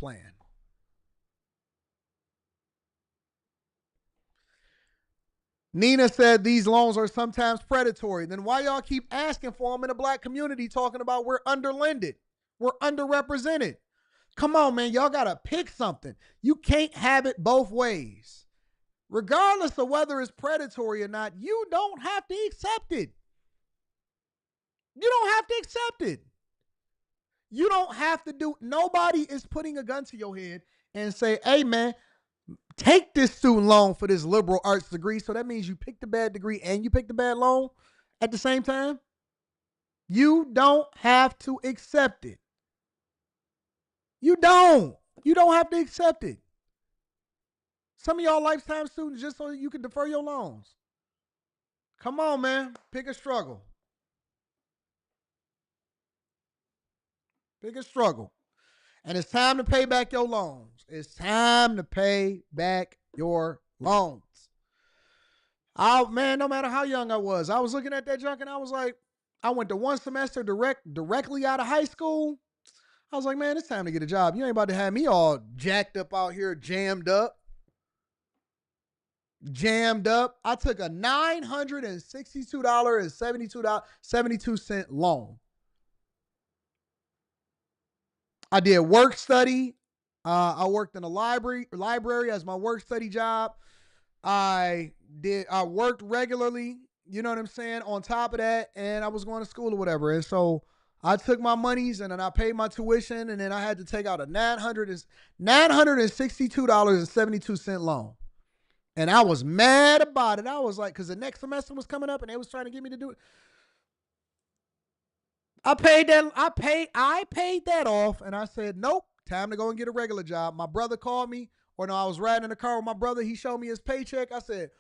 Nina said these loans are sometimes predatory. Then why y'all keep asking for them in the black community talking about we're underlended, we're underrepresented? Come on, man. Y'all got to pick something. You can't have it both ways. Regardless of whether it's predatory or not, you don't have to accept it. You don't have to accept it. You don't have to do, nobody is putting a gun to your head and say, hey man, take this student loan for this liberal arts degree. So that means you picked the bad degree and you picked the bad loan at the same time. You don't have to accept it. You don't have to accept it. Some of y'all lifetime students just so you can defer your loans. Come on, man. Pick a struggle. Pick a struggle. And it's time to pay back your loans. It's time to pay back your loans. Man, no matter how young I was looking at that junk and I was like, I went to one semester directly out of high school. I was like, man, it's time to get a job. You ain't about to have me all jacked up out here, jammed up. I took a $962.72 loan. I did work study. I worked in a library as my work study job. I worked regularly, you know what I'm saying, on top of that, and I was going to school or whatever. And so I took my monies and then I paid my tuition, and then I had to take out a $962.72 loan. And I was mad about it. I was like, because the next semester was coming up and they was trying to get me to do it. I paid that off, and I said, nope, time to go and get a regular job. My brother called me, or no, I was riding in the car with my brother. He showed me his paycheck. I said,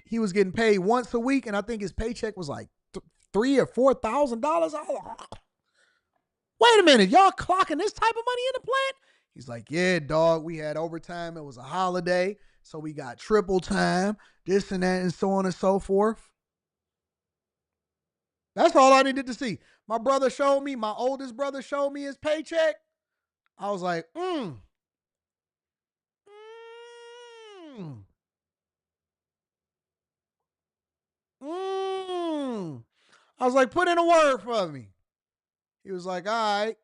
he was getting paid once a week, and I think his paycheck was like $3,000 or $4,000. I was like, wait a minute, y'all clocking this type of money in the plant? He's like, yeah, dog, we had overtime. It was a holiday, so we got triple time, this and that, and so on and so forth. That's all I needed to see. My oldest brother showed me his paycheck. I was like, I was like, put in a word for me. He was like, all right.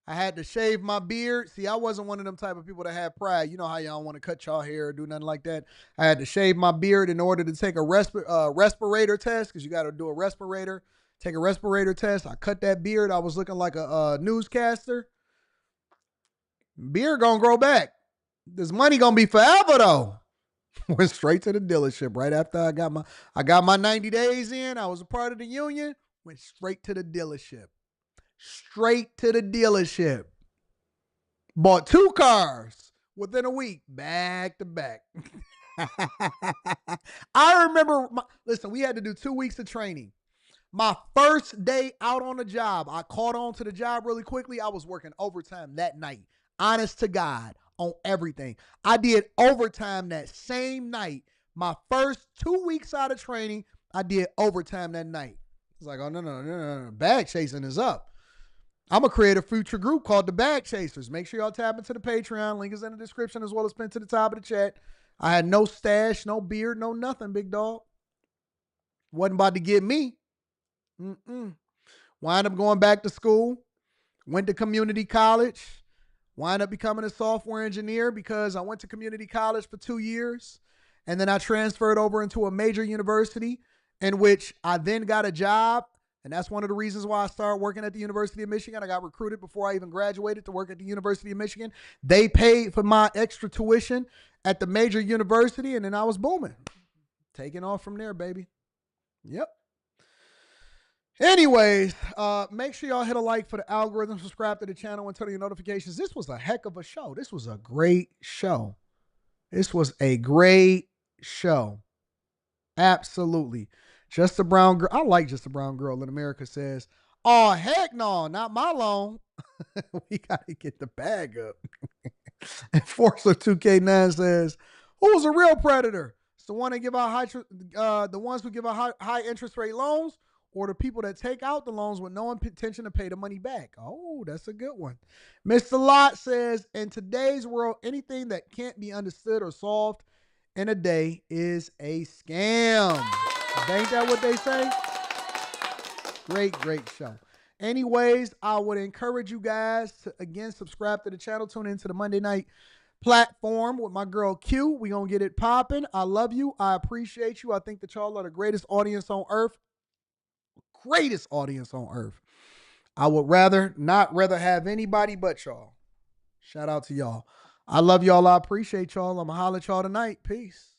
I had to shave my beard. See, I wasn't one of them type of people that had pride. You know how y'all want to cut y'all hair or do nothing like that. I had to shave my beard in order to take a respirator test, because you got to do a respirator. Take a respirator test. I cut that beard. I was looking like a newscaster. Beard gonna grow back. This money gonna be forever though. Went straight to the dealership right after I got my 90 days in. I was a part of the union. Went straight to the dealership. Straight to the dealership. Bought 2 cars within a week, back to back. I remember, listen, we had to do 2 weeks of training. My first day out on the job, I caught on to the job really quickly. I was working overtime that night. Honest to God, on everything. I did overtime that same night. My first 2 weeks out of training, I did overtime that night. It's like, oh, no. Bag chasing is up. I'm going to create a future group called the Bag Chasers. Make sure y'all tap into the Patreon. Link is in the description as well as pinned to the top of the chat. I had no stash, no beard, no nothing, big dog. Wasn't about to get me. Wind up going back to school. Went to community college. Wind up becoming a software engineer because I went to community college for 2 years. And then I transferred over into a major university in which I then got a job. And that's one of the reasons why I started working at the University of Michigan. I got recruited before I even graduated to work at the University of Michigan. They paid for my extra tuition at the major university, and then I was booming. Taking off from there, baby. Yep. Anyways, make sure y'all hit a like for the algorithm, subscribe to the channel, and turn on your notifications. This was a heck of a show. This was a great show. Absolutely. Just a brown girl. I like Just a Brown Girl in America says, oh, heck no, not my loan. We got to get the bag up. Enforcer 2K9 says, who's a real predator? It's the one that give out the ones who give out high interest rate loans, or the people that take out the loans with no intention to pay the money back. Oh, that's a good one. Mr. Lott says, in today's world, anything that can't be understood or solved in a day is a scam. Ain't that what they say? Great show. Anyways, I would encourage you guys to, again, subscribe to the channel. Tune into the Monday night platform with my girl Q. We going to get it popping. I love you. I appreciate you. I think that y'all are the greatest audience on earth. Greatest audience on earth. I would rather have anybody but y'all. Shout out to y'all. I love y'all. I appreciate y'all. I'm going to holler at y'all tonight. Peace.